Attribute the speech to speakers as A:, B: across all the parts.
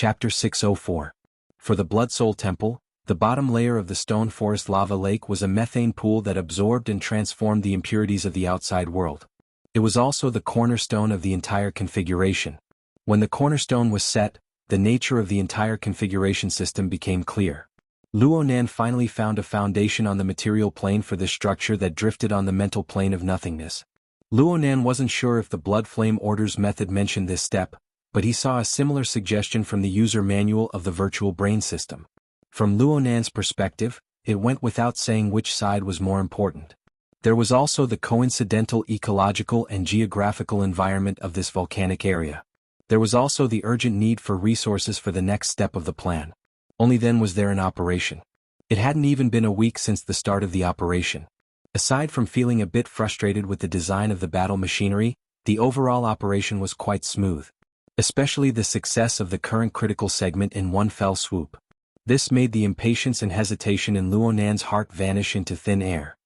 A: Chapter 604. For the Blood Soul Temple, the bottom layer of the stone forest lava lake was a methane pool that absorbed and transformed the impurities of the outside world. It was also the cornerstone of the entire configuration. When the cornerstone was set, the nature of the entire configuration system became clear. Luonan finally found a foundation on the material plane for this structure that drifted on the mental plane of nothingness. Luonan wasn't sure if the Blood Flame Order's method mentioned this step, but he saw a similar suggestion from the user manual of the virtual brain system. From Luonan's perspective, it went without saying which side was more important. There was also the coincidental ecological and geographical environment of this volcanic area. There was also the urgent need for resources for the next step of the plan. Only then was there an operation. It hadn't even been a week since the start of the operation. Aside from feeling a bit frustrated with the design of the battle machinery, the overall operation was quite smooth. Especially the success of the current critical segment in one fell swoop. This made the impatience and hesitation in Luonan's heart vanish into thin air.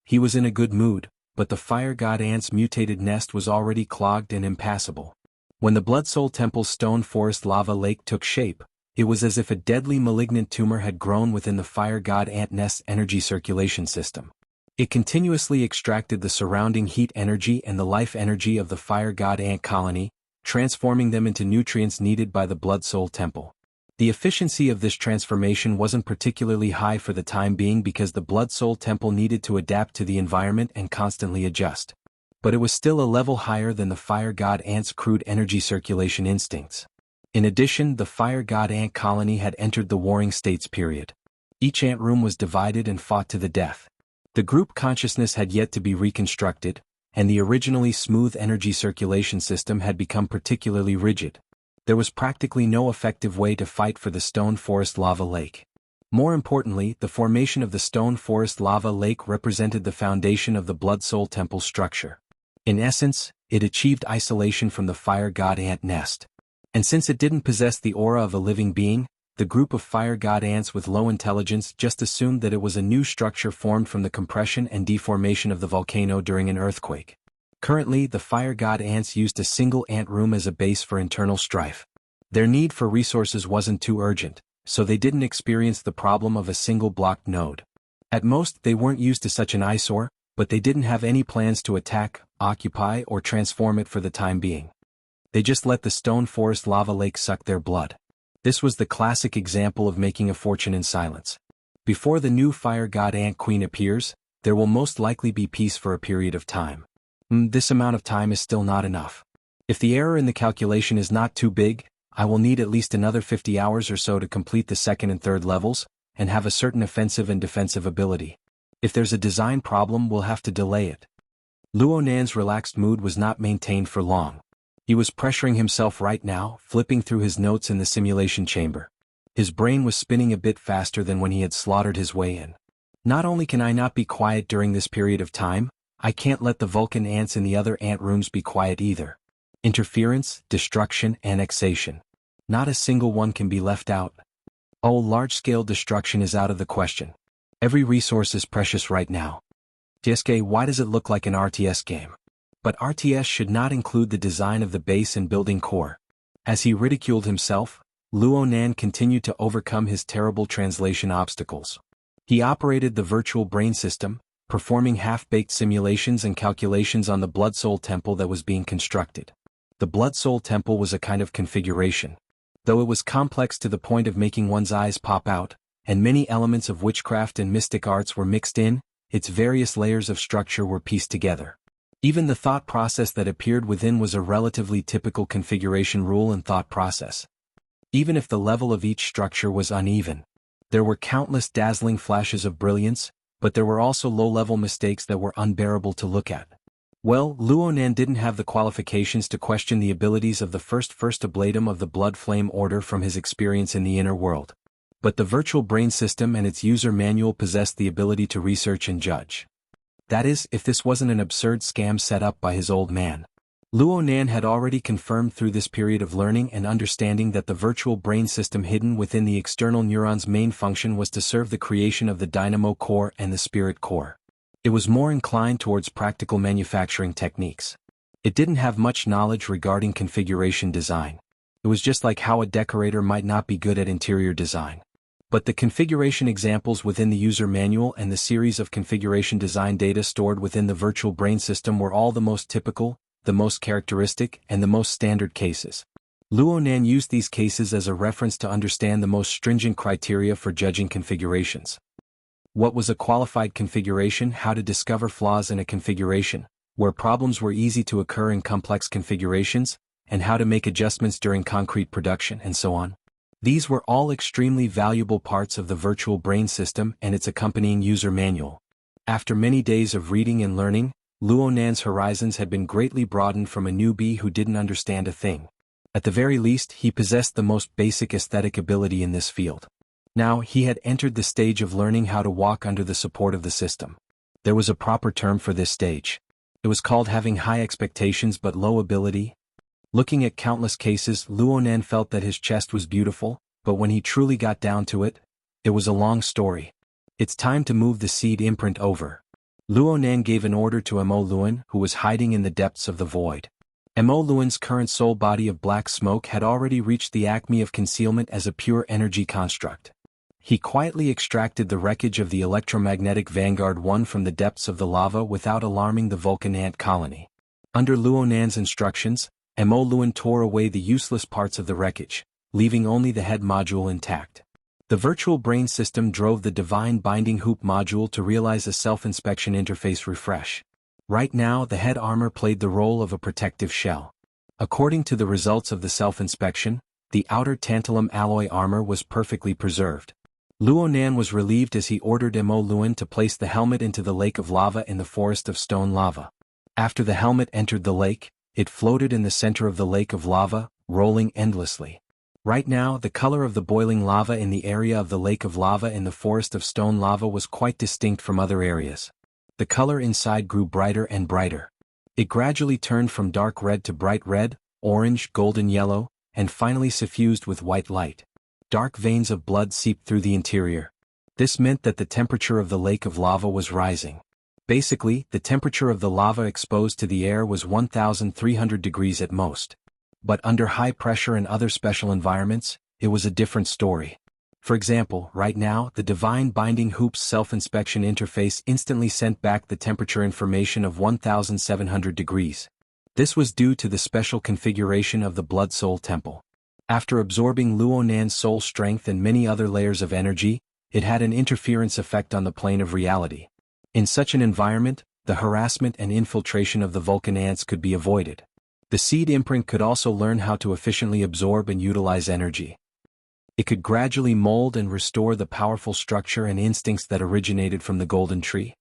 A: He was in a good mood, but the fire god ant's mutated nest was already clogged and impassable. When the Blood Soul Temple's stone forest lava lake took shape, it was as if a deadly malignant tumor had grown within the fire god ant nest's energy circulation system. It continuously extracted the surrounding heat energy and the life energy of the fire god ant colony, transforming them into nutrients needed by the Blood Soul Temple. The efficiency of this transformation wasn't particularly high for the time being because the Blood Soul Temple needed to adapt to the environment and constantly adjust. But it was still a level higher than the fire god ant's crude energy circulation instincts. In addition, the fire god ant colony had entered the warring states period. Each ant room was divided and fought to the death. The group consciousness had yet to be reconstructed, and the originally smooth energy circulation system had become particularly rigid. There was practically no effective way to fight for the stone forest lava lake. More importantly, the formation of the stone forest lava lake represented the foundation of the Blood Soul Temple structure. In essence, it achieved isolation from the fire god ant nest. And since it didn't possess the aura of a living being, the group of fire god ants with low intelligence just assumed that it was a new structure formed from the compression and deformation of the volcano during an earthquake. Currently, the fire god ants used a single ant room as a base for internal strife. Their need for resources wasn't too urgent, so they didn't experience the problem of a single blocked node. At most, they weren't used to such an eyesore, but they didn't have any plans to attack, occupy, or transform it for the time being. They just let the stone forest lava lake suck their blood. This was the classic example of making a fortune in silence. Before the new fire god ant queen appears, there will most likely be peace for a period of time. This amount of time is still not enough. If the error in the calculation is not too big, I will need at least another 50 hours or so to complete the second and third levels, and have a certain offensive and defensive ability. If there's a design problem, we'll have to delay it. Luonan's relaxed mood was not maintained for long. He was pressuring himself right now, flipping through his notes in the simulation chamber. His brain was spinning a bit faster than when he had slaughtered his way in. Not only can I not be quiet during this period of time, I can't let the Vulcan ants in the other ant rooms be quiet either. Interference, destruction, annexation. Not a single one can be left out. Oh, large-scale destruction is out of the question. Every resource is precious right now. TSK, why does it look like an RTS game? But RTS should not include the design of the base and building core. As he ridiculed himself, Luonan continued to overcome his terrible translation obstacles. He operated the virtual brain system, performing half-baked simulations and calculations on the Blood Soul Temple that was being constructed. The Blood Soul Temple was a kind of configuration. Though it was complex to the point of making one's eyes pop out, and many elements of witchcraft and mystic arts were mixed in, its various layers of structure were pieced together. Even the thought process that appeared within was a relatively typical configuration rule and thought process. Even if the level of each structure was uneven. There were countless dazzling flashes of brilliance, but there were also low-level mistakes that were unbearable to look at. Well, Luonan didn't have the qualifications to question the abilities of the first ablatum of the Blood Flame Order from his experience in the inner world. But the virtual brain system and its user manual possessed the ability to research and judge. That is, if this wasn't an absurd scam set up by his old man. Luonan had already confirmed through this period of learning and understanding that the virtual brain system hidden within the external neuron's main function was to serve the creation of the dynamo core and the spirit core. It was more inclined towards practical manufacturing techniques. It didn't have much knowledge regarding configuration design. It was just like how a decorator might not be good at interior design. But the configuration examples within the user manual and the series of configuration design data stored within the virtual brain system were all the most typical, the most characteristic, and the most standard cases. Luonan used these cases as a reference to understand the most stringent criteria for judging configurations. What was a qualified configuration? How to discover flaws in a configuration, where problems were easy to occur in complex configurations, and how to make adjustments during concrete production, and so on. These were all extremely valuable parts of the virtual brain system and its accompanying user manual. After many days of reading and learning, Luonan's horizons had been greatly broadened from a newbie who didn't understand a thing. At the very least, he possessed the most basic aesthetic ability in this field. Now, he had entered the stage of learning how to walk under the support of the system. There was a proper term for this stage. It was called having high expectations but low ability. Looking at countless cases, Luonan felt that his chest was beautiful, but when he truly got down to it, it was a long story. It's time to move the seed imprint over. Luonan gave an order to Mo Luan, who was hiding in the depths of the void. Mo Luan's current soul body of black smoke had already reached the acme of concealment as a pure energy construct. He quietly extracted the wreckage of the electromagnetic Vanguard 1 from the depths of the lava without alarming the Vulcan ant colony. Under Luonan's instructions, Mo Luan tore away the useless parts of the wreckage, leaving only the head module intact. The virtual brain system drove the divine binding hoop module to realize a self-inspection interface refresh. Right now, the head armor played the role of a protective shell. According to the results of the self-inspection, the outer tantalum alloy armor was perfectly preserved. Luonan was relieved as he ordered Mo Luan to place the helmet into the lake of lava in the forest of stone lava. After the helmet entered the lake, it floated in the center of the lake of lava, rolling endlessly. Right now, the color of the boiling lava in the area of the lake of lava in the forest of stone lava was quite distinct from other areas. The color inside grew brighter and brighter. It gradually turned from dark red to bright red, orange, golden yellow, and finally suffused with white light. Dark veins of blood seeped through the interior. This meant that the temperature of the lake of lava was rising. Basically, the temperature of the lava exposed to the air was 1,300 degrees at most. But under high pressure and other special environments, it was a different story. For example, right now, the divine binding hoop's self-inspection interface instantly sent back the temperature information of 1,700 degrees. This was due to the special configuration of the Blood Soul Temple. After absorbing Luonan's soul strength and many other layers of energy, it had an interference effect on the plane of reality. In such an environment, the harassment and infiltration of the Vulcan ants could be avoided. The seed imprint could also learn how to efficiently absorb and utilize energy. It could gradually mold and restore the powerful structure and instincts that originated from the golden tree.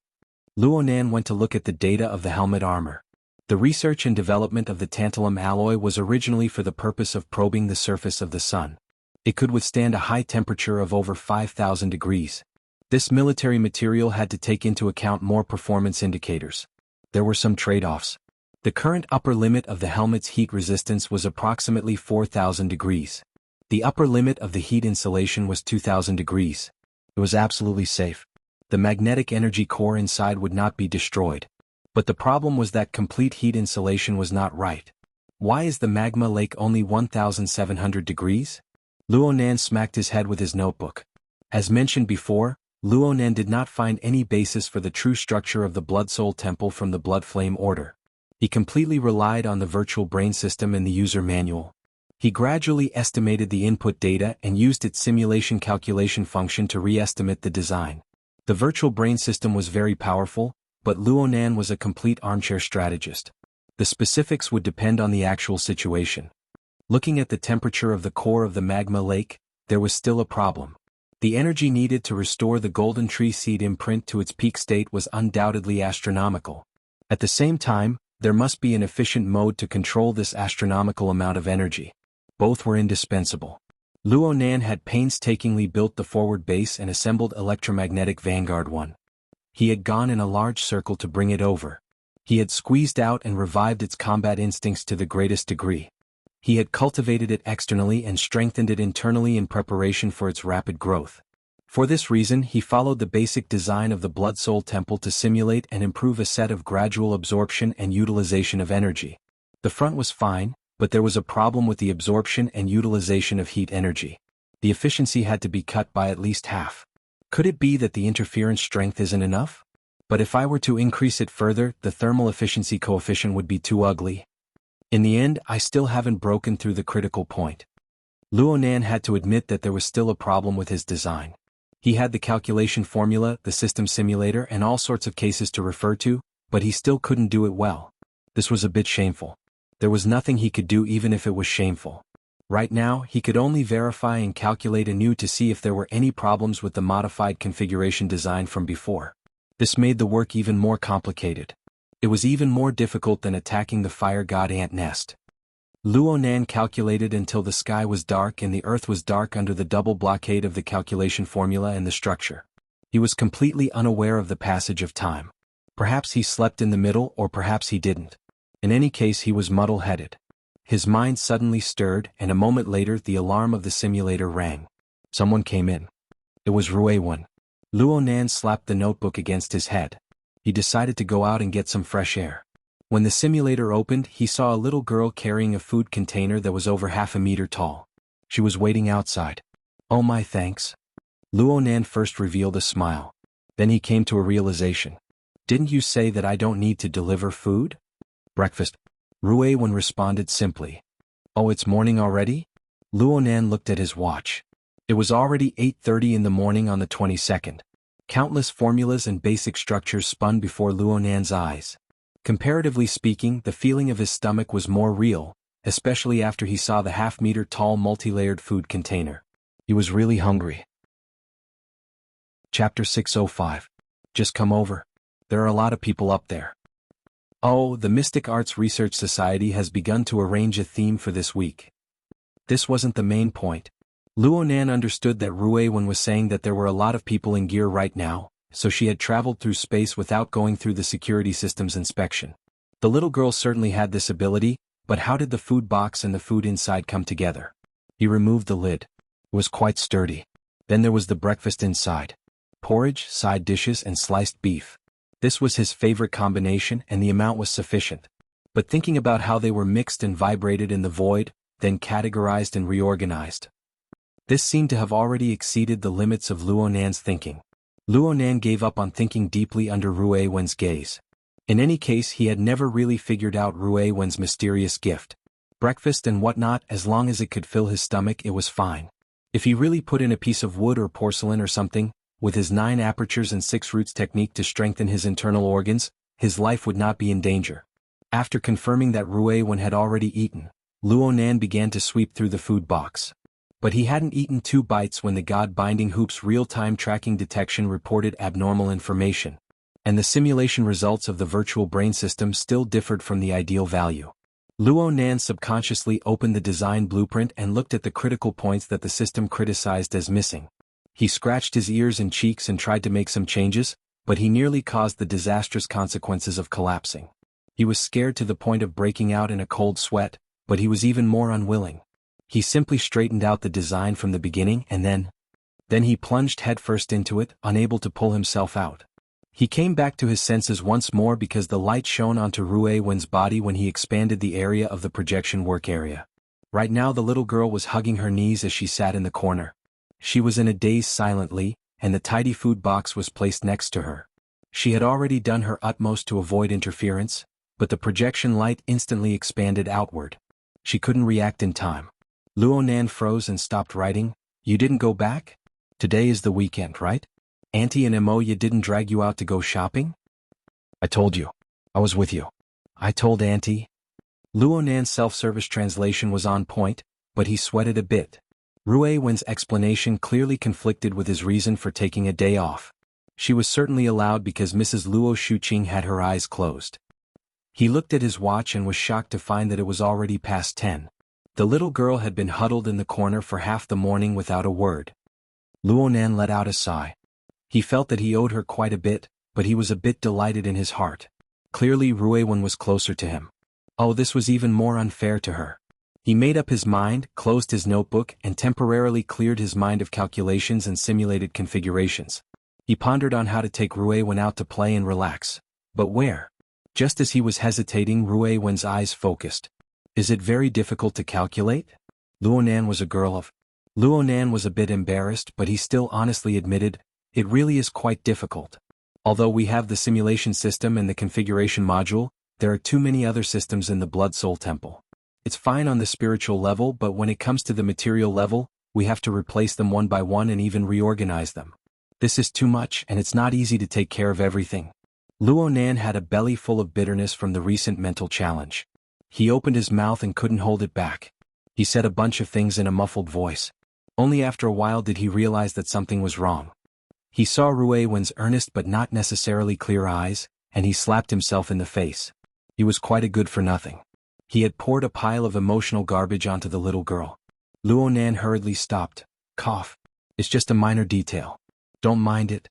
A: Luonan went to look at the data of the helmet armor. The research and development of the tantalum alloy was originally for the purpose of probing the surface of the sun. It could withstand a high temperature of over 5,000 degrees. This military material had to take into account more performance indicators. There were some trade-offs. The current upper limit of the helmet's heat resistance was approximately 4,000 degrees. The upper limit of the heat insulation was 2,000 degrees. It was absolutely safe. The magnetic energy core inside would not be destroyed. But the problem was that complete heat insulation was not right. Why is the magma lake only 1,700 degrees? Luonan smacked his head with his notebook. As mentioned before, Luonan did not find any basis for the true structure of the Blood Soul Temple from the Blood Flame Order. He completely relied on the virtual brain system and the user manual. He gradually estimated the input data and used its simulation calculation function to re-estimate the design. The virtual brain system was very powerful, but Luonan was a complete armchair strategist. The specifics would depend on the actual situation. Looking at the temperature of the core of the magma lake, there was still a problem. The energy needed to restore the golden tree seed imprint to its peak state was undoubtedly astronomical. At the same time, there must be an efficient mode to control this astronomical amount of energy. Both were indispensable. Luonan had painstakingly built the forward base and assembled electromagnetic Vanguard 1. He had gone in a large circle to bring it over. He had squeezed out and revived its combat instincts to the greatest degree. He had cultivated it externally and strengthened it internally in preparation for its rapid growth. For this reason, he followed the basic design of the Blood Soul Temple to simulate and improve a set of gradual absorption and utilization of energy. The front was fine, But there was a problem with the absorption and utilization of heat energy. The efficiency had to be cut by at least half. Could it be that the interference strength isn't enough? But if I were to increase it further, the thermal efficiency coefficient would be too ugly. In the end, I still haven't broken through the critical point. Luonan had to admit that there was still a problem with his design. He had the calculation formula, the system simulator, and all sorts of cases to refer to, but he still couldn't do it well. This was a bit shameful. There was nothing he could do even if it was shameful. Right now, he could only verify and calculate anew to see if there were any problems with the modified configuration design from before. This made the work even more complicated. It was even more difficult than attacking the fire god ant nest. Luonan calculated until the sky was dark and the earth was dark under the double blockade of the calculation formula and the structure. He was completely unaware of the passage of time. Perhaps he slept in the middle or perhaps he didn't. In any case, he was muddle-headed. His mind suddenly stirred, and a moment later the alarm of the simulator rang. Someone came in. It was Ruewan. Luonan slapped the notebook against his head. He decided to go out and get some fresh air. When the simulator opened, he saw a little girl carrying a food container that was over half a meter tall. She was waiting outside. Oh my thanks. Luonan first revealed a smile. Then he came to a realization. Didn't you say that I don't need to deliver food? Breakfast. Ruewan responded simply. Oh, it's morning already? Luonan looked at his watch. It was already 8:30 in the morning on the 22nd. Countless formulas and basic structures spun before Luonan's eyes. Comparatively speaking, the feeling of his stomach was more real, especially after he saw the half-meter-tall multi-layered food container. He was really hungry. Chapter 605. Just come over. There are a lot of people up there. Oh, the Mystic Arts Research Society has begun to arrange a theme for this week. This wasn't the main point. Luonan understood that Ruewan was saying that there were a lot of people in gear right now, so she had traveled through space without going through the security system's inspection. The little girl certainly had this ability, but how did the food box and the food inside come together? He removed the lid. It was quite sturdy. Then there was the breakfast inside. Porridge, side dishes, and sliced beef. This was his favorite combination and the amount was sufficient. But thinking about how they were mixed and vibrated in the void, then categorized and reorganized. This seemed to have already exceeded the limits of Luonan's thinking. Luonan gave up on thinking deeply under Ruewan's gaze. In any case, he had never really figured out Ruewan's mysterious gift. Breakfast and whatnot, as long as it could fill his stomach, it was fine. If he really put in a piece of wood or porcelain or something, with his 9 apertures and 6 roots technique to strengthen his internal organs, his life would not be in danger. After confirming that Ruewan had already eaten, Luonan began to sweep through the food box. But he hadn't eaten 2 bites when the God-binding hoop's real-time tracking detection reported abnormal information. And the simulation results of the virtual brain system still differed from the ideal value. Luonan subconsciously opened the design blueprint and looked at the critical points that the system criticized as missing. He scratched his ears and cheeks and tried to make some changes, but he nearly caused the disastrous consequences of collapsing. He was scared to the point of breaking out in a cold sweat, but he was even more unwilling. He simply straightened out the design from the beginning and then he plunged headfirst into it, unable to pull himself out. He came back to his senses once more because the light shone onto Ruewan's body when he expanded the area of the projection work area. Right now the little girl was hugging her knees as she sat in the corner. She was in a daze silently, and the tidy food box was placed next to her. She had already done her utmost to avoid interference, but the projection light instantly expanded outward. She couldn't react in time. Luonan froze and stopped writing. You didn't go back? Today is the weekend, right? Auntie and Emoya didn't drag you out to go shopping? I told you. I was with you. I told Auntie. Luonan's self-service translation was on point, but he sweated a bit. Ruewan's explanation clearly conflicted with his reason for taking a day off. She was certainly allowed because Mrs. Luo Shuqing had her eyes closed. He looked at his watch and was shocked to find that it was already past 10. The little girl had been huddled in the corner for half the morning without a word. Luonan let out a sigh. He felt that he owed her quite a bit, but he was a bit delighted in his heart. Clearly Ruewan was closer to him. Oh, this was even more unfair to her. He made up his mind, closed his notebook, and temporarily cleared his mind of calculations and simulated configurations. He pondered on how to take Ruewan out to play and relax. But where? Just as he was hesitating, Ruewan's eyes focused. Is it very difficult to calculate? Luonan was Luonan was a bit embarrassed, but he still honestly admitted, it really is quite difficult. Although we have the simulation system and the configuration module, there are too many other systems in the Blood Soul Temple. It's fine on the spiritual level, but when it comes to the material level, we have to replace them one by one and even reorganize them. This is too much, and it's not easy to take care of everything. Luonan had a belly full of bitterness from the recent mental challenge. He opened his mouth and couldn't hold it back. He said a bunch of things in a muffled voice. Only after a while did he realize that something was wrong. He saw Ruiwen's earnest but not necessarily clear eyes, and he slapped himself in the face. He was quite a good-for-nothing. He had poured a pile of emotional garbage onto the little girl. Luonan hurriedly stopped. Cough. It's just a minor detail. Don't mind it.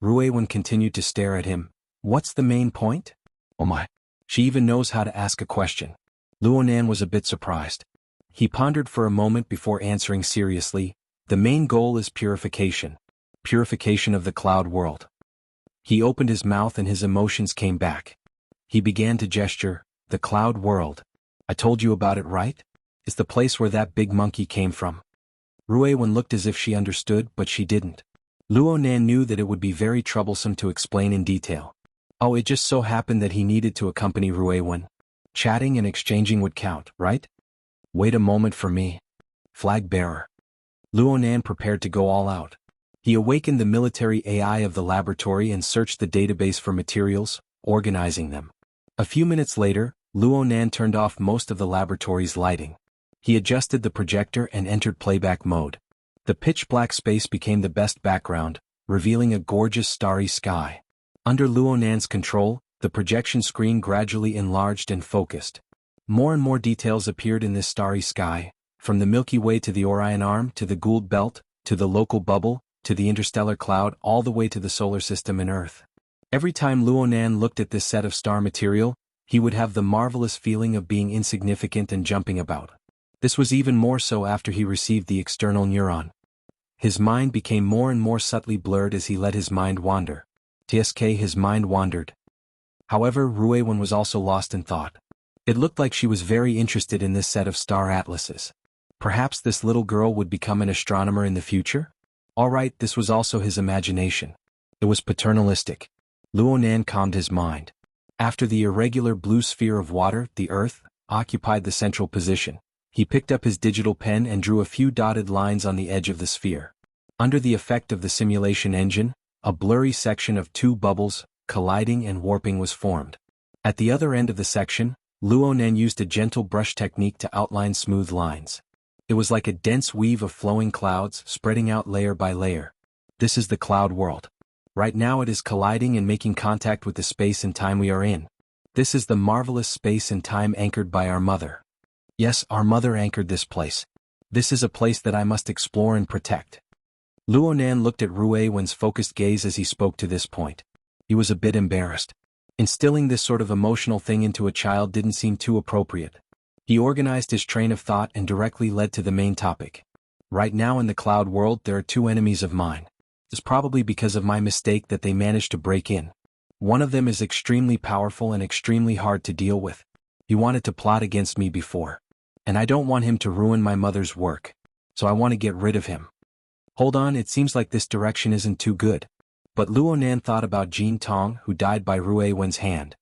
A: Ruiwen continued to stare at him. What's the main point? Oh my. She even knows how to ask a question. Luonan was a bit surprised. He pondered for a moment before answering seriously. The main goal is purification. Purification of the cloud world. He opened his mouth and his emotions came back. He began to gesture. The cloud world. I told you about it, right? It's the place where that big monkey came from. Ruiwen looked as if she understood, but she didn't. Luonan knew that it would be very troublesome to explain in detail. Oh, it just so happened that he needed to accompany Ruiwen. Chatting and exchanging would count, right? Wait a moment for me. Flag bearer. Luonan prepared to go all out. He awakened the military AI of the laboratory and searched the database for materials, organizing them. A few minutes later, Luonan turned off most of the laboratory's lighting. He adjusted the projector and entered playback mode. The pitch-black space became the best background, revealing a gorgeous starry sky. Under Luonan's control, the projection screen gradually enlarged and focused. More and more details appeared in this starry sky, from the Milky Way to the Orion Arm to the Gould Belt, to the local bubble, to the interstellar cloud, all the way to the solar system and Earth. Every time Luonan looked at this set of star material, he would have the marvelous feeling of being insignificant and jumping about. This was even more so after he received the external neuron. His mind became more and more subtly blurred as he let his mind wander. His mind wandered. However, Ruiwen was also lost in thought. It looked like she was very interested in this set of star atlases. Perhaps this little girl would become an astronomer in the future? Alright, this was also his imagination. It was paternalistic. Luonan calmed his mind. After the irregular blue sphere of water, the Earth, occupied the central position, he picked up his digital pen and drew a few dotted lines on the edge of the sphere. Under the effect of the simulation engine, a blurry section of two bubbles, colliding and warping was formed. At the other end of the section, Luonan used a gentle brush technique to outline smooth lines. It was like a dense weave of flowing clouds, spreading out layer by layer. This is the cloud world. Right now it is colliding and making contact with the space and time we are in. This is the marvelous space and time anchored by our mother. Yes, our mother anchored this place. This is a place that I must explore and protect. Luonan looked at Ruiwen's focused gaze as he spoke to this point. He was a bit embarrassed. Instilling this sort of emotional thing into a child didn't seem too appropriate. He organized his train of thought and directly led to the main topic. Right now in the cloud world there are two enemies of mine. It's probably because of my mistake that they managed to break in. One of them is extremely powerful and extremely hard to deal with. He wanted to plot against me before. And I don't want him to ruin my mother's work. So I want to get rid of him. Hold on, it seems like this direction isn't too good. But Luonan thought about Jin Tong, who died by Ruiwen's hand.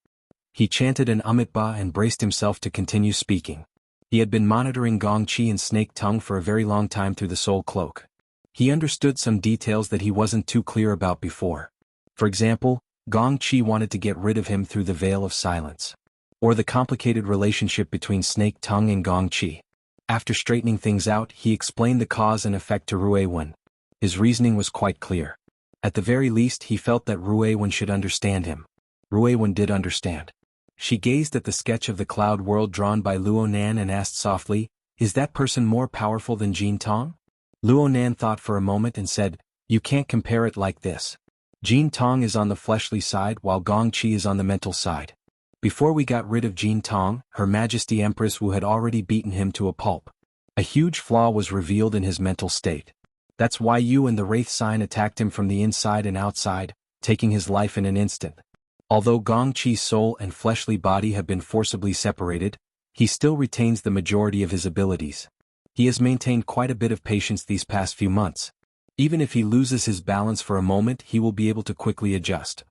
A: He chanted an Amitabha and braced himself to continue speaking. He had been monitoring Gong Chi and Snake Tongue for a very long time through the Soul Cloak. He understood some details that he wasn't too clear about before. For example, Gong Chi wanted to get rid of him through the Veil of Silence. Or the complicated relationship between Snake Tongue and Gong Chi. After straightening things out, he explained the cause and effect to Ruiwen. His reasoning was quite clear. At the very least, he felt that Ruiwen should understand him. Ruiwen did understand. She gazed at the sketch of the cloud world drawn by Luonan and asked softly, "Is that person more powerful than Jin Tong?" Luonan thought for a moment and said, "You can't compare it like this. Jin Tong is on the fleshly side while Gong Chi is on the mental side. Before we got rid of Jin Tong, Her Majesty Empress Wu had already beaten him to a pulp. A huge flaw was revealed in his mental state. That's why you and the Wraith Sign attacked him from the inside and outside, taking his life in an instant. Although Gong Chi's soul and fleshly body have been forcibly separated, he still retains the majority of his abilities. He has maintained quite a bit of patience these past few months. Even if he loses his balance for a moment, he will be able to quickly adjust.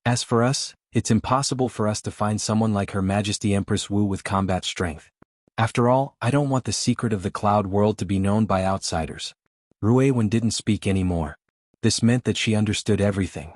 A: As for us, it's impossible for us to find someone like Her Majesty Empress Wu with combat strength. After all, I don't want the secret of the cloud world to be known by outsiders. Ruiwen didn't speak anymore. This meant that she understood everything.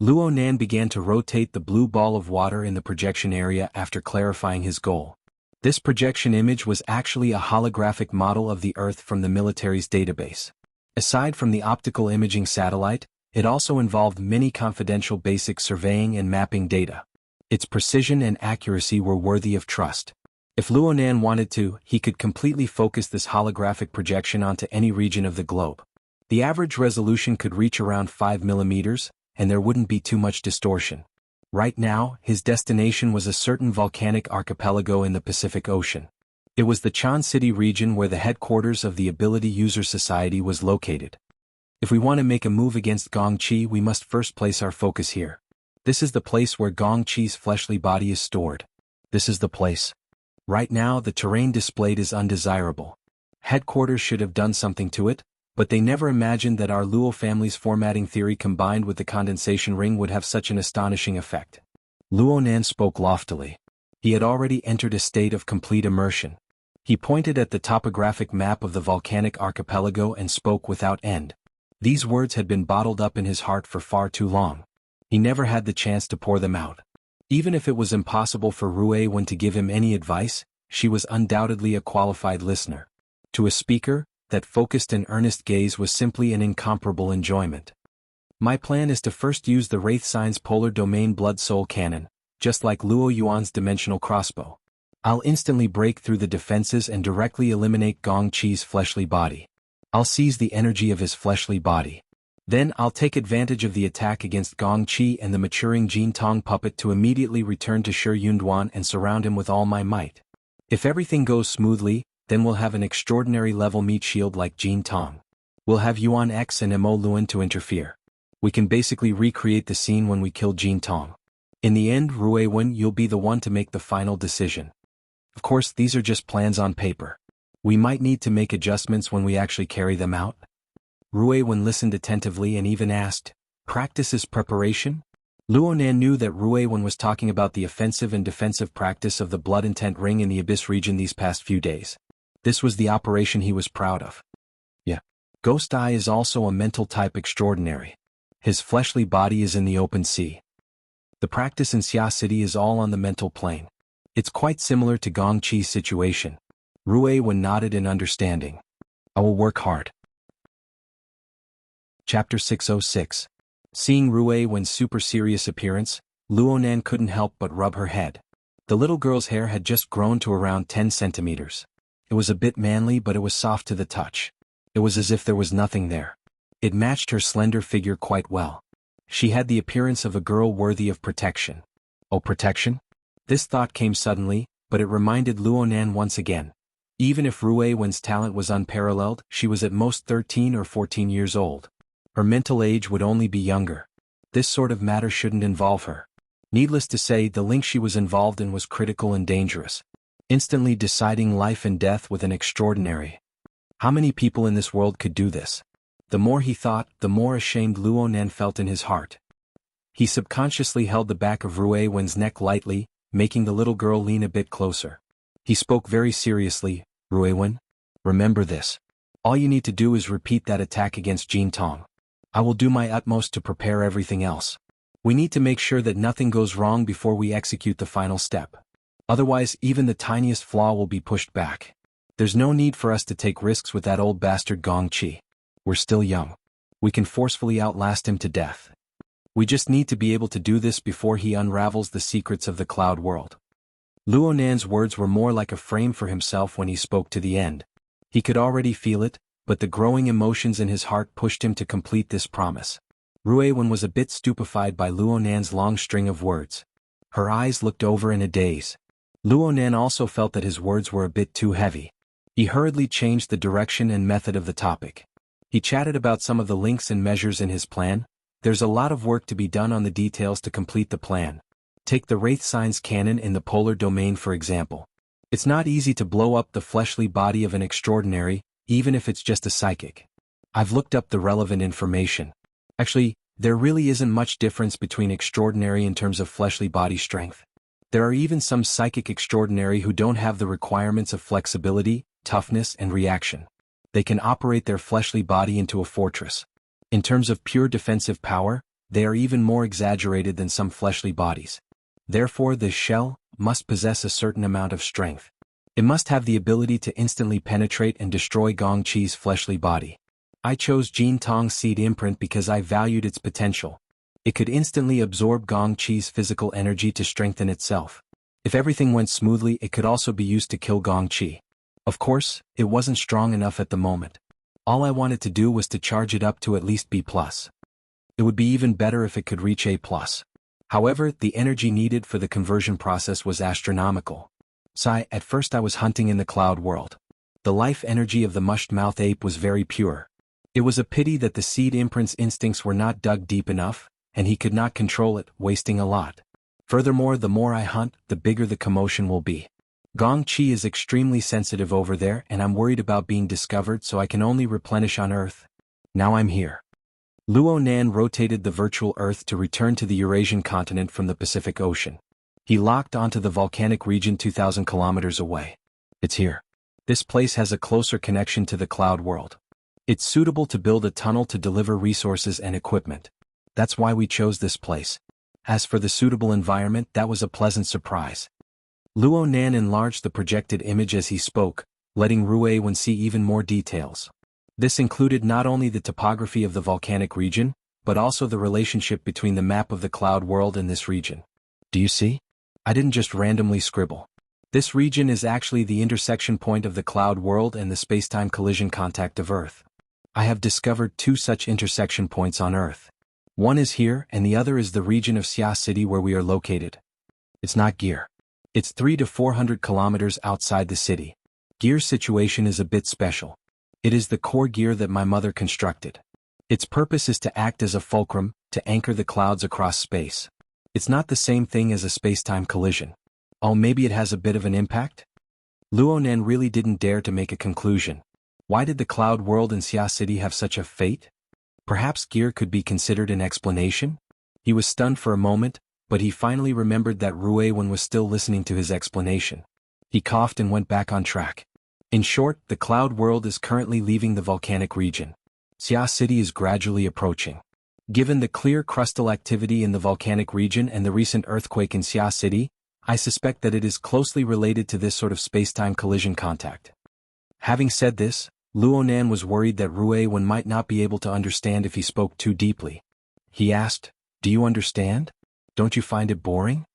A: Luo Nan began to rotate the blue ball of water in the projection area after clarifying his goal. This projection image was actually a holographic model of the Earth from the military's database. Aside from the optical imaging satellite, it also involved many confidential basic surveying and mapping data. Its precision and accuracy were worthy of trust. If Luo Nan wanted to, he could completely focus this holographic projection onto any region of the globe. The average resolution could reach around 5 millimeters, and there wouldn't be too much distortion. Right now, his destination was a certain volcanic archipelago in the Pacific Ocean. It was the Chan City region where the headquarters of the Ability User Society was located. If we want to make a move against Gong Qi, we must first place our focus here. This is the place where Gong Qi's fleshly body is stored. This is the place. Right now, the terrain displayed is undesirable. Headquarters should have done something to it, but they never imagined that our Luo family's formatting theory combined with the condensation ring would have such an astonishing effect. Luo Nan spoke loftily. He had already entered a state of complete immersion. He pointed at the topographic map of the volcanic archipelago and spoke without end. These words had been bottled up in his heart for far too long. He never had the chance to pour them out. Even if it was impossible for Ruiwen to give him any advice, she was undoubtedly a qualified listener. To a speaker, that focused and earnest gaze was simply an incomparable enjoyment. My plan is to first use the Wraith Sign's Polar Domain Blood Soul Cannon, just like Luo Yuan's Dimensional Crossbow. I'll instantly break through the defenses and directly eliminate Gong Qi's fleshly body. I'll seize the energy of his fleshly body. Then I'll take advantage of the attack against Gong Qi and the maturing Jin Tong puppet to immediately return to Xuanhuan and surround him with all my might. If everything goes smoothly, then we'll have an extraordinary level meat shield like Jin Tong. We'll have Yuan X and Mo Luan to interfere. We can basically recreate the scene when we kill Jin Tong. In the end, Ruiwen, you'll be the one to make the final decision. Of course, these are just plans on paper. We might need to make adjustments when we actually carry them out. Ruiwen listened attentively and even asked, "Practice is preparation?" Luo Nan knew that Ruiwen was talking about the offensive and defensive practice of the Blood Intent Ring in the Abyss region these past few days. This was the operation he was proud of. Yeah. Ghost Eye is also a mental type extraordinary. His fleshly body is in the open sea. The practice in Xia City is all on the mental plane. It's quite similar to Gong Qi's situation. Ruiwen nodded in understanding. I will work hard. Chapter 606. Seeing Ruiwen's super serious appearance, Luo Nan couldn't help but rub her head. The little girl's hair had just grown to around 10 centimeters. It was a bit manly, but it was soft to the touch. It was as if there was nothing there. It matched her slender figure quite well. She had the appearance of a girl worthy of protection. Oh, protection? This thought came suddenly, but it reminded Luo Nan once again. Even if Ruiwen's talent was unparalleled, she was at most 13 or 14 years old. Her mental age would only be younger. This sort of matter shouldn't involve her. Needless to say, the link she was involved in was critical and dangerous. Instantly deciding life and death with an extraordinary. How many people in this world could do this? The more he thought, the more ashamed Luo Nan felt in his heart. He subconsciously held the back of Ruiwen's neck lightly, making the little girl lean a bit closer. He spoke very seriously, "Ruiwen, remember this. All you need to do is repeat that attack against Jin Tong. I will do my utmost to prepare everything else. We need to make sure that nothing goes wrong before we execute the final step. Otherwise, even the tiniest flaw will be pushed back. There's no need for us to take risks with that old bastard Gong Qi. We're still young. We can forcefully outlast him to death. We just need to be able to do this before he unravels the secrets of the cloud world." Luo Nan's words were more like a frame for himself when he spoke to the end. He could already feel it, but the growing emotions in his heart pushed him to complete this promise. Ruiwen was a bit stupefied by Luo Nan's long string of words. Her eyes looked over in a daze. Luo Nan also felt that his words were a bit too heavy. He hurriedly changed the direction and method of the topic. He chatted about some of the links and measures in his plan. There's a lot of work to be done on the details to complete the plan. Take the Wraith Sign's cannon in the polar domain for example. It's not easy to blow up the fleshly body of an extraordinary, even if it's just a psychic. I've looked up the relevant information. Actually, there really isn't much difference between extraordinary in terms of fleshly body strength. There are even some psychic extraordinary who don't have the requirements of flexibility, toughness, and reaction. They can operate their fleshly body into a fortress. In terms of pure defensive power, they are even more exaggerated than some fleshly bodies. Therefore, the shell must possess a certain amount of strength. It must have the ability to instantly penetrate and destroy Gong Qi's fleshly body. I chose Jin Tong's seed imprint because I valued its potential. It could instantly absorb Gong Qi's physical energy to strengthen itself. If everything went smoothly, it could also be used to kill Gong Qi. Of course, it wasn't strong enough at the moment. All I wanted to do was to charge it up to at least B+. It would be even better if it could reach A+. However, the energy needed for the conversion process was astronomical. At first I was hunting in the cloud world. The life energy of the mushed-mouth ape was very pure. It was a pity that the seed imprint's instincts were not dug deep enough, and he could not control it, wasting a lot. Furthermore, the more I hunt, the bigger the commotion will be. Gong Qi is extremely sensitive over there, and I'm worried about being discovered, so I can only replenish on Earth. Now I'm here. Luo Nan rotated the virtual Earth to return to the Eurasian continent from the Pacific Ocean. He locked onto the volcanic region 2,000 kilometers away. It's here. This place has a closer connection to the cloud world. It's suitable to build a tunnel to deliver resources and equipment. That's why we chose this place. As for the suitable environment, that was a pleasant surprise. Luo Nan enlarged the projected image as he spoke, letting Ruiwen see even more details. This included not only the topography of the volcanic region, but also the relationship between the map of the cloud world and this region. Do you see? I didn't just randomly scribble. This region is actually the intersection point of the cloud world and the space-time collision contact of Earth. I have discovered 2 such intersection points on Earth. One is here, and the other is the region of Xia City where we are located. It's not Gear. It's 300 to 400 kilometers outside the city. Gear's situation is a bit special. It is the core gear that my mother constructed. Its purpose is to act as a fulcrum, to anchor the clouds across space. It's not the same thing as a space-time collision. Oh, maybe it has a bit of an impact? Luo Nan really didn't dare to make a conclusion. Why did the cloud world and Xia City have such a fate? Perhaps Gear could be considered an explanation? He was stunned for a moment, but he finally remembered that Ruiwen was still listening to his explanation. He coughed and went back on track. In short, the cloud world is currently leaving the volcanic region. Xia City is gradually approaching. Given the clear crustal activity in the volcanic region and the recent earthquake in Xia City, I suspect that it is closely related to this sort of space-time collision contact. Having said this, Luo Nan was worried that Ruiwen might not be able to understand if he spoke too deeply. He asked, "Do you understand? Don't you find it boring?"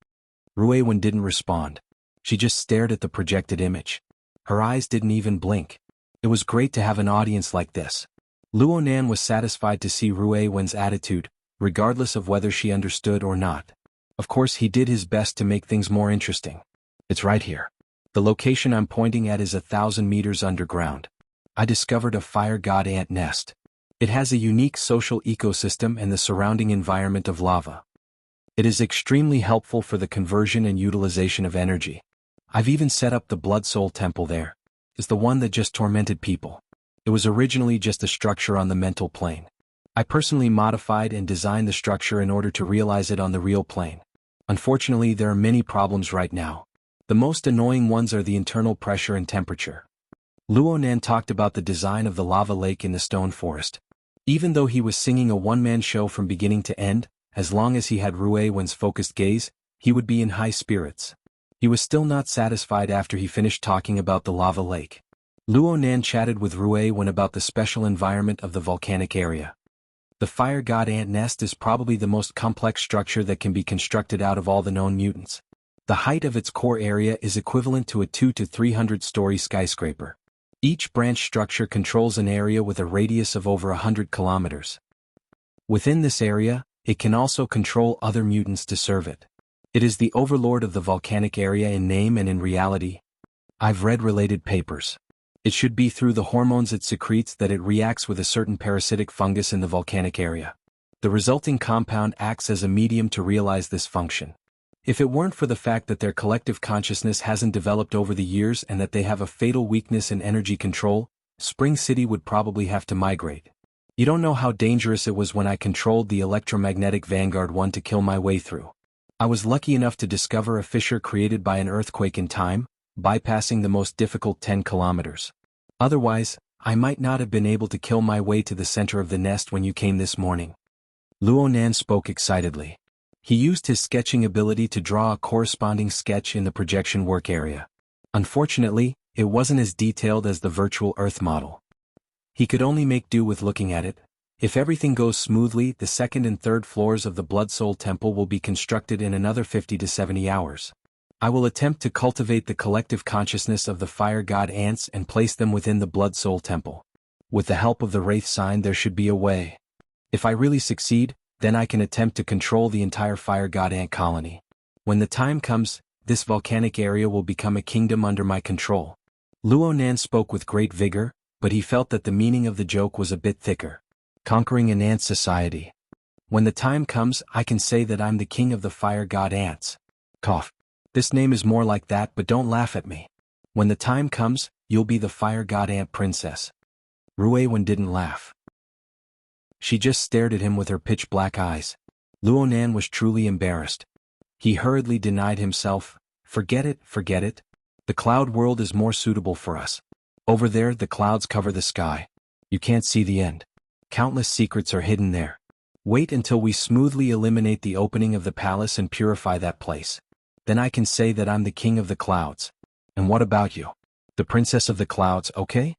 A: Ruiwen didn't respond. She just stared at the projected image. Her eyes didn't even blink. It was great to have an audience like this. Luo Nan was satisfied to see Ruiwen's attitude, regardless of whether she understood or not. Of course, he did his best to make things more interesting. It's right here. The location I'm pointing at is 1,000 meters underground. I discovered a fire god ant nest. It has a unique social ecosystem and the surrounding environment of lava. It is extremely helpful for the conversion and utilization of energy. I've even set up the Blood Soul Temple there. It's the one that just tormented people. It was originally just a structure on the mental plane. I personally modified and designed the structure in order to realize it on the real plane. Unfortunately, there are many problems right now. The most annoying ones are the internal pressure and temperature. Luo Nan talked about the design of the lava lake in the stone forest. Even though he was singing a one-man show from beginning to end, as long as he had Ruiwen's focused gaze, he would be in high spirits. He was still not satisfied after he finished talking about the lava lake. Luo Nan chatted with Ruiwen about the special environment of the volcanic area. The fire god ant nest is probably the most complex structure that can be constructed out of all the known mutants. The height of its core area is equivalent to a 200 to 300-story skyscraper. Each branch structure controls an area with a radius of over 100 kilometers. Within this area, it can also control other mutants to serve it. It is the overlord of the volcanic area in name and in reality. I've read related papers. It should be through the hormones it secretes that it reacts with a certain parasitic fungus in the volcanic area. The resulting compound acts as a medium to realize this function. If it weren't for the fact that their collective consciousness hasn't developed over the years and that they have a fatal weakness in energy control, Spring City would probably have to migrate. You don't know how dangerous it was when I controlled the electromagnetic Vanguard 1 to kill my way through. I was lucky enough to discover a fissure created by an earthquake in time, bypassing the most difficult 10 kilometers. Otherwise, I might not have been able to kill my way to the center of the nest when you came this morning. Luonan spoke excitedly. He used his sketching ability to draw a corresponding sketch in the projection work area. Unfortunately, it wasn't as detailed as the virtual Earth model. He could only make do with looking at it. If everything goes smoothly, the second and third floors of the Blood Soul Temple will be constructed in another 50 to 70 hours. I will attempt to cultivate the collective consciousness of the fire god ants and place them within the Blood Soul Temple. With the help of the Wraith sign, there should be a way. If I really succeed, then I can attempt to control the entire fire god ant colony. When the time comes, this volcanic area will become a kingdom under my control. Luonan spoke with great vigor, but he felt that the meaning of the joke was a bit thicker. Conquering an ant society. When the time comes, I can say that I'm the king of the fire god ants. Cough. This name is more like that, but don't laugh at me. When the time comes, you'll be the fire god ant princess. Ruewen didn't laugh. She just stared at him with her pitch-black eyes. Luonan was truly embarrassed. He hurriedly denied himself. Forget it, forget it. The cloud world is more suitable for us. Over there, the clouds cover the sky. You can't see the end. Countless secrets are hidden there. Wait until we smoothly eliminate the opening of the palace and purify that place. Then I can say that I'm the king of the clouds. And what about you? The princess of the clouds, okay?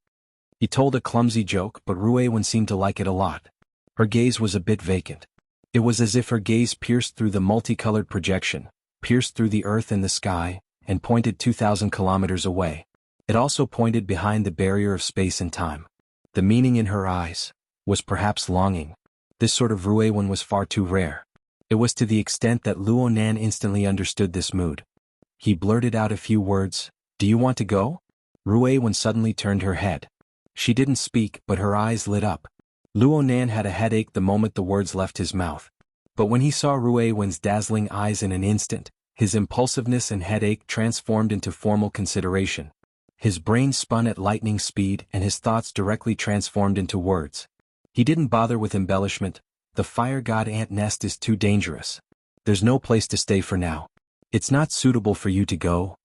A: He told a clumsy joke, but Ruewen seemed to like it a lot. Her gaze was a bit vacant. It was as if her gaze pierced through the multicolored projection, pierced through the earth and the sky, and pointed 2,000 kilometers away. It also pointed behind the barrier of space and time. The meaning in her eyes was perhaps longing. This sort of Ruewen was far too rare. It was to the extent that Luonan instantly understood this mood. He blurted out a few words. Do you want to go? Ruewen suddenly turned her head. She didn't speak, but her eyes lit up. Luonan had a headache the moment the words left his mouth. But when he saw Ruewen's dazzling eyes in an instant, his impulsiveness and headache transformed into formal consideration. His brain spun at lightning speed and his thoughts directly transformed into words. He didn't bother with embellishment. The fire god ant nest is too dangerous. There's no place to stay for now. It's not suitable for you to go.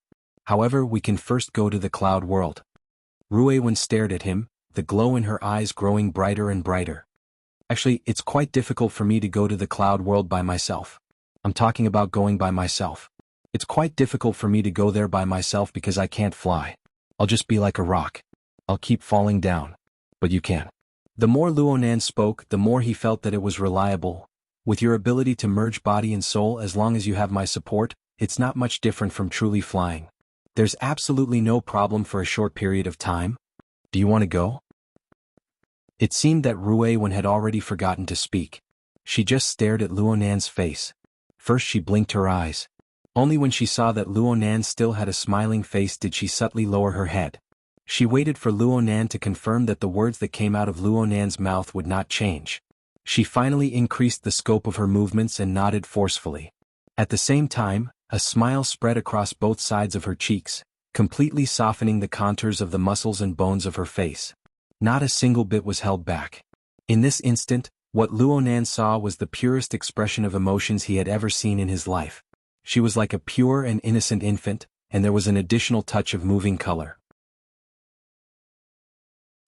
A: However, we can first go to the cloud world. Ruewen stared at him, the glow in her eyes growing brighter and brighter. Actually, it's quite difficult for me to go to the cloud world by myself. I'm talking about going by myself. It's quite difficult for me to go there by myself because I can't fly. I'll just be like a rock. I'll keep falling down. But you can. The more Luonan spoke, the more he felt that it was reliable. With your ability to merge body and soul, as long as you have my support, it's not much different from truly flying. There's absolutely no problem for a short period of time. Do you want to go? It seemed that Ruewen had already forgotten to speak. She just stared at Luonan's face. First she blinked her eyes. Only when she saw that Luonan still had a smiling face did she subtly lower her head. She waited for Luonan to confirm that the words that came out of Luonan's mouth would not change. She finally increased the scope of her movements and nodded forcefully. At the same time, a smile spread across both sides of her cheeks, completely softening the contours of the muscles and bones of her face. Not a single bit was held back. In this instant, what Luonan saw was the purest expression of emotions he had ever seen in his life. She was like a pure and innocent infant, and there was an additional touch of moving color.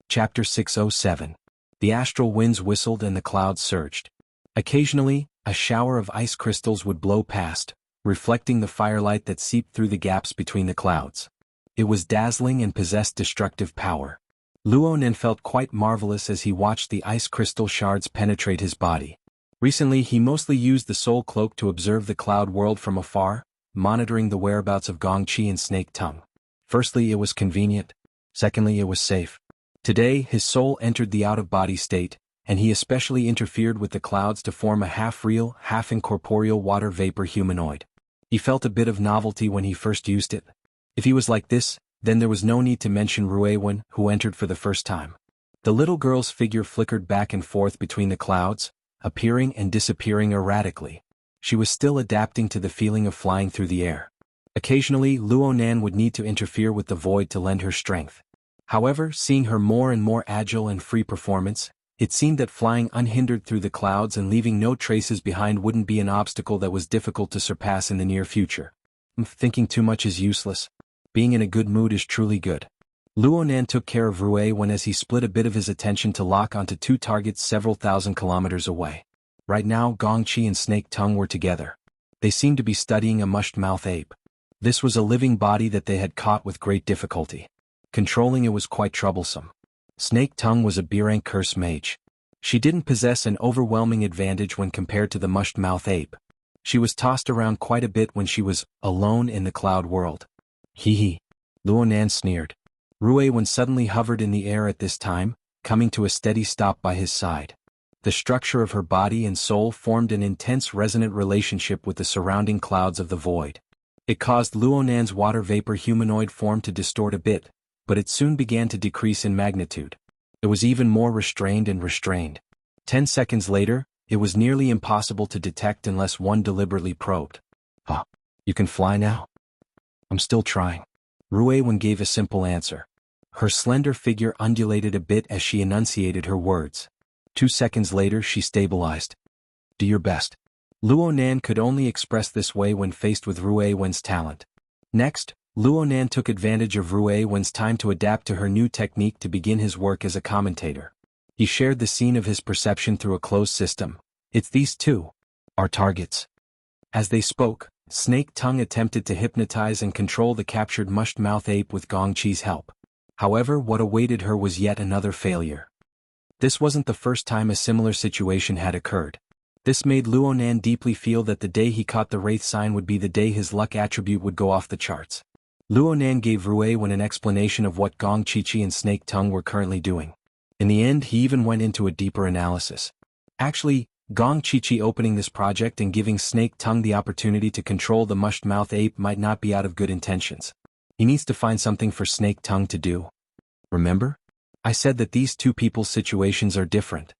A: Chapter 607. The astral winds whistled and the clouds surged. Occasionally, a shower of ice crystals would blow past, reflecting the firelight that seeped through the gaps between the clouds. It was dazzling and possessed destructive power. Luonan felt quite marvelous as he watched the ice crystal shards penetrate his body. Recently he mostly used the soul cloak to observe the cloud world from afar, monitoring the whereabouts of Gongqi and Snake Tongue. Firstly, it was convenient. Secondly, it was safe. Today, his soul entered the out-of-body state, and he especially interfered with the clouds to form a half-real, half-incorporeal water vapor humanoid. He felt a bit of novelty when he first used it. If he was like this, then there was no need to mention Ruewen, who entered for the first time. The little girl's figure flickered back and forth between the clouds, appearing and disappearing erratically. She was still adapting to the feeling of flying through the air. Occasionally, Luonan would need to interfere with the void to lend her strength. However, seeing her more and more agile and free performance, it seemed that flying unhindered through the clouds and leaving no traces behind wouldn't be an obstacle that was difficult to surpass in the near future. Thinking too much is useless. Being in a good mood is truly good. Luonan took care of Ruiwen as he split a bit of his attention to lock onto two targets several thousand kilometers away. Right now, Gongqi and Snake Tongue were together. They seemed to be studying a mushed-mouth ape. This was a living body that they had caught with great difficulty. Controlling it was quite troublesome. Snake Tongue was a B-rank curse mage. She didn't possess an overwhelming advantage when compared to the mushed-mouth ape. She was tossed around quite a bit when she was alone in the cloud world. Hee hee. Luonan sneered. Ruiwen suddenly hovered in the air at this time, coming to a steady stop by his side. The structure of her body and soul formed an intense resonant relationship with the surrounding clouds of the void. It caused Luonan's water vapor humanoid form to distort a bit, but it soon began to decrease in magnitude. It was even more restrained and restrained. 10 seconds later, it was nearly impossible to detect unless one deliberately probed. "Ah, you can fly now?" "I'm still trying." Ruiwen gave a simple answer. Her slender figure undulated a bit as she enunciated her words. 2 seconds later she stabilized. "Do your best." Luonan could only express this way when faced with Ruiwen's talent. Next, Luonan took advantage of Ruiwen's time to adapt to her new technique to begin his work as a commentator. He shared the scene of his perception through a closed system. "It's these two. Our targets." As they spoke, Snake Tongue attempted to hypnotize and control the captured mushed-mouth ape with Gongqi's help. However, what awaited her was yet another failure. This wasn't the first time a similar situation had occurred. This made Luonan deeply feel that the day he caught the Wraith sign would be the day his luck attribute would go off the charts. Luonan gave Ruiwen an explanation of what Gongqi and Snake Tongue were currently doing. In the end, he even went into a deeper analysis. Actually, Gongqi opening this project and giving Snake Tongue the opportunity to control the mushed-mouth ape might not be out of good intentions. He needs to find something for Snake Tongue to do. Remember? I said that these two people's situations are different.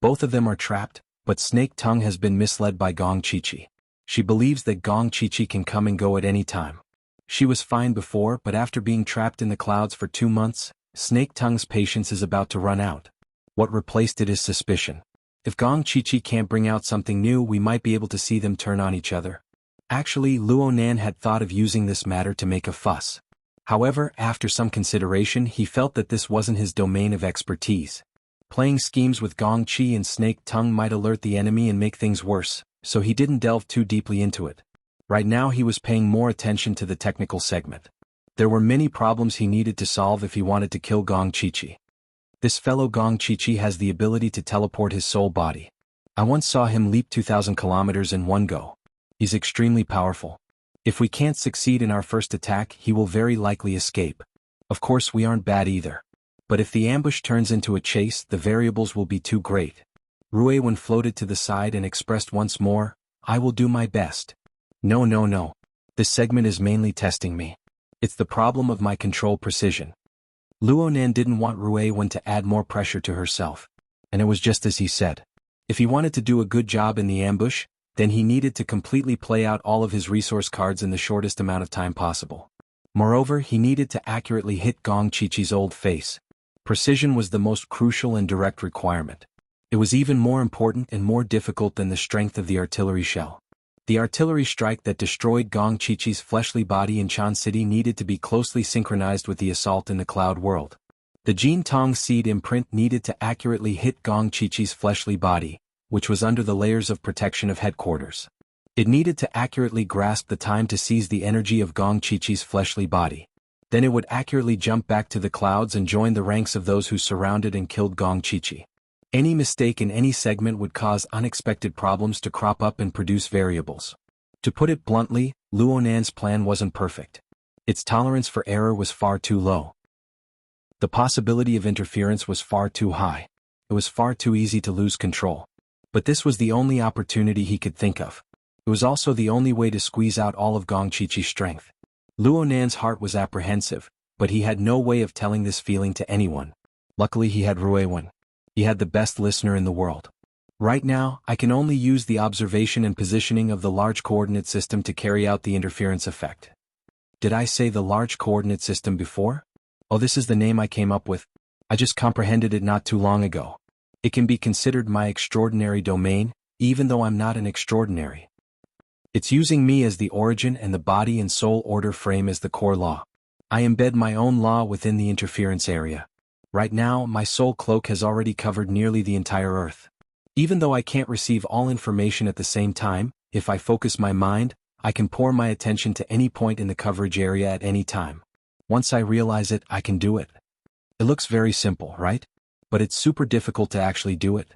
A: Both of them are trapped, but Snake Tongue has been misled by Gongqi. She believes that Gongqi can come and go at any time. She was fine before, but after being trapped in the clouds for 2 months, Snake Tongue's patience is about to run out. What replaced it is suspicion. If Gongqi can't bring out something new, we might be able to see them turn on each other. Actually, Luonan had thought of using this matter to make a fuss. However, after some consideration, he felt that this wasn't his domain of expertise. Playing schemes with Gongqi and Snake Tongue might alert the enemy and make things worse, so he didn't delve too deeply into it. Right now he was paying more attention to the technical segment. There were many problems he needed to solve if he wanted to kill Gongqi. This fellow Gongqi has the ability to teleport his soul body. I once saw him leap 2,000 kilometers in one go. He's extremely powerful. If we can't succeed in our first attack, he will very likely escape. Of course, we aren't bad either. But if the ambush turns into a chase, the variables will be too great. Ruiwen floated to the side and expressed once more, "I will do my best." No. This segment is mainly testing me. It's the problem of my control precision. Luonan didn't want Ruiwen to add more pressure to herself. And it was just as he said. If he wanted to do a good job in the ambush, then he needed to completely play out all of his resource cards in the shortest amount of time possible. Moreover, he needed to accurately hit Gongqi's old face. Precision was the most crucial and direct requirement. It was even more important and more difficult than the strength of the artillery shell. The artillery strike that destroyed Gongqi's fleshly body in Chan City needed to be closely synchronized with the assault in the cloud world. The Jin Tong seed imprint needed to accurately hit Gongqi's fleshly body, which was under the layers of protection of headquarters. It needed to accurately grasp the time to seize the energy of Gongqi's fleshly body. Then it would accurately jump back to the clouds and join the ranks of those who surrounded and killed Gongqi. Any mistake in any segment would cause unexpected problems to crop up and produce variables. To put it bluntly, Luonan's plan wasn't perfect. Its tolerance for error was far too low. The possibility of interference was far too high. It was far too easy to lose control. But this was the only opportunity he could think of. It was also the only way to squeeze out all of Gongqi's strength. Luonan's heart was apprehensive, but he had no way of telling this feeling to anyone. Luckily he had Ruiwen. He had the best listener in the world. Right now, I can only use the observation and positioning of the large coordinate system to carry out the interference effect. Did I say the large coordinate system before? Oh, this is the name I came up with. I just comprehended it not too long ago. It can be considered my extraordinary domain, even though I'm not an extraordinary. It's using me as the origin and the body and soul order frame as the core law. I embed my own law within the interference area. Right now, my soul cloak has already covered nearly the entire Earth. Even though I can't receive all information at the same time, if I focus my mind, I can pour my attention to any point in the coverage area at any time. Once I realize it, I can do it. It looks very simple, right? But it's super difficult to actually do it.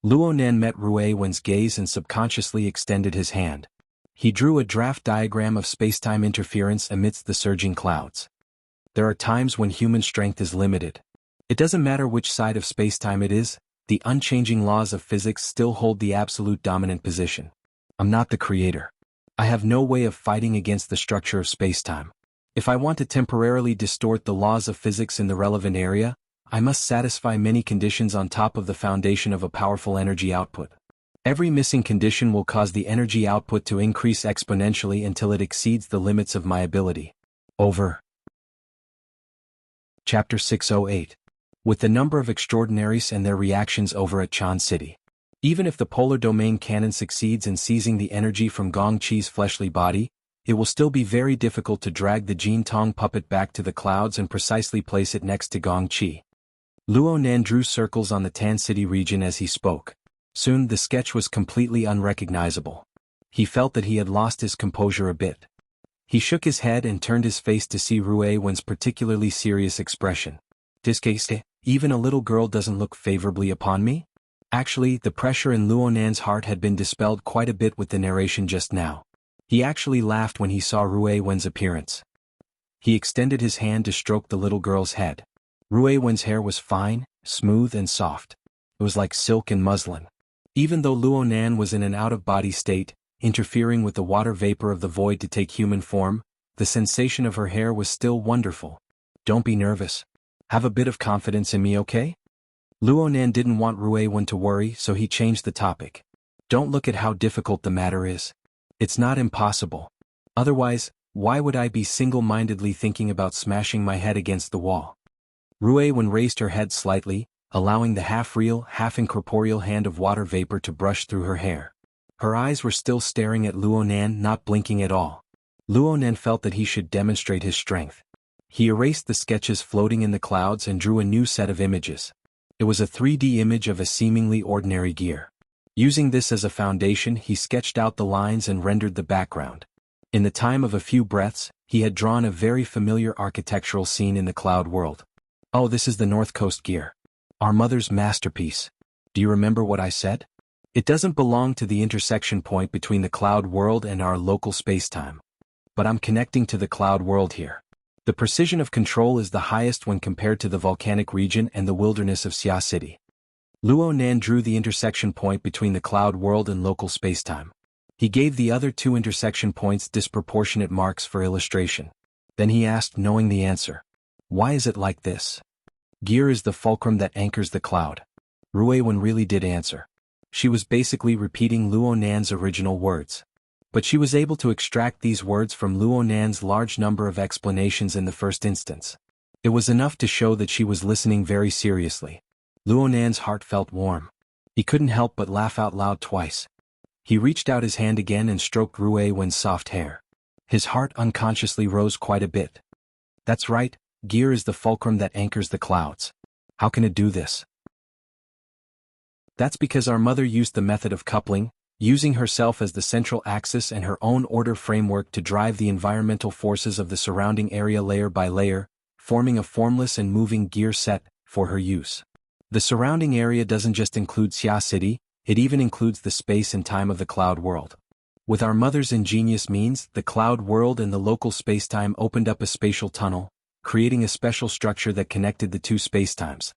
A: Luonan met Ruiwen's gaze and subconsciously extended his hand. He drew a draft diagram of spacetime interference amidst the surging clouds. There are times when human strength is limited. It doesn't matter which side of spacetime it is, the unchanging laws of physics still hold the absolute dominant position. I'm not the creator. I have no way of fighting against the structure of spacetime. If I want to temporarily distort the laws of physics in the relevant area, I must satisfy many conditions on top of the foundation of a powerful energy output. Every missing condition will cause the energy output to increase exponentially until it exceeds the limits of my ability. Over. Chapter 608. With the number of extraordinaries and their reactions over at Chan City. Even if the polar domain cannon succeeds in seizing the energy from Gong Chi's fleshly body, it will still be very difficult to drag the Jin Tong puppet back to the clouds and precisely place it next to Gong Chi. Luonan drew circles on the Tan City region as he spoke. Soon the sketch was completely unrecognizable. He felt that he had lost his composure a bit. He shook his head and turned his face to see Ruiwen's particularly serious expression. Disgusted, even a little girl doesn't look favorably upon me? Actually, the pressure in Luonan's heart had been dispelled quite a bit with the narration just now. He actually laughed when he saw Ruiwen's appearance. He extended his hand to stroke the little girl's head. Ruiwen's hair was fine, smooth and soft. It was like silk and muslin. Even though Luonan was in an out-of-body state, interfering with the water vapor of the void to take human form, the sensation of her hair was still wonderful. Don't be nervous. Have a bit of confidence in me, okay? Luonan didn't want Ruiwen to worry, so he changed the topic. Don't look at how difficult the matter is. It's not impossible. Otherwise, why would I be single-mindedly thinking about smashing my head against the wall? Ruiwen raised her head slightly, allowing the half-real, half-incorporeal hand of water vapor to brush through her hair. Her eyes were still staring at Luonan, not blinking at all. Luonan felt that he should demonstrate his strength. He erased the sketches floating in the clouds and drew a new set of images. It was a 3D image of a seemingly ordinary gear. Using this as a foundation, he sketched out the lines and rendered the background. In the time of a few breaths, he had drawn a very familiar architectural scene in the cloud world. Oh, this is the North Coast gear. Our mother's masterpiece. Do you remember what I said? It doesn't belong to the intersection point between the cloud world and our local spacetime. But I'm connecting to the cloud world here. The precision of control is the highest when compared to the volcanic region and the wilderness of Xia City. Luonan drew the intersection point between the cloud world and local spacetime. He gave the other two intersection points disproportionate marks for illustration. Then he asked, knowing the answer. Why is it like this? Gear is the fulcrum that anchors the cloud. Ruiwen really did answer. She was basically repeating Luonan's original words. But she was able to extract these words from Luonan's large number of explanations in the first instance. It was enough to show that she was listening very seriously. Luonan's heart felt warm. He couldn't help but laugh out loud twice. He reached out his hand again and stroked Ruiwen's soft hair. His heart unconsciously rose quite a bit. That's right, gear is the fulcrum that anchors the clouds. How can it do this? That's because our mother used the method of coupling, using herself as the central axis and her own order framework to drive the environmental forces of the surrounding area layer by layer, forming a formless and moving gear set for her use. The surrounding area doesn't just include Xia City, it even includes the space and time of the cloud world. With our mother's ingenious means, the cloud world and the local spacetime opened up a spatial tunnel, creating a special structure that connected the two spacetimes.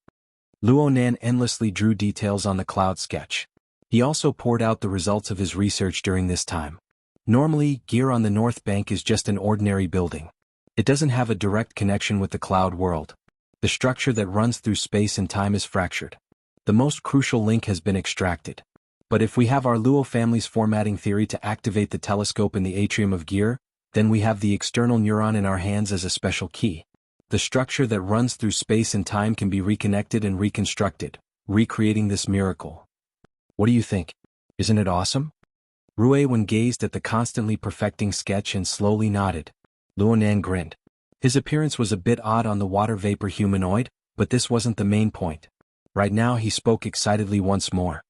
A: Luonan endlessly drew details on the cloud sketch. He also poured out the results of his research during this time. Normally, gear on the north bank is just an ordinary building. It doesn't have a direct connection with the cloud world. The structure that runs through space and time is fractured. The most crucial link has been extracted. But if we have our Luo family's formatting theory to activate the telescope in the atrium of gear, then we have the external neuron in our hands as a special key. The structure that runs through space and time can be reconnected and reconstructed, recreating this miracle. What do you think? Isn't it awesome? Ruiwen gazed at the constantly perfecting sketch and slowly nodded. Luonan grinned. His appearance was a bit odd on the water vapor humanoid, but this wasn't the main point. Right now he spoke excitedly once more.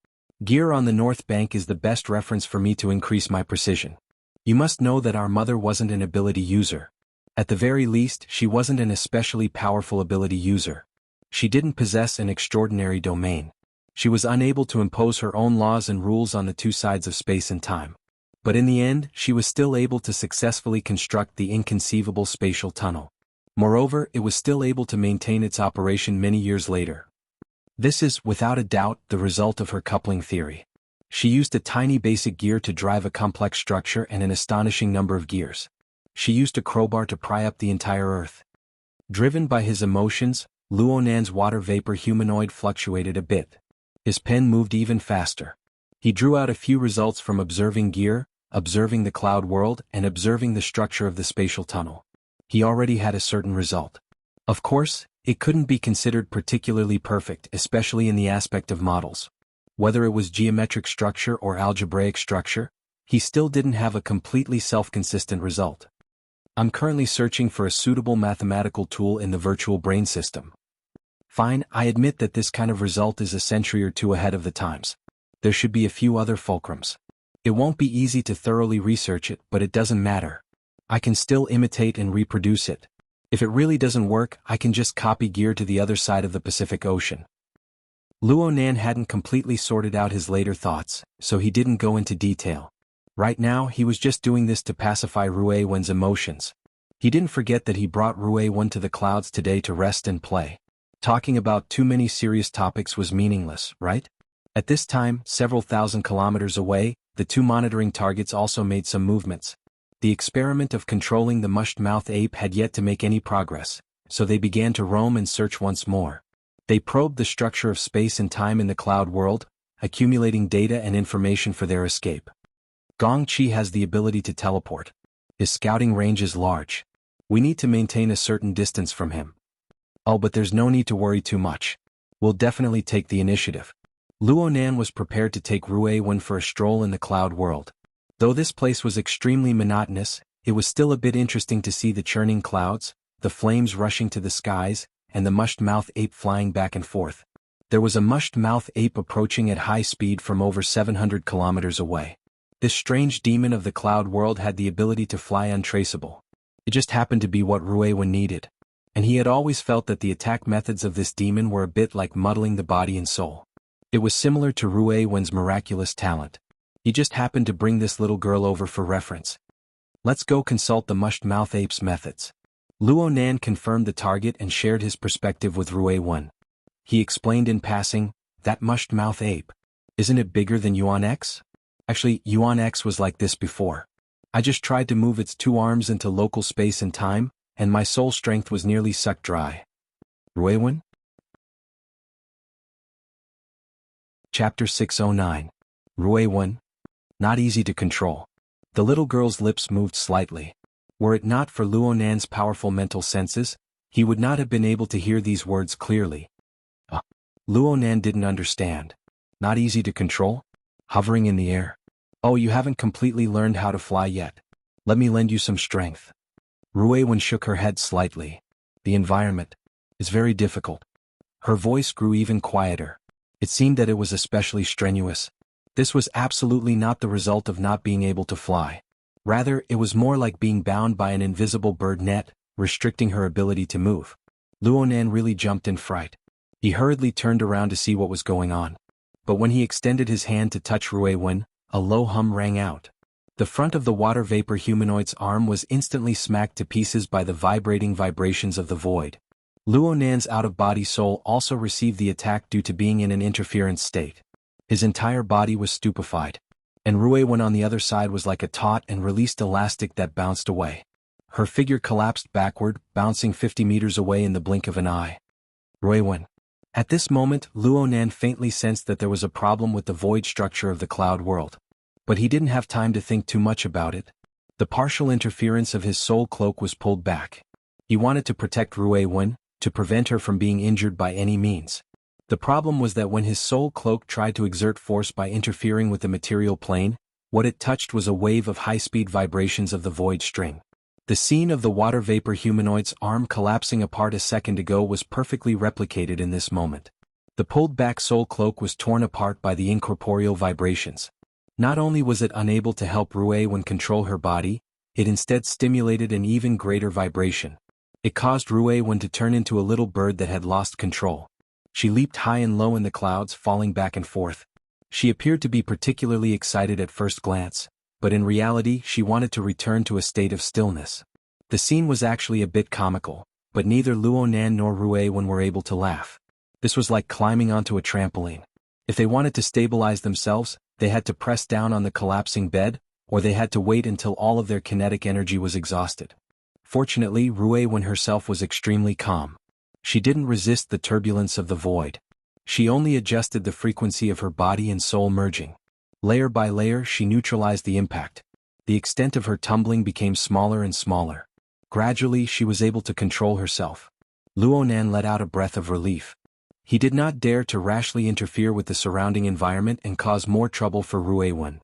A: Gear on the north bank is the best reference for me to increase my precision. You must know that our mother wasn't an ability user. At the very least, she wasn't an especially powerful ability user. She didn't possess an extraordinary domain. She was unable to impose her own laws and rules on the two sides of space and time. But in the end, she was still able to successfully construct the inconceivable spatial tunnel. Moreover, it was still able to maintain its operation many years later. This is, without a doubt, the result of her coupling theory. She used a tiny basic gear to drive a complex structure and an astonishing number of gears. She used a crowbar to pry up the entire Earth. Driven by his emotions, Luonan's water vapor humanoid fluctuated a bit. His pen moved even faster. He drew out a few results from observing gear, observing the cloud world, and observing the structure of the spatial tunnel. He already had a certain result. Of course, it couldn't be considered particularly perfect, especially in the aspect of models. Whether it was geometric structure or algebraic structure, he still didn't have a completely self-consistent result. I'm currently searching for a suitable mathematical tool in the virtual brain system. Fine, I admit that this kind of result is a century or two ahead of the times. There should be a few other fulcrums. It won't be easy to thoroughly research it, but it doesn't matter. I can still imitate and reproduce it. If it really doesn't work, I can just copy gear to the other side of the Pacific Ocean. Luonan hadn't completely sorted out his later thoughts, so he didn't go into detail. Right now, he was just doing this to pacify Ruiwen's emotions. He didn't forget that he brought Ruiwen to the clouds today to rest and play. Talking about too many serious topics was meaningless, right? At this time, several thousand kilometers away, the two monitoring targets also made some movements. The experiment of controlling the mushed-mouth ape had yet to make any progress, so they began to roam and search once more. They probed the structure of space and time in the cloud world, accumulating data and information for their escape. Gongqi has the ability to teleport. His scouting range is large. We need to maintain a certain distance from him. Oh, but there's no need to worry too much. We'll definitely take the initiative. Luonan was prepared to take Ruiwen for a stroll in the cloud world. Though this place was extremely monotonous, it was still a bit interesting to see the churning clouds, the flames rushing to the skies, and the mushed-mouth ape flying back and forth. There was a mushed-mouth ape approaching at high speed from over 700 kilometers away. This strange demon of the cloud world had the ability to fly untraceable. It just happened to be what Ruiwen needed. And he had always felt that the attack methods of this demon were a bit like muddling the body and soul. It was similar to Ruiwen's miraculous talent. He just happened to bring this little girl over for reference. Let's go consult the mushed-mouth ape's methods. Luonan confirmed the target and shared his perspective with Ruiwen. He explained in passing, that mushed-mouth ape. Isn't it bigger than Yuan X? Actually, Yuan X was like this before. I just tried to move its two arms into local space and time, and my soul strength was nearly sucked dry. Ruiwen? Chapter 609. Ruiwen. Not easy to control. The little girl's lips moved slightly. Were it not for Luonan's powerful mental senses, he would not have been able to hear these words clearly. Luonan didn't understand. Not easy to control? Hovering in the air. Oh, you haven't completely learned how to fly yet. Let me lend you some strength. Ruiwen shook her head slightly. The environment is very difficult. Her voice grew even quieter. It seemed that it was especially strenuous. This was absolutely not the result of not being able to fly. Rather, it was more like being bound by an invisible bird net, restricting her ability to move. Luonan really jumped in fright. He hurriedly turned around to see what was going on. But when he extended his hand to touch Ruiwen, a low hum rang out. The front of the water vapor humanoid's arm was instantly smacked to pieces by the vibrating vibrations of the void. Luonan's out-of-body soul also received the attack due to being in an interference state. His entire body was stupefied. And Ruiwen on the other side was like a taut and released elastic that bounced away. Her figure collapsed backward, bouncing 50 meters away in the blink of an eye. Ruiwen. At this moment, Luonan faintly sensed that there was a problem with the void structure of the cloud world. But he didn't have time to think too much about it. The partial interference of his soul cloak was pulled back. He wanted to protect Ruiwen, to prevent her from being injured by any means. The problem was that when his soul cloak tried to exert force by interfering with the material plane, what it touched was a wave of high-speed vibrations of the void string. The scene of the water vapor humanoid's arm collapsing apart a second ago was perfectly replicated in this moment. The pulled-back soul cloak was torn apart by the incorporeal vibrations. Not only was it unable to help Ruiwen control her body, it instead stimulated an even greater vibration. It caused Ruiwen to turn into a little bird that had lost control. She leaped high and low in the clouds, falling back and forth. She appeared to be particularly excited at first glance, but in reality she wanted to return to a state of stillness. The scene was actually a bit comical, but neither Luonan nor Ruiwen were able to laugh. This was like climbing onto a trampoline. If they wanted to stabilize themselves, they had to press down on the collapsing bed, or they had to wait until all of their kinetic energy was exhausted. Fortunately, Ruiwen herself was extremely calm. She didn't resist the turbulence of the void. She only adjusted the frequency of her body and soul merging. Layer by layer she neutralized the impact. The extent of her tumbling became smaller and smaller. Gradually she was able to control herself. Luonan let out a breath of relief. He did not dare to rashly interfere with the surrounding environment and cause more trouble for Ruiwen.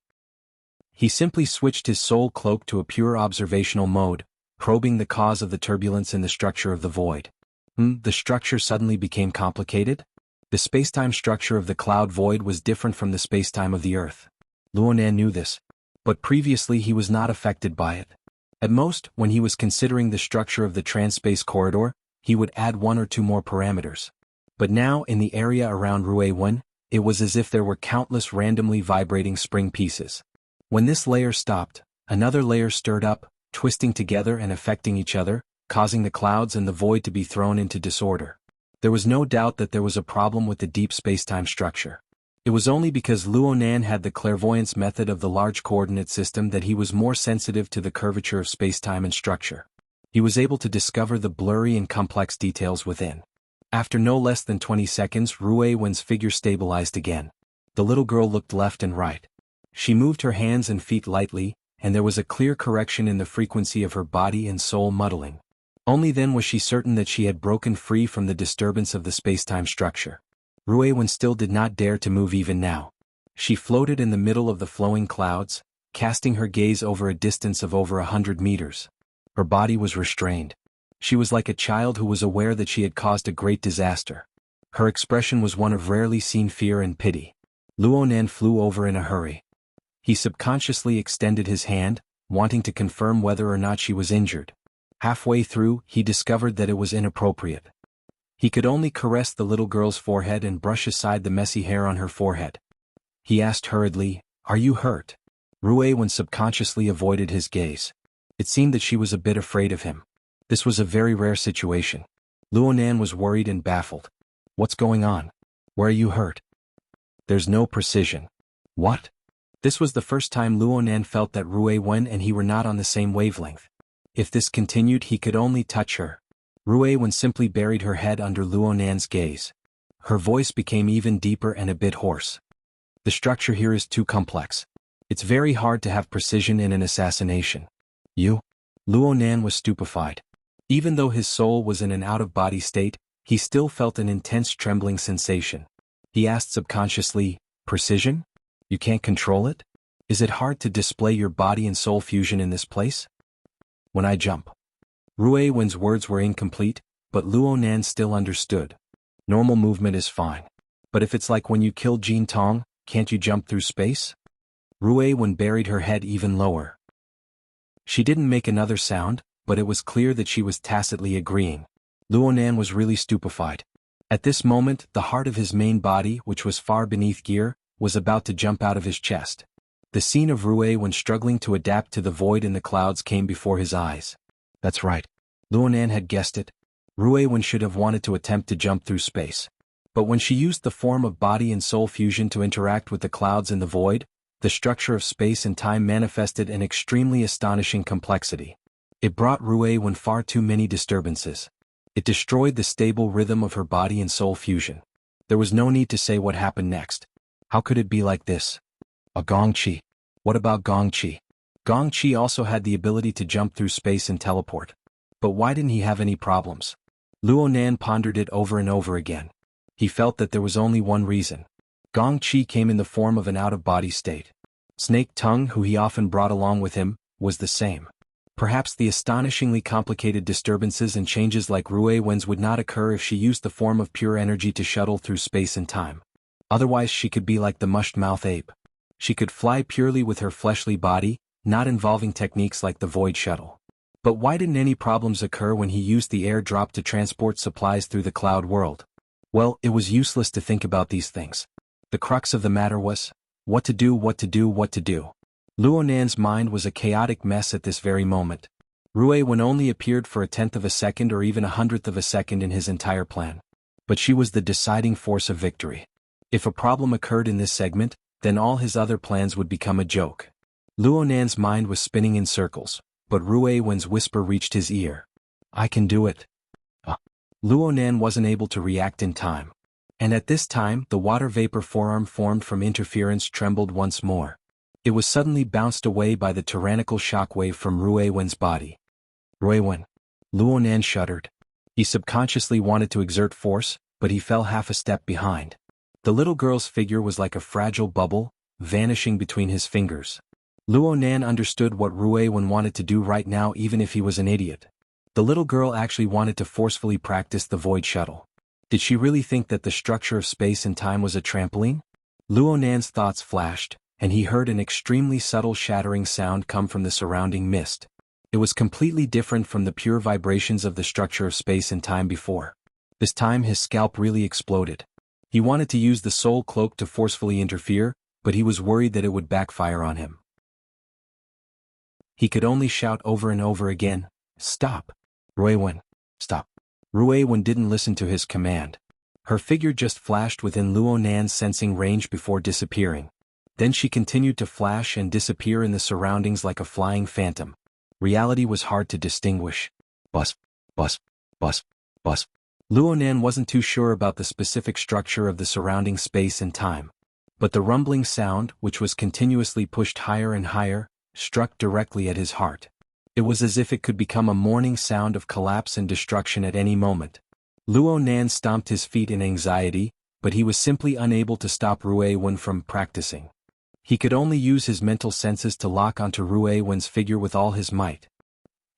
A: He simply switched his soul cloak to a pure observational mode, probing the cause of the turbulence in the structure of the void. The structure suddenly became complicated? The spacetime structure of the cloud void was different from the spacetime of the Earth. Luonan knew this, but previously he was not affected by it. At most, when he was considering the structure of the transspace corridor, he would add one or two more parameters. But now, in the area around Ruiwen, it was as if there were countless randomly vibrating spring pieces. When this layer stopped, another layer stirred up, twisting together and affecting each other, causing the clouds and the void to be thrown into disorder. There was no doubt that there was a problem with the deep spacetime structure. It was only because Luonan had the clairvoyance method of the large coordinate system that he was more sensitive to the curvature of spacetime and structure. He was able to discover the blurry and complex details within. After no less than 20 seconds, Ruiwen's figure stabilized again. The little girl looked left and right. She moved her hands and feet lightly, and there was a clear correction in the frequency of her body and soul muddling. Only then was she certain that she had broken free from the disturbance of the spacetime structure. Ruiwen still did not dare to move even now. She floated in the middle of the flowing clouds, casting her gaze over a distance of over 100 meters. Her body was restrained. She was like a child who was aware that she had caused a great disaster. Her expression was one of rarely seen fear and pity. Luonan flew over in a hurry. He subconsciously extended his hand, wanting to confirm whether or not she was injured. Halfway through, he discovered that it was inappropriate. He could only caress the little girl's forehead and brush aside the messy hair on her forehead. He asked hurriedly, "Are you hurt?" Ruiwen subconsciously avoided his gaze. It seemed that she was a bit afraid of him. This was a very rare situation. Luonan was worried and baffled. "What's going on? Where are you hurt?" "There's no precision." "What?" This was the first time Luonan felt that Ruiwen and he were not on the same wavelength. If this continued, he could only touch her. Ruiwen simply buried her head under Luonan's gaze. Her voice became even deeper and a bit hoarse. "The structure here is too complex. It's very hard to have precision in an assassination." "You?" Luonan was stupefied. Even though his soul was in an out-of-body state, he still felt an intense trembling sensation. He asked subconsciously, "Precision? You can't control it? Is it hard to display your body and soul fusion in this place?" "When I jump." Ruiwen's words were incomplete, but Luonan still understood. "Normal movement is fine. But if it's like when you killed Jin Tong, can't you jump through space?" Ruiwen buried her head even lower. She didn't make another sound, but it was clear that she was tacitly agreeing. Luonan was really stupefied. At this moment, the heart of his main body, which was far beneath gear, was about to jump out of his chest. The scene of Ruiwen struggling to adapt to the void in the clouds came before his eyes. That's right. Luonan had guessed it. Ruiwen should have wanted to attempt to jump through space. But when she used the form of body and soul fusion to interact with the clouds in the void, the structure of space and time manifested an extremely astonishing complexity. It brought Ruiwen far too many disturbances. It destroyed the stable rhythm of her body and soul fusion. There was no need to say what happened next. How could it be like this? A gongqi. What about gongqi? Gongqi also had the ability to jump through space and teleport. But why didn't he have any problems? Luonan pondered it over and over again. He felt that there was only one reason. Gongqi came in the form of an out-of-body state. Snake Tongue, who he often brought along with him, was the same. Perhaps the astonishingly complicated disturbances and changes like Ruiwen's would not occur if she used the form of pure energy to shuttle through space and time. Otherwise she could be like the mushed-mouth ape. She could fly purely with her fleshly body, not involving techniques like the void shuttle. But why didn't any problems occur when he used the airdrop to transport supplies through the cloud world? Well, it was useless to think about these things. The crux of the matter was, what to do. Luonan's mind was a chaotic mess at this very moment. Ruiwen only appeared for 1/10 of a second or even 100th of a second in his entire plan. But she was the deciding force of victory. If a problem occurred in this segment, then all his other plans would become a joke. Luonan's mind was spinning in circles, but Ruiwen's whisper reached his ear. I can do it. Luonan wasn't able to react in time. And at this time, the water vapor forearm formed from interference trembled once more. It was suddenly bounced away by the tyrannical shockwave from Ruiwen's body. Ruiwen. Luonan shuddered. He subconsciously wanted to exert force, but he fell half a step behind. The little girl's figure was like a fragile bubble, vanishing between his fingers. Luonan understood what Ruiwen wanted to do right now even if he was an idiot. The little girl actually wanted to forcefully practice the void shuttle. Did she really think that the structure of space and time was a trampoline? Luonan's thoughts flashed, and he heard an extremely subtle shattering sound come from the surrounding mist. It was completely different from the pure vibrations of the structure of space and time before. This time his scalp really exploded. He wanted to use the soul cloak to forcefully interfere, but he was worried that it would backfire on him. He could only shout over and over again, "Stop! Ruiwen, stop!" Ruiwen didn't listen to his command. Her figure just flashed within Luonan's sensing range before disappearing. Then she continued to flash and disappear in the surroundings like a flying phantom. Reality was hard to distinguish. Bus, bus, bus, bus. Luonan wasn't too sure about the specific structure of the surrounding space and time. But the rumbling sound, which was continuously pushed higher and higher, struck directly at his heart. It was as if it could become a mourning sound of collapse and destruction at any moment. Luonan stomped his feet in anxiety, but he was simply unable to stop Ruiwen from practicing. He could only use his mental senses to lock onto Ruiwen's figure with all his might.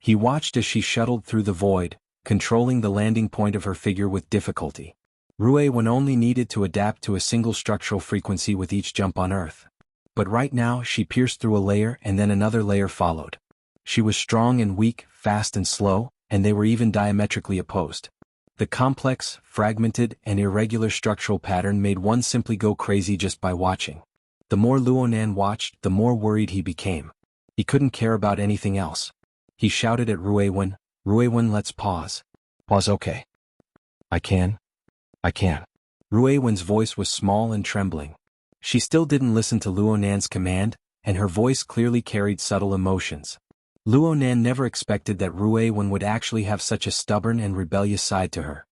A: He watched as she shuttled through the void, controlling the landing point of her figure with difficulty. Ruiwen only needed to adapt to a single structural frequency with each jump on Earth. But right now she pierced through a layer and then another layer followed. She was strong and weak, fast and slow, and they were even diametrically opposed. The complex, fragmented, and irregular structural pattern made one simply go crazy just by watching. The more Luonan watched, the more worried he became. He couldn't care about anything else. He shouted at Ruiwen, "Ruiwen, let's pause." "Pause, okay. I can. Ruiwen's voice was small and trembling. She still didn't listen to Luonan's command, and her voice clearly carried subtle emotions. Luonan never expected that Ruiwen would actually have such a stubborn and rebellious side to her.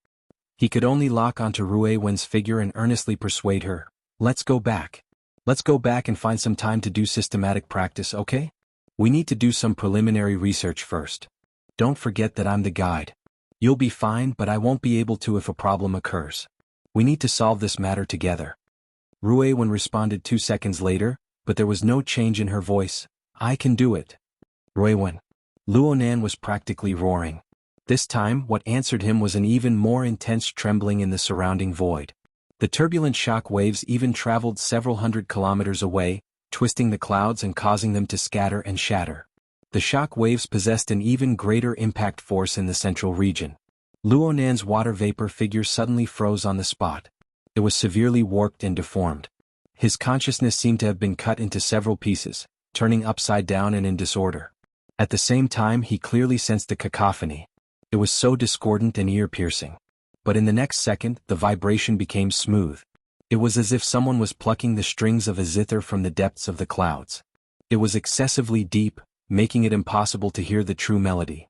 A: He could only lock onto Ruiwen's figure and earnestly persuade her, "Let's go back. Let's go back and find some time to do systematic practice, okay? We need to do some preliminary research first. Don't forget that I'm the guide. You'll be fine, but I won't be able to if a problem occurs. We need to solve this matter together." Ruiwen responded 2 seconds later, but there was no change in her voice. "I can do it." Ruiwen. Luonan was practically roaring. This time, what answered him was an even more intense trembling in the surrounding void. The turbulent shock waves even traveled several hundred kilometers away, twisting the clouds and causing them to scatter and shatter. The shock waves possessed an even greater impact force in the central region. Luonan's water vapor figure suddenly froze on the spot. It was severely warped and deformed. His consciousness seemed to have been cut into several pieces, turning upside down and in disorder. At the same time he clearly sensed the cacophony. It was so discordant and ear-piercing. But in the next second, the vibration became smooth. It was as if someone was plucking the strings of a zither from the depths of the clouds. It was excessively deep, making it impossible to hear the true melody.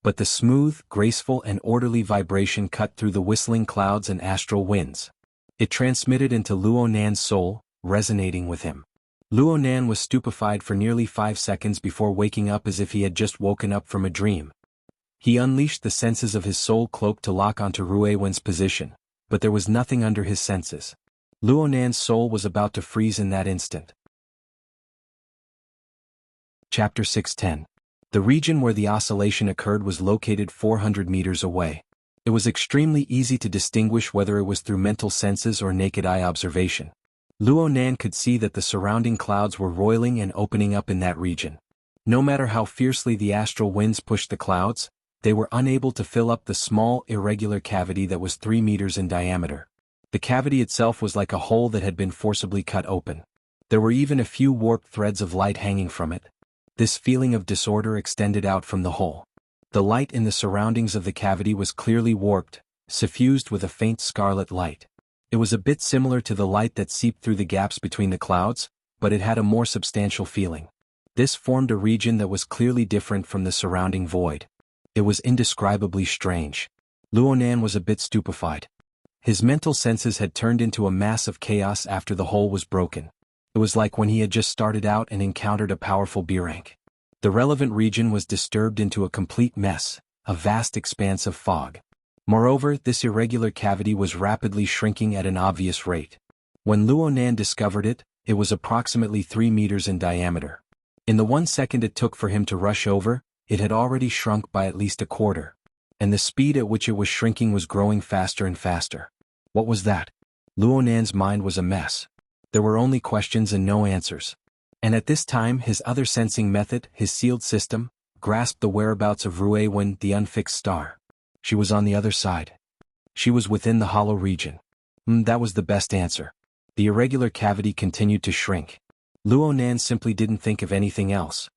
A: but the smooth, graceful and orderly vibration cut through the whistling clouds and astral winds. It transmitted into Luo Nan's soul, resonating with him. Luo Nan was stupefied for nearly 5 seconds before waking up as if he had just woken up from a dream. He unleashed the senses of his soul cloak to lock onto Ruiwen's position, but there was nothing under his senses. Luo Nan's soul was about to freeze in that instant. Chapter 610. The region where the oscillation occurred was located 400 meters away. It was extremely easy to distinguish whether it was through mental senses or naked eye observation. Luo Nan could see that the surrounding clouds were roiling and opening up in that region. No matter how fiercely the astral winds pushed the clouds, they were unable to fill up the small, irregular cavity that was 3 meters in diameter. The cavity itself was like a hole that had been forcibly cut open. There were even a few warped threads of light hanging from it. This feeling of disorder extended out from the hole. The light in the surroundings of the cavity was clearly warped, suffused with a faint scarlet light. It was a bit similar to the light that seeped through the gaps between the clouds, but it had a more substantial feeling. This formed a region that was clearly different from the surrounding void. It was indescribably strange. Luo Nan was a bit stupefied. His mental senses had turned into a mass of chaos after the hole was broken. It was like when he had just started out and encountered a powerful B-rank. The relevant region was disturbed into a complete mess, a vast expanse of fog. Moreover, this irregular cavity was rapidly shrinking at an obvious rate. When Luo Nan discovered it, it was approximately 3 meters in diameter. In the 1 second it took for him to rush over, it had already shrunk by at least a quarter. And the speed at which it was shrinking was growing faster and faster. What was that? Luo Nan's mind was a mess. There were only questions and no answers. And at this time his other sensing method, his sealed system, grasped the whereabouts of Ruiwen, the unfixed star. She was on the other side. She was within the hollow region. That was the best answer. The irregular cavity continued to shrink. Luo Nan simply didn't think of anything else.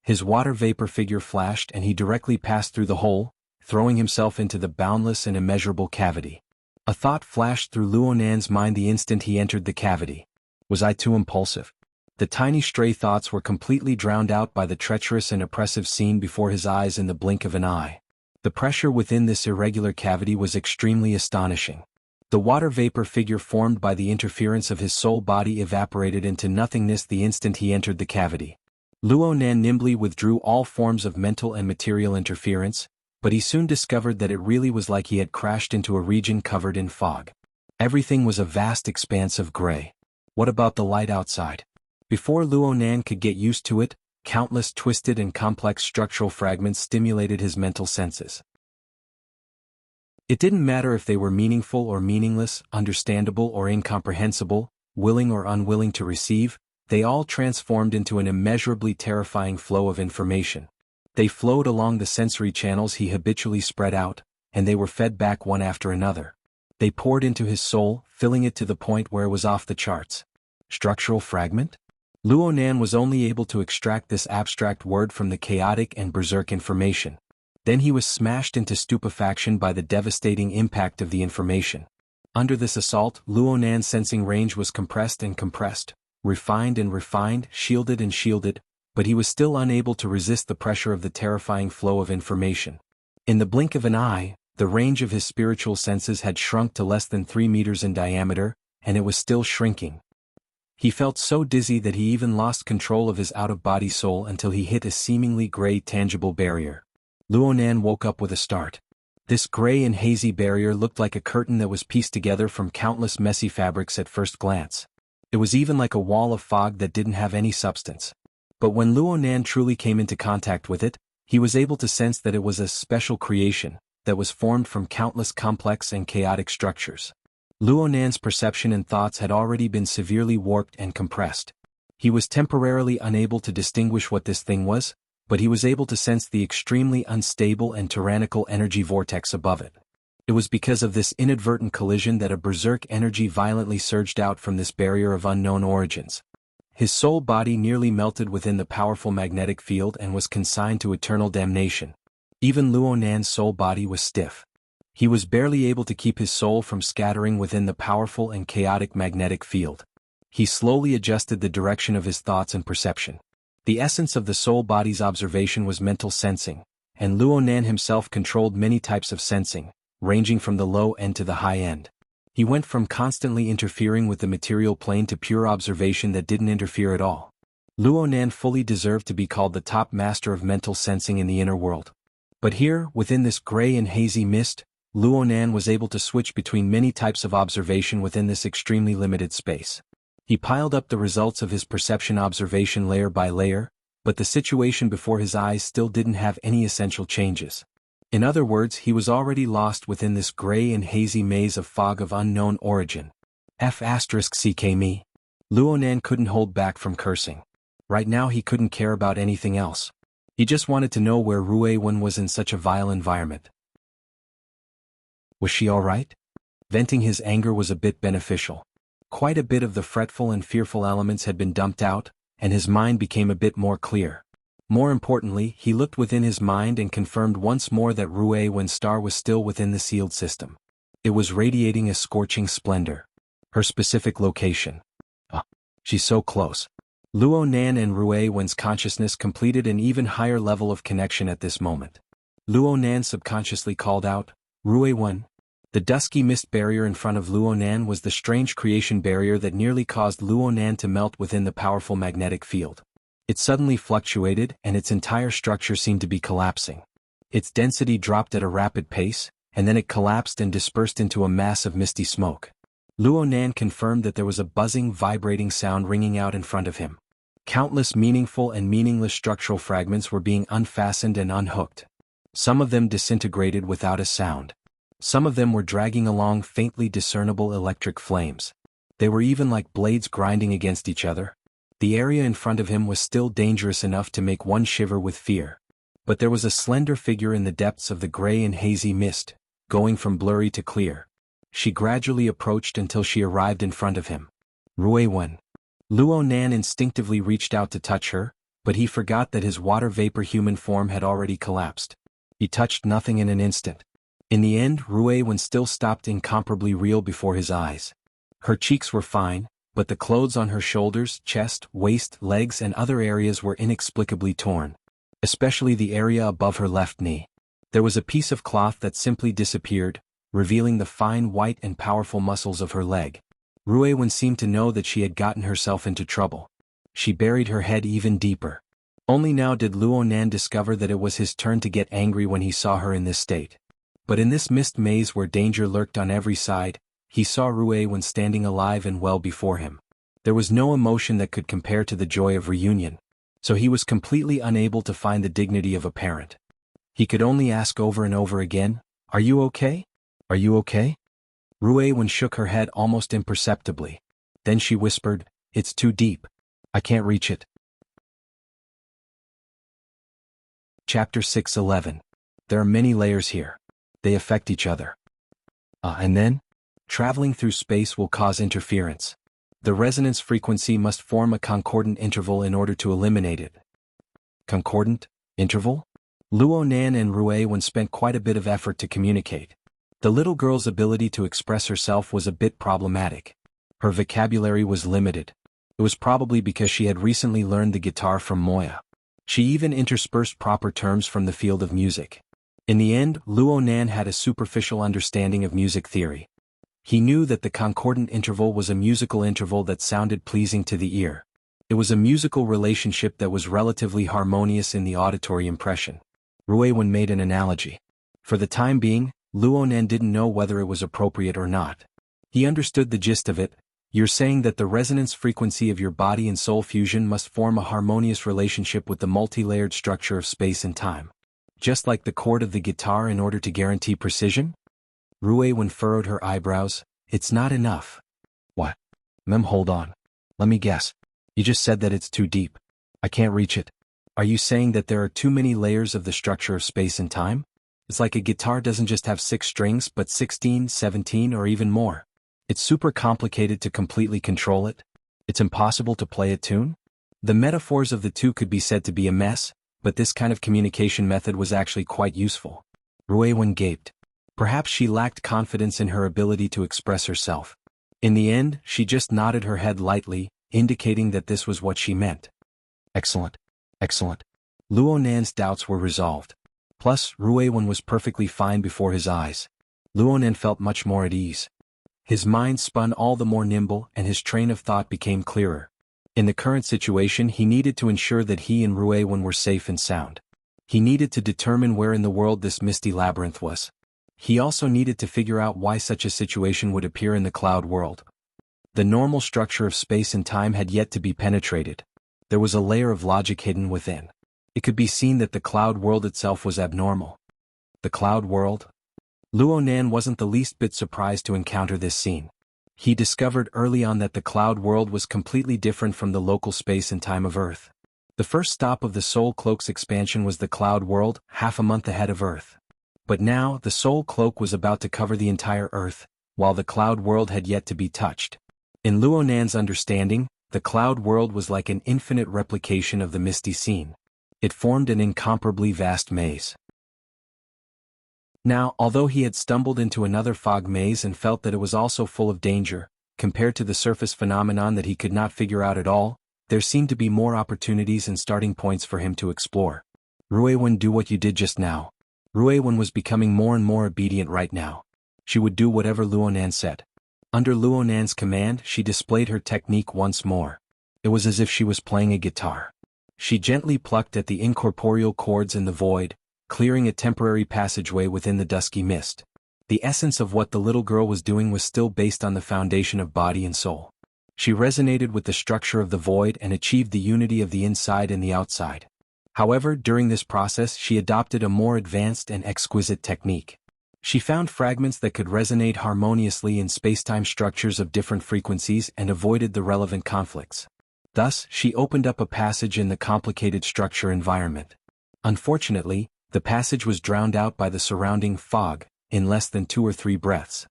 A: His water vapor figure flashed and he directly passed through the hole, throwing himself into the boundless and immeasurable cavity. A thought flashed through Luo Nan's mind the instant he entered the cavity. Was I too impulsive? The tiny stray thoughts were completely drowned out by the treacherous and oppressive scene before his eyes in the blink of an eye. The pressure within this irregular cavity was extremely astonishing. The water vapor figure formed by the interference of his soul body evaporated into nothingness the instant he entered the cavity. Luo Nan nimbly withdrew all forms of mental and material interference, but he soon discovered that it really was like he had crashed into a region covered in fog. Everything was a vast expanse of gray. What about the light outside? Before Luo Nan could get used to it, countless twisted and complex structural fragments stimulated his mental senses. It didn't matter if they were meaningful or meaningless, understandable or incomprehensible, willing or unwilling to receive, they all transformed into an immeasurably terrifying flow of information. They flowed along the sensory channels he habitually spread out, and they were fed back one after another. They poured into his soul, filling it to the point where it was off the charts. Structural fragment? Luo Nan was only able to extract this abstract word from the chaotic and berserk information. Then he was smashed into stupefaction by the devastating impact of the information. Under this assault, Luo Nan's sensing range was compressed and compressed, refined and refined, shielded and shielded, but he was still unable to resist the pressure of the terrifying flow of information. In the blink of an eye, the range of his spiritual senses had shrunk to less than 3 meters in diameter, and it was still shrinking. He felt so dizzy that he even lost control of his out-of-body soul until he hit a seemingly gray tangible barrier. Luo Nan woke up with a start. This gray and hazy barrier looked like a curtain that was pieced together from countless messy fabrics at first glance. It was even like a wall of fog that didn't have any substance. But when Luo Nan truly came into contact with it, he was able to sense that it was a special creation that was formed from countless complex and chaotic structures. Luo Nan's perception and thoughts had already been severely warped and compressed. He was temporarily unable to distinguish what this thing was, but he was able to sense the extremely unstable and tyrannical energy vortex above it. It was because of this inadvertent collision that a berserk energy violently surged out from this barrier of unknown origins. His soul body nearly melted within the powerful magnetic field and was consigned to eternal damnation. Even Luo Nan's soul body was stiff. He was barely able to keep his soul from scattering within the powerful and chaotic magnetic field. He slowly adjusted the direction of his thoughts and perception. The essence of the soul body's observation was mental sensing, and Luonan himself controlled many types of sensing, ranging from the low end to the high end. He went from constantly interfering with the material plane to pure observation that didn't interfere at all. Luonan fully deserved to be called the top master of mental sensing in the inner world. But here, within this gray and hazy mist, Luonan was able to switch between many types of observation within this extremely limited space. He piled up the results of his perception observation layer by layer, but the situation before his eyes still didn't have any essential changes. In other words, he was already lost within this gray and hazy maze of fog of unknown origin. F***ck me. Luonan couldn't hold back from cursing. Right now he couldn't care about anything else. He just wanted to know where Ruiwen was in such a vile environment. Was she alright? Venting his anger was a bit beneficial. Quite a bit of the fretful and fearful elements had been dumped out, and his mind became a bit more clear. More importantly, he looked within his mind and confirmed once more that Ruiwen's star was still within the sealed system. It was radiating a scorching splendor. Her specific location. She's so close. Luonan and Ruiwen's consciousness completed an even higher level of connection at this moment. Luonan subconsciously called out, Ruiwen. The dusky mist barrier in front of Luonan was the strange creation barrier that nearly caused Luonan to melt within the powerful magnetic field. It suddenly fluctuated and its entire structure seemed to be collapsing. Its density dropped at a rapid pace, and then it collapsed and dispersed into a mass of misty smoke. Luonan confirmed that there was a buzzing, vibrating sound ringing out in front of him. Countless meaningful and meaningless structural fragments were being unfastened and unhooked. Some of them disintegrated without a sound. Some of them were dragging along faintly discernible electric flames. They were even like blades grinding against each other. The area in front of him was still dangerous enough to make one shiver with fear. But there was a slender figure in the depths of the gray and hazy mist, going from blurry to clear. She gradually approached until she arrived in front of him. Ruiwen. Luonan instinctively reached out to touch her, but he forgot that his water vapor human form had already collapsed. He touched nothing in an instant. In the end, Ruiwen still stopped incomparably real before his eyes. Her cheeks were fine, but the clothes on her shoulders, chest, waist, legs and other areas were inexplicably torn. Especially the area above her left knee. There was a piece of cloth that simply disappeared, revealing the fine white and powerful muscles of her leg. Ruiwen seemed to know that she had gotten herself into trouble. She buried her head even deeper. Only now did Luonan discover that it was his turn to get angry when he saw her in this state. But in this mist maze where danger lurked on every side, he saw Ruiwen standing alive and well before him. There was no emotion that could compare to the joy of reunion, so he was completely unable to find the dignity of a parent. He could only ask over and over again, "Are you okay? Are you okay?" Ruiwen shook her head almost imperceptibly. Then she whispered, "It's too deep. I can't reach it." Chapter 6:11. There are many layers here. They affect each other. And then? Traveling through space will cause interference. The resonance frequency must form a concordant interval in order to eliminate it. Concordant interval? Luonan and Ruiwen spent quite a bit of effort to communicate. The little girl's ability to express herself was a bit problematic. Her vocabulary was limited. It was probably because she had recently learned the guitar from Moya. She even interspersed proper terms from the field of music. In the end, Luonan had a superficial understanding of music theory. He knew that the concordant interval was a musical interval that sounded pleasing to the ear. It was a musical relationship that was relatively harmonious in the auditory impression. Ruiwen made an analogy. For the time being, Luonan didn't know whether it was appropriate or not. He understood the gist of it. You're saying that the resonance frequency of your body and soul fusion must form a harmonious relationship with the multi-layered structure of space and time. Just like the chord of the guitar in order to guarantee precision? Ruiwen furrowed her eyebrows. It's not enough. What? Hold on. Let me guess. You just said that it's too deep. I can't reach it. Are you saying that there are too many layers of the structure of space and time? It's like a guitar doesn't just have 6 strings but 16, 17 or even more. It's super complicated to completely control it. It's impossible to play a tune? The metaphors of the two could be said to be a mess, but this kind of communication method was actually quite useful. Ruiwen gaped. Perhaps she lacked confidence in her ability to express herself. In the end, she just nodded her head lightly, indicating that this was what she meant. Excellent. Excellent. Luonan's doubts were resolved. Plus, Ruiwen was perfectly fine before his eyes. Luonan felt much more at ease. His mind spun all the more nimble and his train of thought became clearer. In the current situation he needed to ensure that he and Ruiwen were safe and sound. He needed to determine where in the world this misty labyrinth was. He also needed to figure out why such a situation would appear in the cloud world. The normal structure of space and time had yet to be penetrated. There was a layer of logic hidden within. It could be seen that the cloud world itself was abnormal. The cloud world? Luonan wasn't the least bit surprised to encounter this scene. He discovered early on that the cloud world was completely different from the local space and time of Earth. The first stop of the Soul Cloak's expansion was the cloud world, half a month ahead of Earth. But now, the Soul Cloak was about to cover the entire Earth, while the cloud world had yet to be touched. In Luonan's understanding, the cloud world was like an infinite replication of the misty scene. It formed an incomparably vast maze. Now, although he had stumbled into another fog maze and felt that it was also full of danger, compared to the surface phenomenon that he could not figure out at all, there seemed to be more opportunities and starting points for him to explore. Ruiwen, do what you did just now. Ruiwen was becoming more and more obedient right now. She would do whatever Luonan said. Under Luonan's command, she displayed her technique once more. It was as if she was playing a guitar. She gently plucked at the incorporeal chords in the void, clearing a temporary passageway within the dusky mist. The essence of what the little girl was doing was still based on the foundation of body and soul. She resonated with the structure of the void and achieved the unity of the inside and the outside. However, during this process she adopted a more advanced and exquisite technique. She found fragments that could resonate harmoniously in spacetime structures of different frequencies and avoided the relevant conflicts. Thus, she opened up a passage in the complicated structure environment. Unfortunately, the passage was drowned out by the surrounding fog, in less than 2 or 3 breaths.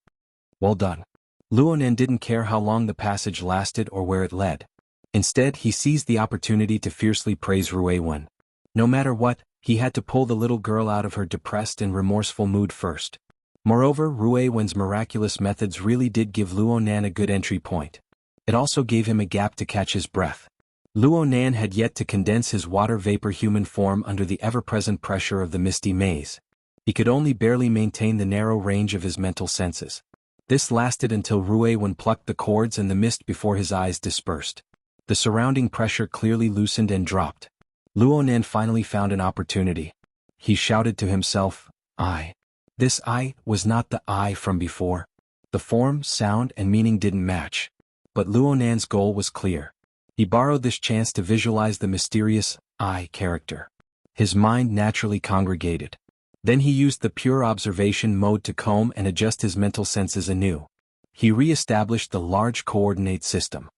A: Well done. Luonan didn't care how long the passage lasted or where it led. Instead, he seized the opportunity to fiercely praise Ruiwen. No matter what, he had to pull the little girl out of her depressed and remorseful mood first. Moreover, Ruiwen's miraculous methods really did give Luonan a good entry point. It also gave him a gap to catch his breath. Luonan had yet to condense his water vapor human form under the ever-present pressure of the misty maze. He could only barely maintain the narrow range of his mental senses. This lasted until Ruiwen plucked the cords and the mist before his eyes dispersed. The surrounding pressure clearly loosened and dropped. Luonan finally found an opportunity. He shouted to himself, "I." This "I" was not the "I" from before. The form, sound, and meaning didn't match. But Luonan's goal was clear. He borrowed this chance to visualize the mysterious "I" character. His mind naturally congregated. Then he used the pure observation mode to comb and adjust his mental senses anew. He re-established the large coordinate system.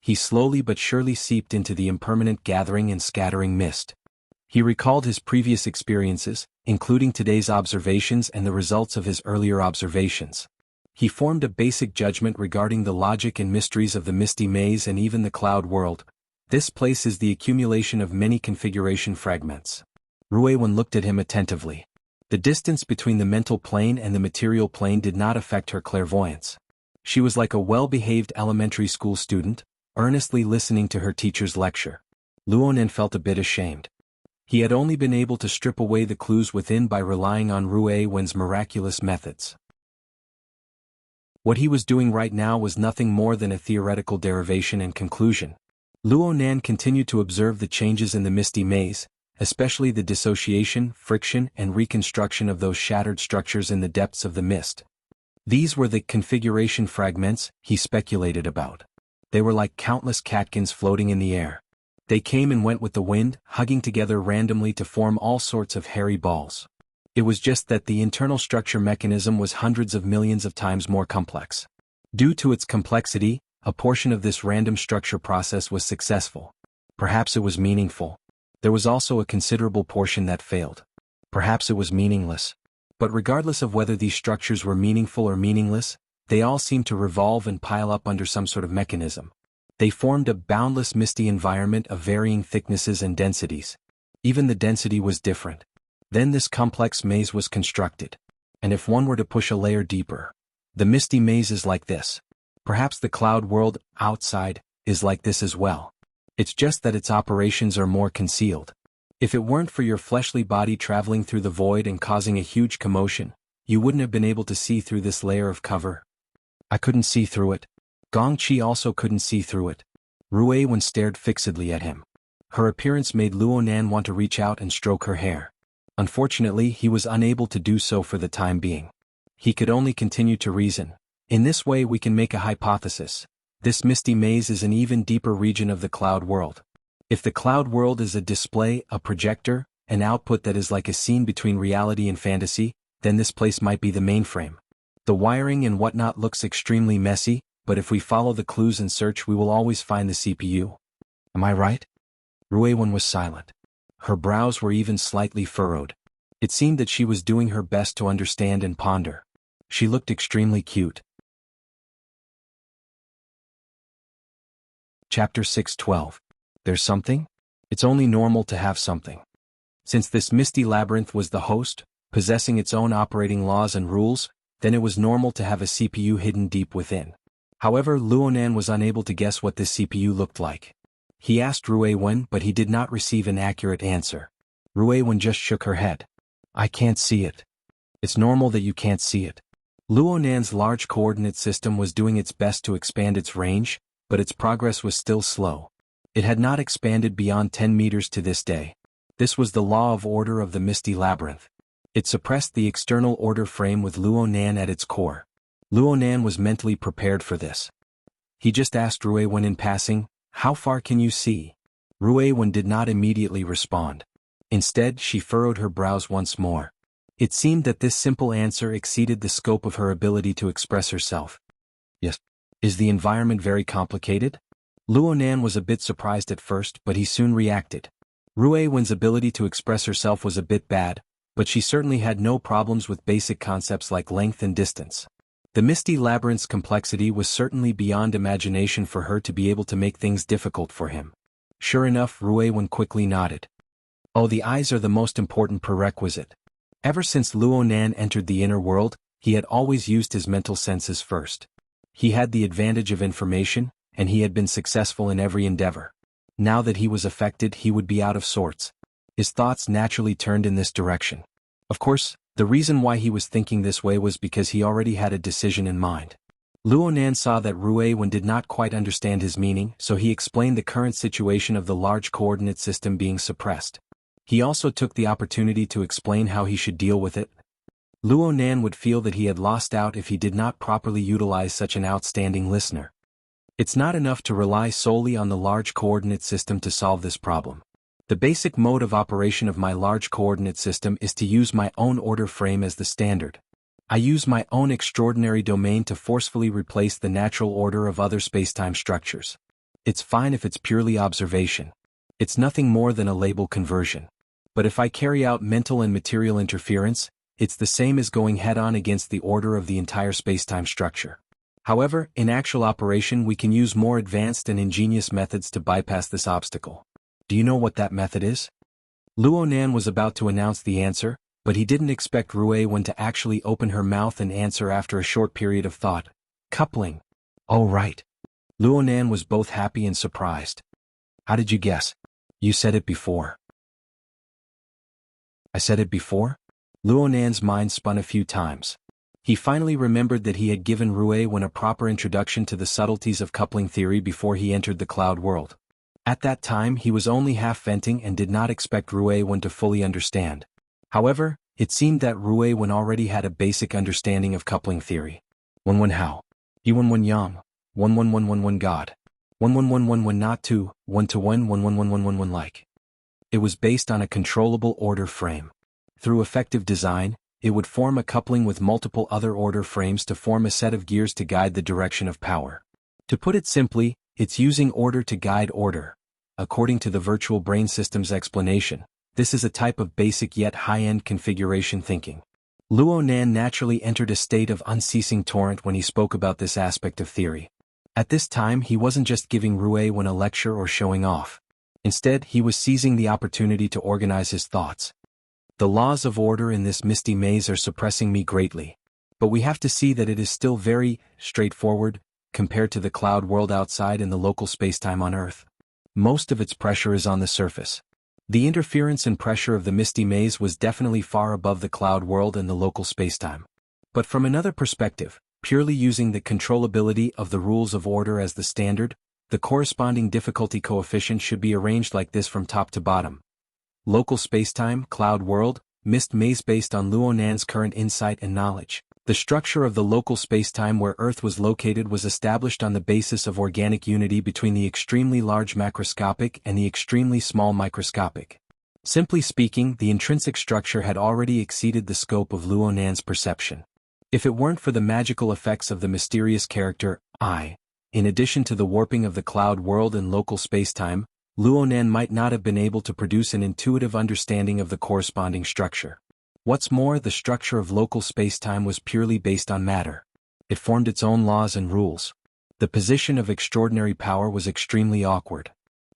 A: He slowly but surely seeped into the impermanent gathering and scattering mist. He recalled his previous experiences, including today's observations and the results of his earlier observations. He formed a basic judgment regarding the logic and mysteries of the misty maze and even the cloud world. This place is the accumulation of many configuration fragments. Ruiwen looked at him attentively. The distance between the mental plane and the material plane did not affect her clairvoyance. She was like a well-behaved elementary school student, earnestly listening to her teacher's lecture. Luonan felt a bit ashamed. He had only been able to strip away the clues within by relying on Ruiwen's miraculous methods. What he was doing right now was nothing more than a theoretical derivation and conclusion. Luonan continued to observe the changes in the misty maze, especially the dissociation, friction, and reconstruction of those shattered structures in the depths of the mist. These were the configuration fragments he speculated about. They were like countless catkins floating in the air. They came and went with the wind, hugging together randomly to form all sorts of hairy balls. It was just that the internal structure mechanism was hundreds of millions of times more complex. Due to its complexity, a portion of this random structure process was successful. Perhaps it was meaningful. There was also a considerable portion that failed. Perhaps it was meaningless. But regardless of whether these structures were meaningful or meaningless, they all seemed to revolve and pile up under some sort of mechanism. They formed a boundless misty environment of varying thicknesses and densities. Even the density was different. Then this complex maze was constructed. And if one were to push a layer deeper, the misty maze is like this. Perhaps the cloud world, outside, is like this as well. It's just that its operations are more concealed. If it weren't for your fleshly body traveling through the void and causing a huge commotion, you wouldn't have been able to see through this layer of cover. I couldn't see through it. Gongqi also couldn't see through it. Ruiwen stared fixedly at him. Her appearance made Luonan want to reach out and stroke her hair. Unfortunately, he was unable to do so for the time being. He could only continue to reason. In this way we can make a hypothesis. This misty maze is an even deeper region of the cloud world. If the cloud world is a display, a projector, an output that is like a scene between reality and fantasy, then this place might be the mainframe. The wiring and whatnot looks extremely messy, but if we follow the clues and search we will always find the CPU. Am I right? Ruiwen was silent. Her brows were even slightly furrowed. It seemed that she was doing her best to understand and ponder. She looked extremely cute. Chapter 6:12. There's something? It's only normal to have something. Since this misty labyrinth was the host, possessing its own operating laws and rules, then it was normal to have a CPU hidden deep within. However, Luonan was unable to guess what this CPU looked like. He asked Ruiwen, but he did not receive an accurate answer. Ruiwen just shook her head. I can't see it. It's normal that you can't see it. Luonan's large coordinate system was doing its best to expand its range, but its progress was still slow. It had not expanded beyond 10 meters to this day. This was the law of order of the misty labyrinth. It suppressed the external order frame with Luonan at its core. Luonan was mentally prepared for this. He just asked Ruiwen in passing, how far can you see? Ruiwen did not immediately respond. Instead, she furrowed her brows once more. It seemed that this simple answer exceeded the scope of her ability to express herself. Yes. Is the environment very complicated? Luonan was a bit surprised at first, but he soon reacted. Ruiwen's ability to express herself was a bit bad, but she certainly had no problems with basic concepts like length and distance. The misty labyrinth's complexity was certainly beyond imagination for her to be able to make things difficult for him. Sure enough, Ruiwen quickly nodded. Oh, the eyes are the most important prerequisite. Ever since Luonan entered the inner world, he had always used his mental senses first. He had the advantage of information, and he had been successful in every endeavor. Now that he was affected, he would be out of sorts. His thoughts naturally turned in this direction. Of course, the reason why he was thinking this way was because he already had a decision in mind. Luonan saw that Ruiwen did not quite understand his meaning, so he explained the current situation of the large coordinate system being suppressed. He also took the opportunity to explain how he should deal with it. Luonan would feel that he had lost out if he did not properly utilize such an outstanding listener. It's not enough to rely solely on the large coordinate system to solve this problem. The basic mode of operation of my large coordinate system is to use my own order frame as the standard. I use my own extraordinary domain to forcefully replace the natural order of other spacetime structures. It's fine if it's purely observation. It's nothing more than a label conversion. But if I carry out mental and material interference, it's the same as going head-on against the order of the entire spacetime structure. However, in actual operation we can use more advanced and ingenious methods to bypass this obstacle. Do you know what that method is? Luonan was about to announce the answer, but he didn't expect Ruiwen to actually open her mouth and answer after a short period of thought. Coupling. Oh right. Luonan was both happy and surprised. How did you guess? You said it before. I said it before? Luonan's mind spun a few times. He finally remembered that he had given Ruiwen a proper introduction to the subtleties of coupling theory before he entered the cloud world. At that time he was only half venting and did not expect Ruiwen to fully understand. However, it seemed that Ruiwen already had a basic understanding of coupling theory. 1-1 how? Y1-1 yang. 1-1-1-1-1 God. 1-1-1-1-1 not 2, 1-to-1 1-1-1-1-1 like. It was based on a controllable order frame. Through effective design, it would form a coupling with multiple other order frames to form a set of gears to guide the direction of power. To put it simply, it's using order to guide order. According to the virtual brain system's explanation, this is a type of basic yet high-end configuration thinking. Luonan naturally entered a state of unceasing torrent when he spoke about this aspect of theory. At this time he wasn't just giving Ruiwen a lecture or showing off. Instead, he was seizing the opportunity to organize his thoughts. The laws of order in this misty maze are suppressing me greatly. But we have to see that it is still very straightforward, compared to the cloud world outside and the local spacetime on Earth. Most of its pressure is on the surface. The interference and pressure of the misty maze was definitely far above the cloud world and the local spacetime. But from another perspective, purely using the controllability of the rules of order as the standard, the corresponding difficulty coefficient should be arranged like this from top to bottom. Local spacetime, cloud world, mist maze based on Luonan's current insight and knowledge. The structure of the local spacetime where Earth was located was established on the basis of organic unity between the extremely large macroscopic and the extremely small microscopic. Simply speaking, the intrinsic structure had already exceeded the scope of Luonan's perception. If it weren't for the magical effects of the mysterious character, I, in addition to the warping of the cloud world and local spacetime, Luonan might not have been able to produce an intuitive understanding of the corresponding structure. What's more, the structure of local spacetime was purely based on matter. It formed its own laws and rules. The position of extraordinary power was extremely awkward.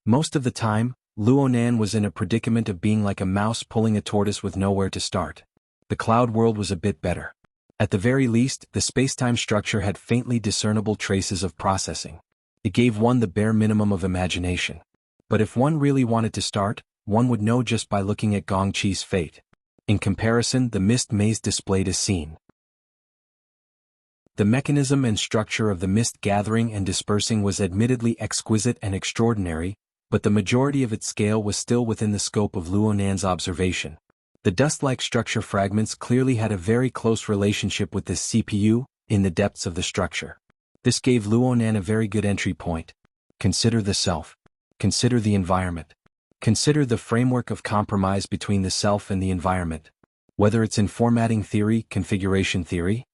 A: Most of the time, Luonan was in a predicament of being like a mouse pulling a tortoise with nowhere to start. The cloud world was a bit better. At the very least, the spacetime structure had faintly discernible traces of processing. It gave one the bare minimum of imagination. But if one really wanted to start, one would know just by looking at Gongqi's fate. In comparison, the mist maze displayed a scene. The mechanism and structure of the mist gathering and dispersing was admittedly exquisite and extraordinary, but the majority of its scale was still within the scope of Luonan's observation. The dust-like structure fragments clearly had a very close relationship with this CPU, in the depths of the structure. This gave Luonan a very good entry point. Consider the self. Consider the environment. Consider the framework of compromise between the self and the environment. Whether it's in formatting theory, configuration theory.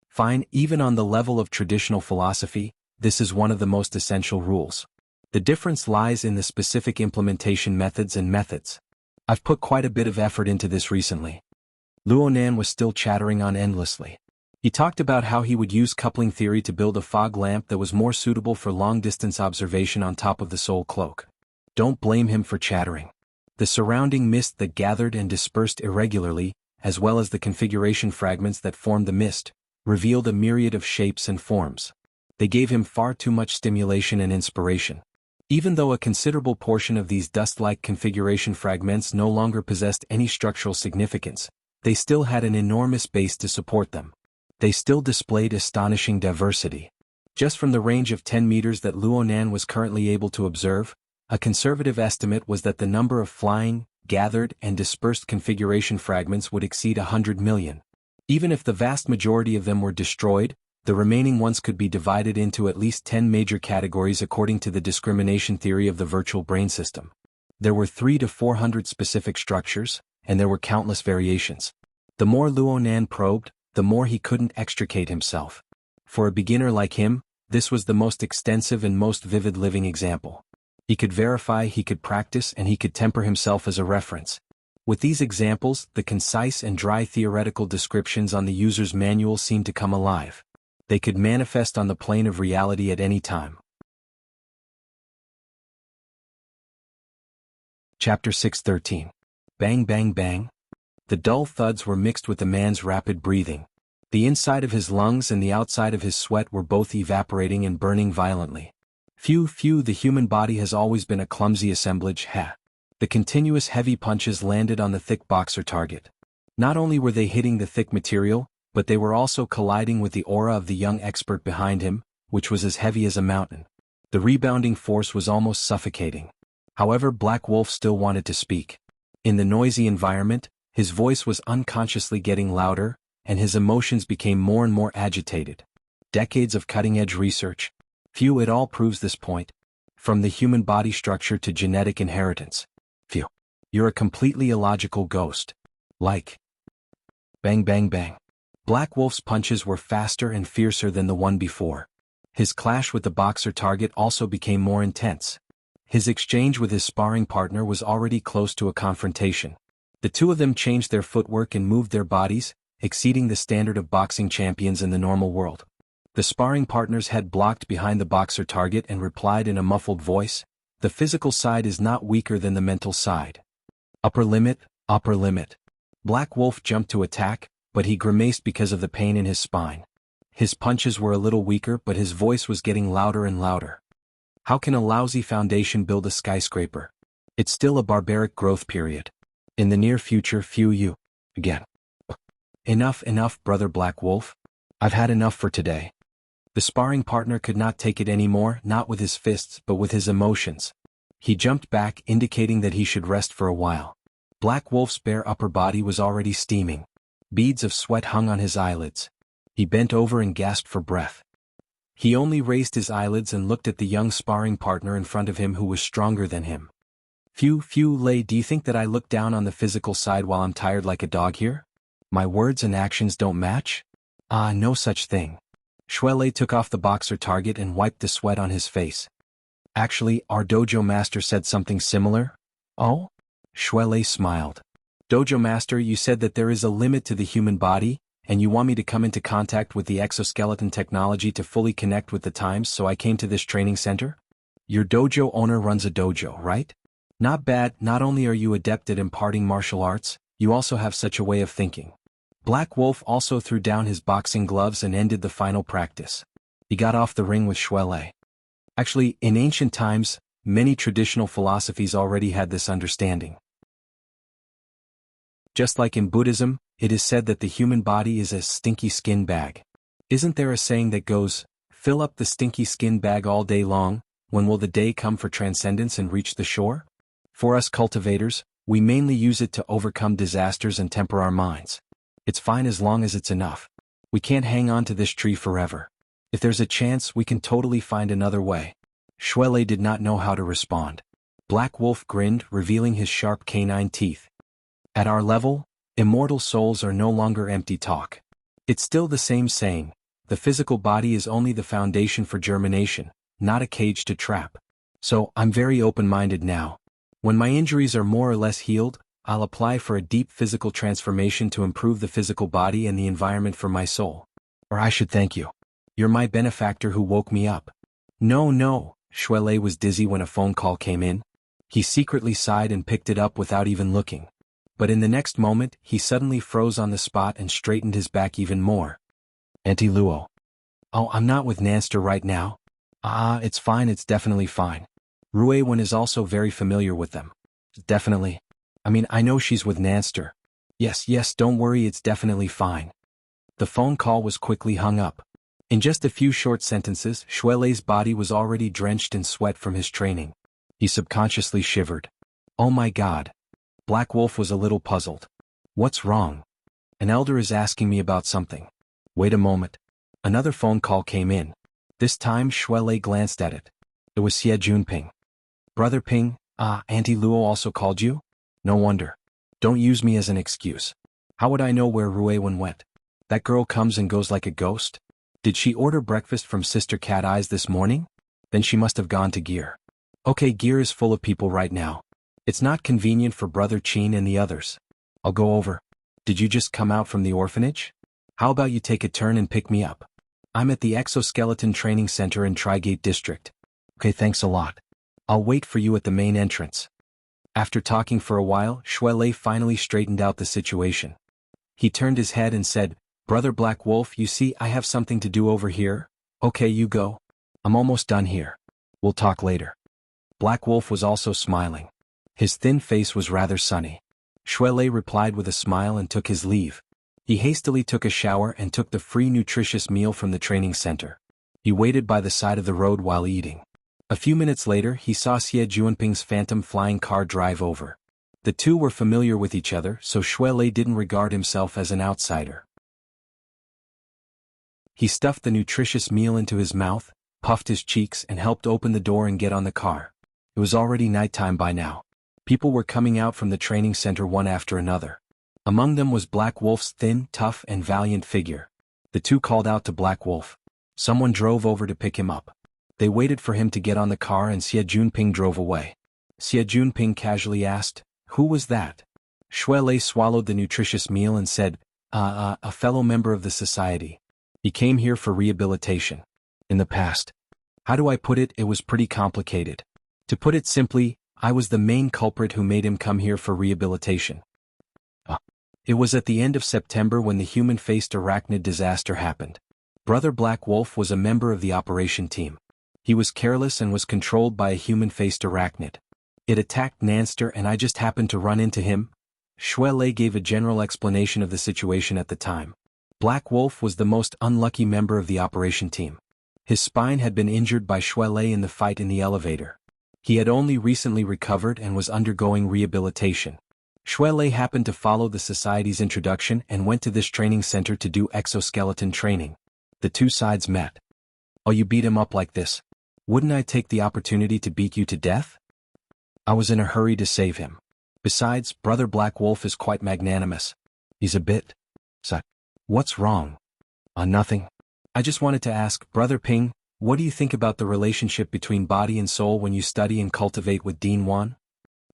A: Fine, even on the level of traditional philosophy, this is one of the most essential rules. The difference lies in the specific implementation methods and methods. I've put quite a bit of effort into this recently. Luonan was still chattering on endlessly. He talked about how he would use coupling theory to build a fog lamp that was more suitable for long-distance observation on top of the soul cloak. Don't blame him for chattering. The surrounding mist that gathered and dispersed irregularly, as well as the configuration fragments that formed the mist, revealed a myriad of shapes and forms. They gave him far too much stimulation and inspiration. Even though a considerable portion of these dust-like configuration fragments no longer possessed any structural significance, they still had an enormous base to support them. They still displayed astonishing diversity. Just from the range of 10 meters that Luonan was currently able to observe, a conservative estimate was that the number of flying, gathered, and dispersed configuration fragments would exceed 100 million. Even if the vast majority of them were destroyed, the remaining ones could be divided into at least 10 major categories according to the discrimination theory of the virtual brain system. There were 300 to 400 specific structures, and there were countless variations. The more Luonan probed, the more he couldn't extricate himself. For a beginner like him, this was the most extensive and most vivid living example. He could verify, he could practice, and he could temper himself as a reference. With these examples, the concise and dry theoretical descriptions on the user's manual seemed to come alive. They could manifest on the plane of reality at any time. Chapter 6:13. Bang bang bang. The dull thuds were mixed with the man's rapid breathing. The inside of his lungs and the outside of his sweat were both evaporating and burning violently. Phew, the human body has always been a clumsy assemblage, ha. The continuous heavy punches landed on the thick boxer target. Not only were they hitting the thick material, but they were also colliding with the aura of the young expert behind him, which was as heavy as a mountain. The rebounding force was almost suffocating. However, Black Wolf still wanted to speak. In the noisy environment, his voice was unconsciously getting louder, and his emotions became more and more agitated. Decades of cutting-edge research. Phew, it all proves this point. From the human body structure to genetic inheritance. Phew. You're a completely illogical ghost. Like. Bang bang bang. Black Wolf's punches were faster and fiercer than the one before. His clash with the boxer target also became more intense. His exchange with his sparring partner was already close to a confrontation. The two of them changed their footwork and moved their bodies, exceeding the standard of boxing champions in the normal world. The sparring partner's head blocked behind the boxer target and replied in a muffled voice, "The physical side is not weaker than the mental side." Upper limit, upper limit. Black Wolf jumped to attack, but he grimaced because of the pain in his spine. His punches were a little weaker, but his voice was getting louder and louder. How can a lousy foundation build a skyscraper? It's still a barbaric growth period. In the near future, few you. Again. Enough, Brother Black Wolf. I've had enough for today. The sparring partner could not take it anymore, not with his fists, but with his emotions. He jumped back, indicating that he should rest for a while. Black Wolf's bare upper body was already steaming. Beads of sweat hung on his eyelids. He bent over and gasped for breath. He only raised his eyelids and looked at the young sparring partner in front of him who was stronger than him. Phew, Lei, do you think that I look down on the physical side while I'm tired like a dog here? My words and actions don't match? No such thing. Lei took off the boxer target and wiped the sweat on his face. Actually, our dojo master said something similar. Oh? Lei smiled. Dojo master, you said that there is a limit to the human body, and you want me to come into contact with the exoskeleton technology to fully connect with the times, so I came to this training center? Your dojo owner runs a dojo, right? Not bad. Not only are you adept at imparting martial arts, you also have such a way of thinking. Black Wolf also threw down his boxing gloves and ended the final practice. He got off the ring with Lei. Actually, in ancient times, many traditional philosophies already had this understanding. Just like in Buddhism, it is said that the human body is a stinky skin bag. Isn't there a saying that goes, "Fill up the stinky skin bag all day long, when will the day come for transcendence and reach the shore?" For us cultivators, we mainly use it to overcome disasters and temper our minds. It's fine as long as it's enough. We can't hang on to this tree forever. If there's a chance, we can totally find another way. Lei did not know how to respond. Black Wolf grinned, revealing his sharp canine teeth. At our level, immortal souls are no longer empty talk. It's still the same saying, the physical body is only the foundation for germination, not a cage to trap. So, I'm very open-minded now. When my injuries are more or less healed, I'll apply for a deep physical transformation to improve the physical body and the environment for my soul. Or I should thank you. You're my benefactor who woke me up. No. Lei was dizzy when a phone call came in. He secretly sighed and picked it up without even looking. But in the next moment, he suddenly froze on the spot and straightened his back even more. Auntie Luo. Oh, I'm not with Nanster right now. It's fine, it's definitely fine. Ruiwen is also very familiar with them. Definitely. I know she's with Nanster. Yes, don't worry, it's definitely fine. The phone call was quickly hung up. In just a few short sentences, Lei's body was already drenched in sweat from his training. He subconsciously shivered. Oh my God. Black Wolf was a little puzzled. What's wrong? An elder is asking me about something. Wait a moment. Another phone call came in. This time Lei glanced at it. It was Xie Junping. Brother Ping, Auntie Luo also called you? No wonder. Don't use me as an excuse. How would I know where Ruiwen went? That girl comes and goes like a ghost? Did she order breakfast from Sister Cat Eyes this morning? Then she must have gone to Gear. Okay, Gear is full of people right now. It's not convenient for Brother Chin and the others. I'll go over. Did you just come out from the orphanage? How about you take a turn and pick me up? I'm at the Exoskeleton Training Center in Trigate District. Okay, thanks a lot. I'll wait for you at the main entrance. After talking for a while, Lei finally straightened out the situation. He turned his head and said, Brother Black Wolf, you see, I have something to do over here. Okay, you go. I'm almost done here. We'll talk later. Black Wolf was also smiling. His thin face was rather sunny. Lei replied with a smile and took his leave. He hastily took a shower and took the free nutritious meal from the training center. He waited by the side of the road while eating. A few minutes later, he saw Xie Junping's phantom flying car drive over. The two were familiar with each other, so Lei didn't regard himself as an outsider. He stuffed the nutritious meal into his mouth, puffed his cheeks and helped open the door and get on the car. It was already nighttime by now. People were coming out from the training center one after another. Among them was Black Wolf's thin, tough and valiant figure. The two called out to Black Wolf. Someone drove over to pick him up. They waited for him to get on the car and Xie Junping drove away. Xie Junping casually asked, "Who was that?" Lei swallowed the nutritious meal and said, a fellow member of the society. He came here for rehabilitation. In the past. How do I put it? It was pretty complicated. To put it simply, I was the main culprit who made him come here for rehabilitation. It was at the end of September when the human-faced arachnid disaster happened. Brother Black Wolf was a member of the operation team. He was careless and was controlled by a human-faced arachnid. It attacked Nanster and I just happened to run into him. Shui Lei gave a general explanation of the situation at the time. Black Wolf was the most unlucky member of the operation team. His spine had been injured by Shui Lei in the fight in the elevator. He had only recently recovered and was undergoing rehabilitation. Shui Lei happened to follow the society's introduction and went to this training center to do exoskeleton training. The two sides met. "Oh, you beat him up like this? Wouldn't I take the opportunity to beat you to death?" I was in a hurry to save him. Besides, Brother Black Wolf is quite magnanimous. He's a bit... What's wrong? Nothing. I just wanted to ask, Brother Ping, what do you think about the relationship between body and soul when you study and cultivate with Dean Wan?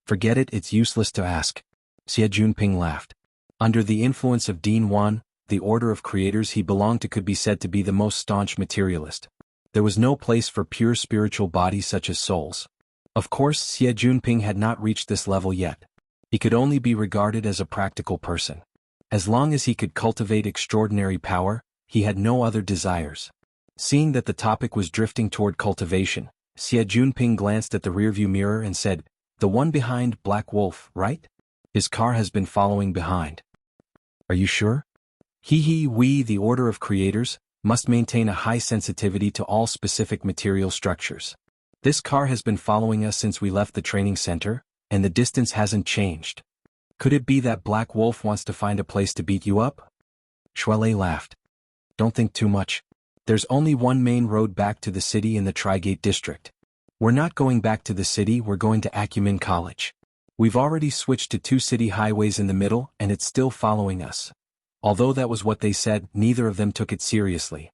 A: Forget it, it's useless to ask. Xie Junping laughed. Under the influence of Dean Wan, the order of creators he belonged to could be said to be the most staunch materialist. There was no place for pure spiritual bodies such as souls. Of course, Xie Junping had not reached this level yet. He could only be regarded as a practical person. As long as he could cultivate extraordinary power, he had no other desires. Seeing that the topic was drifting toward cultivation, Xie Junping glanced at the rearview mirror and said, "The one behind Black Wolf, right? His car has been following behind." "Are you sure?" We, the Order of Creators, must maintain a high sensitivity to all specific material structures. This car has been following us since we left the training center, and the distance hasn't changed. Could it be that Black Wolf wants to find a place to beat you up? Shui Lei laughed. Don't think too much. There's only one main road back to the city in the Trigate district. We're not going back to the city, we're going to Acumen College. We've already switched to 2 city highways in the middle and it's still following us. Although that was what they said, neither of them took it seriously.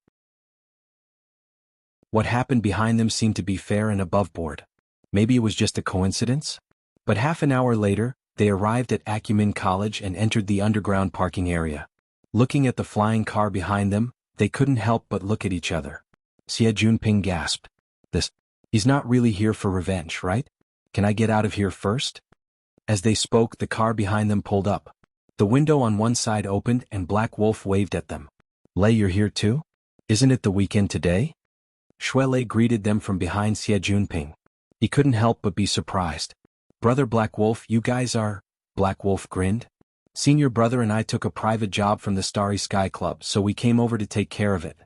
A: What happened behind them seemed to be fair and above board. Maybe it was just a coincidence? But half an hour later, they arrived at Acumen College and entered the underground parking area. Looking at the flying car behind them, they couldn't help but look at each other. Xie Junping gasped. He's not really here for revenge, right? Can I get out of here first? As they spoke, the car behind them pulled up. The window on one side opened and Black Wolf waved at them. Lei, you're here too? Isn't it the weekend today? Shui Lei greeted them from behind Xie Junping. He couldn't help but be surprised. Brother Black Wolf, you guys are... Black Wolf grinned. Senior brother and I took a private job from the Starry Sky Club, so we came over to take care of it.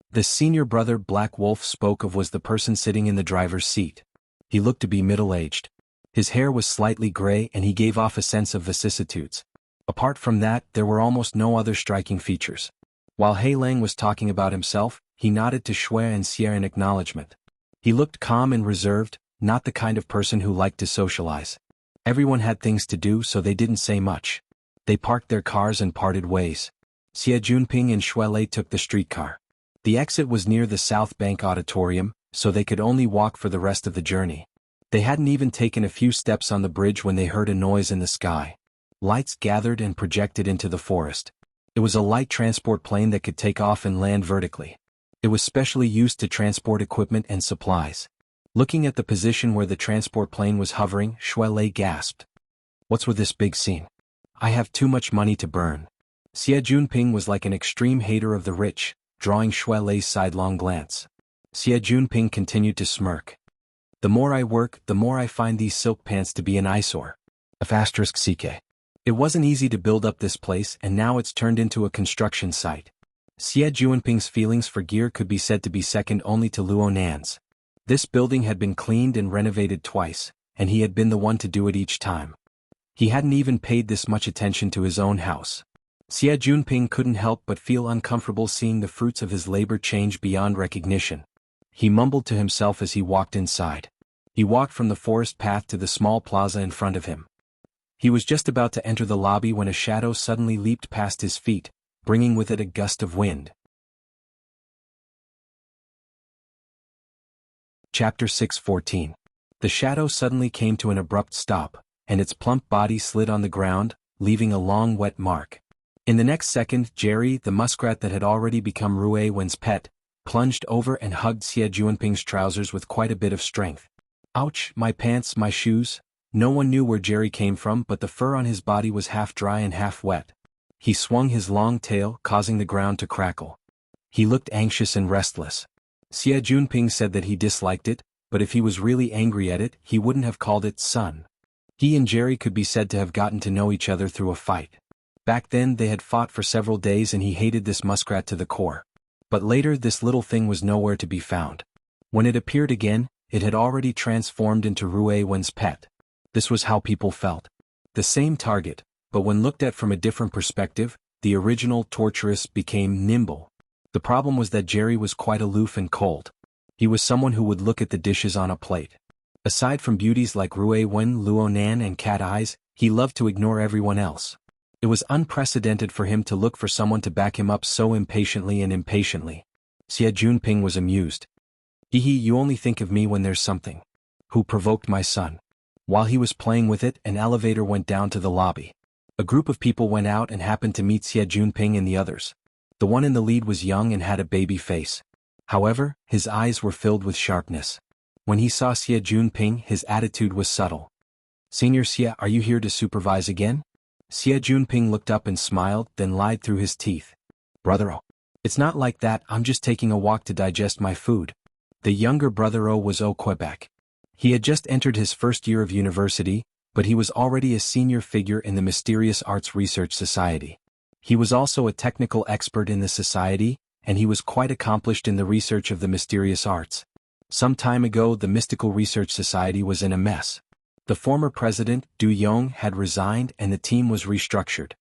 A: The senior brother Black Wolf spoke of was the person sitting in the driver's seat. He looked to be middle-aged. His hair was slightly gray and he gave off a sense of vicissitudes. Apart from that, there were almost no other striking features. While Hei Lang was talking about himself, he nodded to Shui and Xie in acknowledgement. He looked calm and reserved, not the kind of person who liked to socialize. Everyone had things to do, so they didn't say much. They parked their cars and parted ways. Xie Junping and Shui Lei took the streetcar. The exit was near the South Bank Auditorium, so they could only walk for the rest of the journey. They hadn't even taken a few steps on the bridge when they heard a noise in the sky. Lights gathered and projected into the forest. It was a light transport plane that could take off and land vertically. It was specially used to transport equipment and supplies. Looking at the position where the transport plane was hovering, Shui Lei gasped. What's with this big scene? I have too much money to burn. Xie Junping was like an extreme hater of the rich, drawing Shui Lei's sidelong glance. Xie Junping continued to smirk. The more I work, the more I find these silk pants to be an eyesore. *CK. It wasn't easy to build up this place and now it's turned into a construction site. Xie Junping's feelings for gear could be said to be second only to Luo Nan's. This building had been cleaned and renovated twice, and he had been the one to do it each time. He hadn't even paid this much attention to his own house. Xie Junping couldn't help but feel uncomfortable seeing the fruits of his labor change beyond recognition. He mumbled to himself as he walked inside. He walked from the forest path to the small plaza in front of him. He was just about to enter the lobby when a shadow suddenly leaped past his feet, bringing with it a gust of wind. Chapter 6:14. The shadow suddenly came to an abrupt stop, and its plump body slid on the ground, leaving a long wet mark. In the next second, Jerry, the muskrat that had already become Rue Wen's pet, plunged over and hugged Xie Junping's trousers with quite a bit of strength. Ouch, my pants, my shoes. No one knew where Jerry came from, but the fur on his body was half dry and half wet. He swung his long tail, causing the ground to crackle. He looked anxious and restless. Xie Junping said that he disliked it, but if he was really angry at it, he wouldn't have called it sun. He and Jerry could be said to have gotten to know each other through a fight. Back then they had fought for several days and he hated this muskrat to the core. But later this little thing was nowhere to be found. When it appeared again, it had already transformed into Xuanhuan's pet. This was how people felt. The same target, but when looked at from a different perspective, the original torturous became nimble. The problem was that Jerry was quite aloof and cold. He was someone who would look at the dishes on a plate. Aside from beauties like Xuanhuan, Luonan and cat eyes, he loved to ignore everyone else. It was unprecedented for him to look for someone to back him up so impatiently. Xia Junping was amused. Hehe, you only think of me when there's something. Who provoked my son? While he was playing with it, an elevator went down to the lobby. A group of people went out and happened to meet Xia Junping and the others. The one in the lead was young and had a baby face. However, his eyes were filled with sharpness. When he saw Xia Junping, his attitude was subtle. Senior Xia, are you here to supervise again? Xia Junping looked up and smiled, then lied through his teeth. Brother O. It's not like that, I'm just taking a walk to digest my food. The younger brother O was au Quebec. He had just entered his first year of university, but he was already a senior figure in the Mysterious Arts Research Society. He was also a technical expert in the society, and he was quite accomplished in the research of the mysterious arts. Some time ago the Mystical Research Society was in a mess. The former president, Du Yong, had resigned and the team was restructured.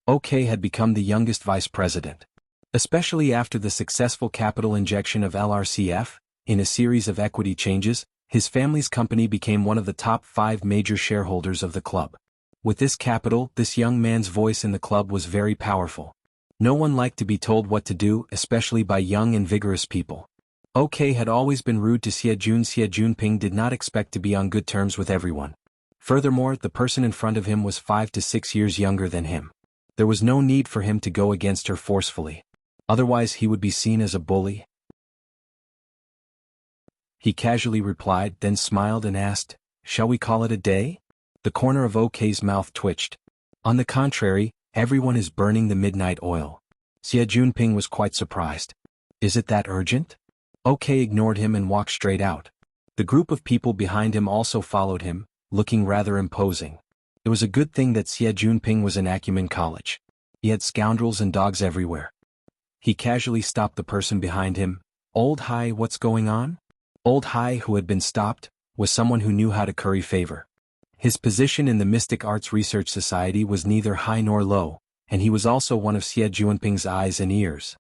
A: OK had become the youngest vice president. Especially after the successful capital injection of LRCF, in a series of equity changes, his family's company became one of the top 5 major shareholders of the club. With this capital, this young man's voice in the club was very powerful. No one liked to be told what to do, especially by young and vigorous people. OK had always been rude to Xia Junping did not expect to be on good terms with everyone. Furthermore, the person in front of him was 5 to 6 years younger than him. There was no need for him to go against her forcefully. Otherwise he would be seen as a bully. He casually replied, then smiled and asked, "Shall we call it a day?" The corner of OK's mouth twitched. On the contrary, everyone is burning the midnight oil. Xia Junping was quite surprised. Is it that urgent? OK ignored him and walked straight out. The group of people behind him also followed him, looking rather imposing. It was a good thing that Xia Junping was in Acumen College. He had scoundrels and dogs everywhere. He casually stopped the person behind him. Old Hai, what's going on? Old Hai, who had been stopped, was someone who knew how to curry favor. His position in the Mystic Arts Research Society was neither high nor low, and he was also one of Xia Junping's eyes and ears.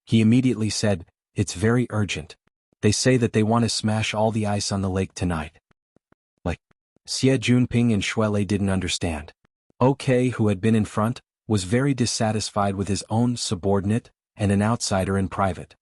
A: He immediately said, "It's very urgent. They say that they want to smash all the ice on the lake tonight." Like, Xia Junping and Shuelei didn't understand. OK, who had been in front, was very dissatisfied with his own subordinate, and an outsider in private.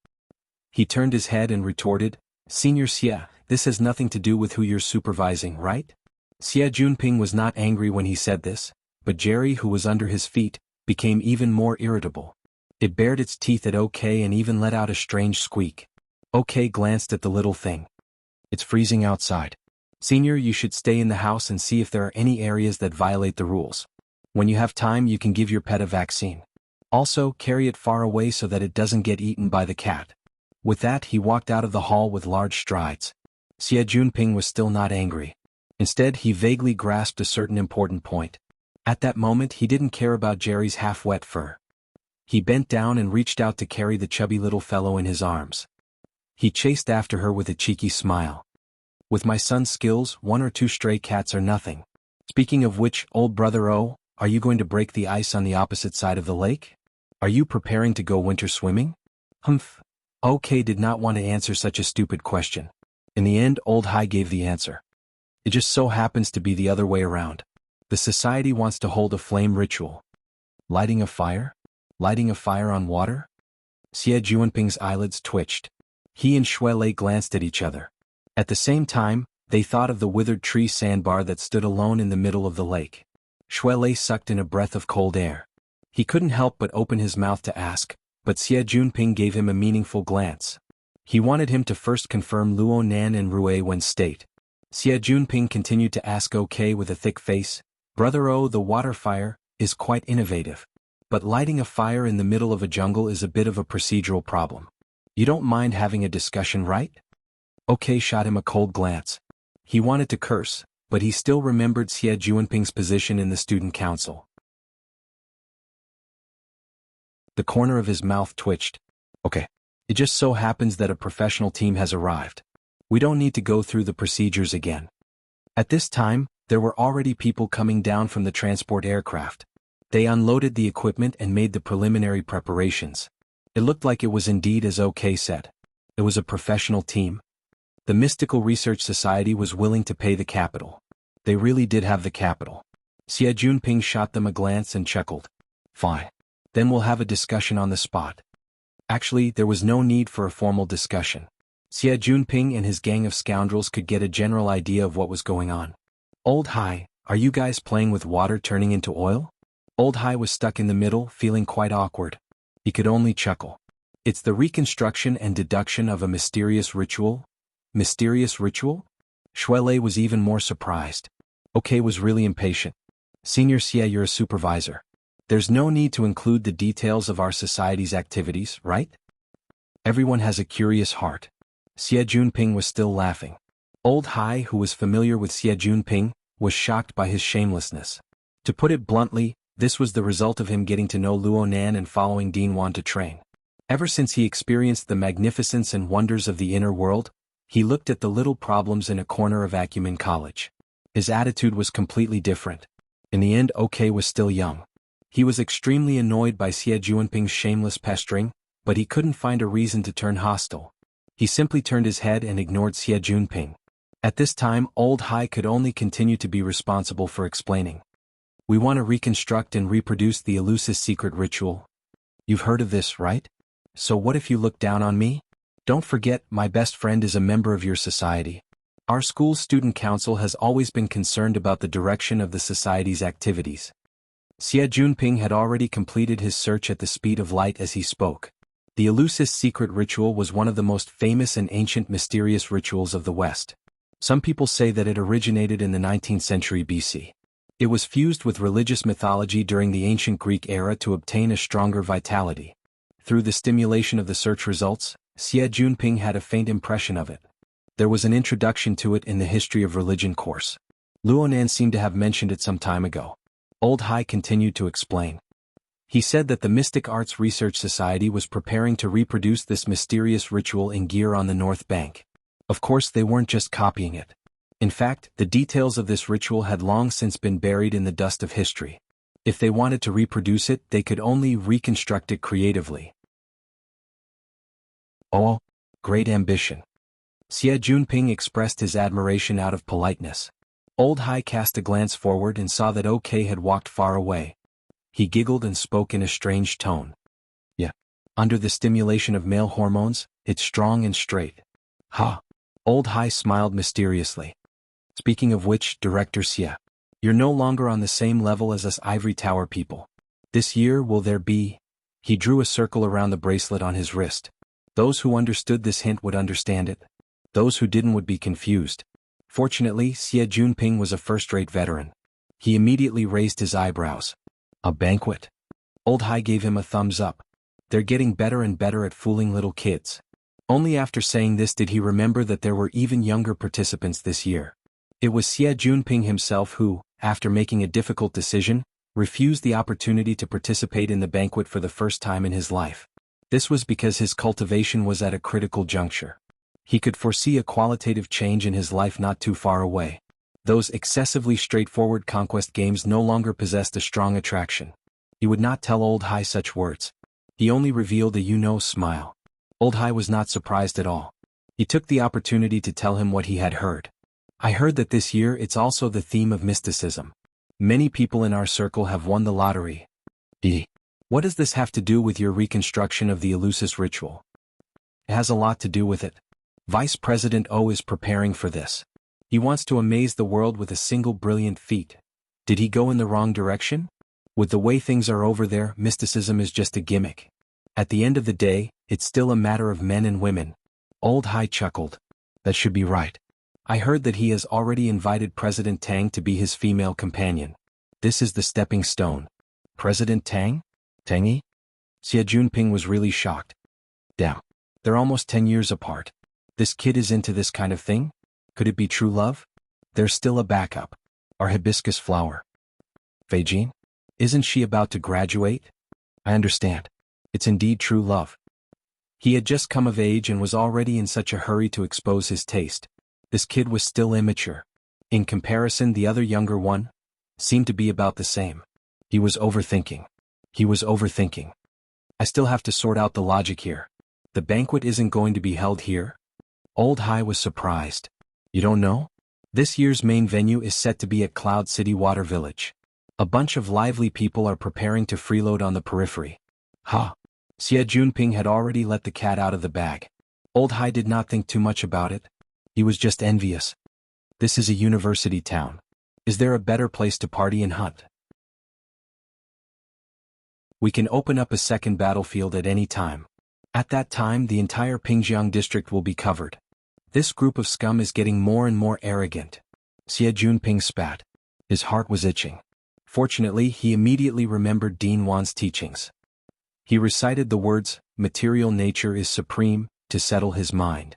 A: He turned his head and retorted, "Senior Xia, this has nothing to do with who you're supervising, right?" Xia Junping was not angry when he said this, but Jerry, who was under his feet, became even more irritable. It bared its teeth at OK and even let out a strange squeak. OK glanced at the little thing. "It's freezing outside. Senior, you should stay in the house and see if there are any areas that violate the rules. When you have time you can give your pet a vaccine. Also, carry it far away so that it doesn't get eaten by the cat." With that he walked out of the hall with large strides. Xia Junping was still not angry. Instead he vaguely grasped a certain important point. At that moment he didn't care about Jerry's half-wet fur. He bent down and reached out to carry the chubby little fellow in his arms. He chased after her with a cheeky smile. "With my son's skills, 1 or 2 stray cats are nothing. Speaking of which, old brother O, are you going to break the ice on the opposite side of the lake? Are you preparing to go winter swimming?" Humph. OK did not want to answer such a stupid question. In the end, Old Hai gave the answer. "It just so happens to be the other way around. The society wants to hold a flame ritual." Lighting a fire? Lighting a fire on water? Xia Junping's eyelids twitched. He and Shuelei glanced at each other. At the same time, they thought of the withered tree sandbar that stood alone in the middle of the lake. Shuelei sucked in a breath of cold air. He couldn't help but open his mouth to ask, but Xia Junping gave him a meaningful glance. He wanted him to first confirm Luonan and Xuanhuan's state. Xia Junping continued to ask OK with a thick face, "Brother O, the water fire is quite innovative. But lighting a fire in the middle of a jungle is a bit of a procedural problem. You don't mind having a discussion, right?" OK shot him a cold glance. He wanted to curse, but he still remembered Xie Juanping's position in the student council. The corner of his mouth twitched. Okay. It just so happens that a professional team has arrived. We don't need to go through the procedures again. At this time, there were already people coming down from the transport aircraft. They unloaded the equipment and made the preliminary preparations. It looked like it was indeed as OK said. It was a professional team. The Mystical Research Society was willing to pay the capital. They really did have the capital. Xie Juanping shot them a glance and chuckled. Fine. Then we'll have a discussion on the spot. Actually, there was no need for a formal discussion. Xie Juanping and his gang of scoundrels could get a general idea of what was going on. Old Hai, are you guys playing with water turning into oil? Old Hai was stuck in the middle, feeling quite awkward. He could only chuckle. It's the reconstruction and deduction of a mysterious ritual? Mysterious ritual? Shuelei was even more surprised. OK was really impatient. Senior Xie, you're a supervisor. There's no need to include the details of our society's activities, right? Everyone has a curious heart. Xie Juanping was still laughing. Old Hai, who was familiar with Xie Juanping, was shocked by his shamelessness. To put it bluntly, this was the result of him getting to know Luonan and following Dean Wan to train. Ever since he experienced the magnificence and wonders of the inner world, he looked at the little problems in a corner of Acumen College. His attitude was completely different. In the end, OK was still young. He was extremely annoyed by Xie Juanping's shameless pestering, but he couldn't find a reason to turn hostile. He simply turned his head and ignored Xie Juanping. At this time, Old Hai could only continue to be responsible for explaining. We want to reconstruct and reproduce the elusive secret ritual. You've heard of this, right? So what if you look down on me? Don't forget, my best friend is a member of your society. Our school's student council has always been concerned about the direction of the society's activities. Xie Juanping had already completed his search at the speed of light as he spoke. The elusive secret ritual was one of the most famous and ancient mysterious rituals of the West. Some people say that it originated in the 19th century BC. It was fused with religious mythology during the ancient Greek era to obtain a stronger vitality. Through the stimulation of the search results, Xie Juanping had a faint impression of it. There was an introduction to it in the History of Religion course. Luonan seemed to have mentioned it some time ago. Old Hai continued to explain. He said that the Mystic Arts Research Society was preparing to reproduce this mysterious ritual in gear on the North Bank. Of course, they weren't just copying it. In fact, the details of this ritual had long since been buried in the dust of history. If they wanted to reproduce it, they could only reconstruct it creatively. Oh, great ambition. Xie Juanping expressed his admiration out of politeness. Old Hai cast a glance forward and saw that OK had walked far away. He giggled and spoke in a strange tone. Yeah. Under the stimulation of male hormones, it's strong and straight. Ha! Old Hai smiled mysteriously. Speaking of which, Director Xie, you're no longer on the same level as us Ivory Tower people. This year will there be... He drew a circle around the bracelet on his wrist. Those who understood this hint would understand it. Those who didn't would be confused. Fortunately, Xie Juanping was a first-rate veteran. He immediately raised his eyebrows. A banquet? Old Hai gave him a thumbs up. They're getting better and better at fooling little kids. Only after saying this did he remember that there were even younger participants this year. It was Xie Juanping himself who, after making a difficult decision, refused the opportunity to participate in the banquet for the first time in his life. This was because his cultivation was at a critical juncture. He could foresee a qualitative change in his life not too far away. Those excessively straightforward conquest games no longer possessed a strong attraction. He would not tell Old Hai such words. He only revealed a you-know smile. Old Hai was not surprised at all. He took the opportunity to tell him what he had heard. I heard that this year it's also the theme of mysticism. Many people in our circle have won the lottery. What does this have to do with your reconstruction of the elusive ritual? It has a lot to do with it. Vice President O is preparing for this. He wants to amaze the world with a single brilliant feat. Did he go in the wrong direction? With the way things are over there, mysticism is just a gimmick. At the end of the day, it's still a matter of men and women. Old Hai chuckled. That should be right. I heard that he has already invited President Tang to be his female companion. This is the stepping stone. President Tang? Tangy? Xie Juanping was really shocked. Damn. They're almost 10 years apart. This kid is into this kind of thing? Could it be true love? There's still a backup. Our hibiscus flower. Feijin? Isn't she about to graduate? I understand. It's indeed true love. He had just come of age and was already in such a hurry to expose his taste. This kid was still immature. In comparison, the other younger one seemed to be about the same. He was overthinking. I still have to sort out the logic here. The banquet isn't going to be held here? Old Hai was surprised. You don't know? This year's main venue is set to be at Cloud City Water Village. A bunch of lively people are preparing to freeload on the periphery. Ha! Xie Junping had already let the cat out of the bag. Old Hai did not think too much about it. He was just envious. This is a university town. Is there a better place to party and hunt? We can open up a second battlefield at any time. At that time, the entire Pingjiang district will be covered. This group of scum is getting more and more arrogant. Xie Junping spat. His heart was itching. Fortunately, he immediately remembered Dean Wan's teachings. He recited the words, "Material nature is supreme," to settle his mind.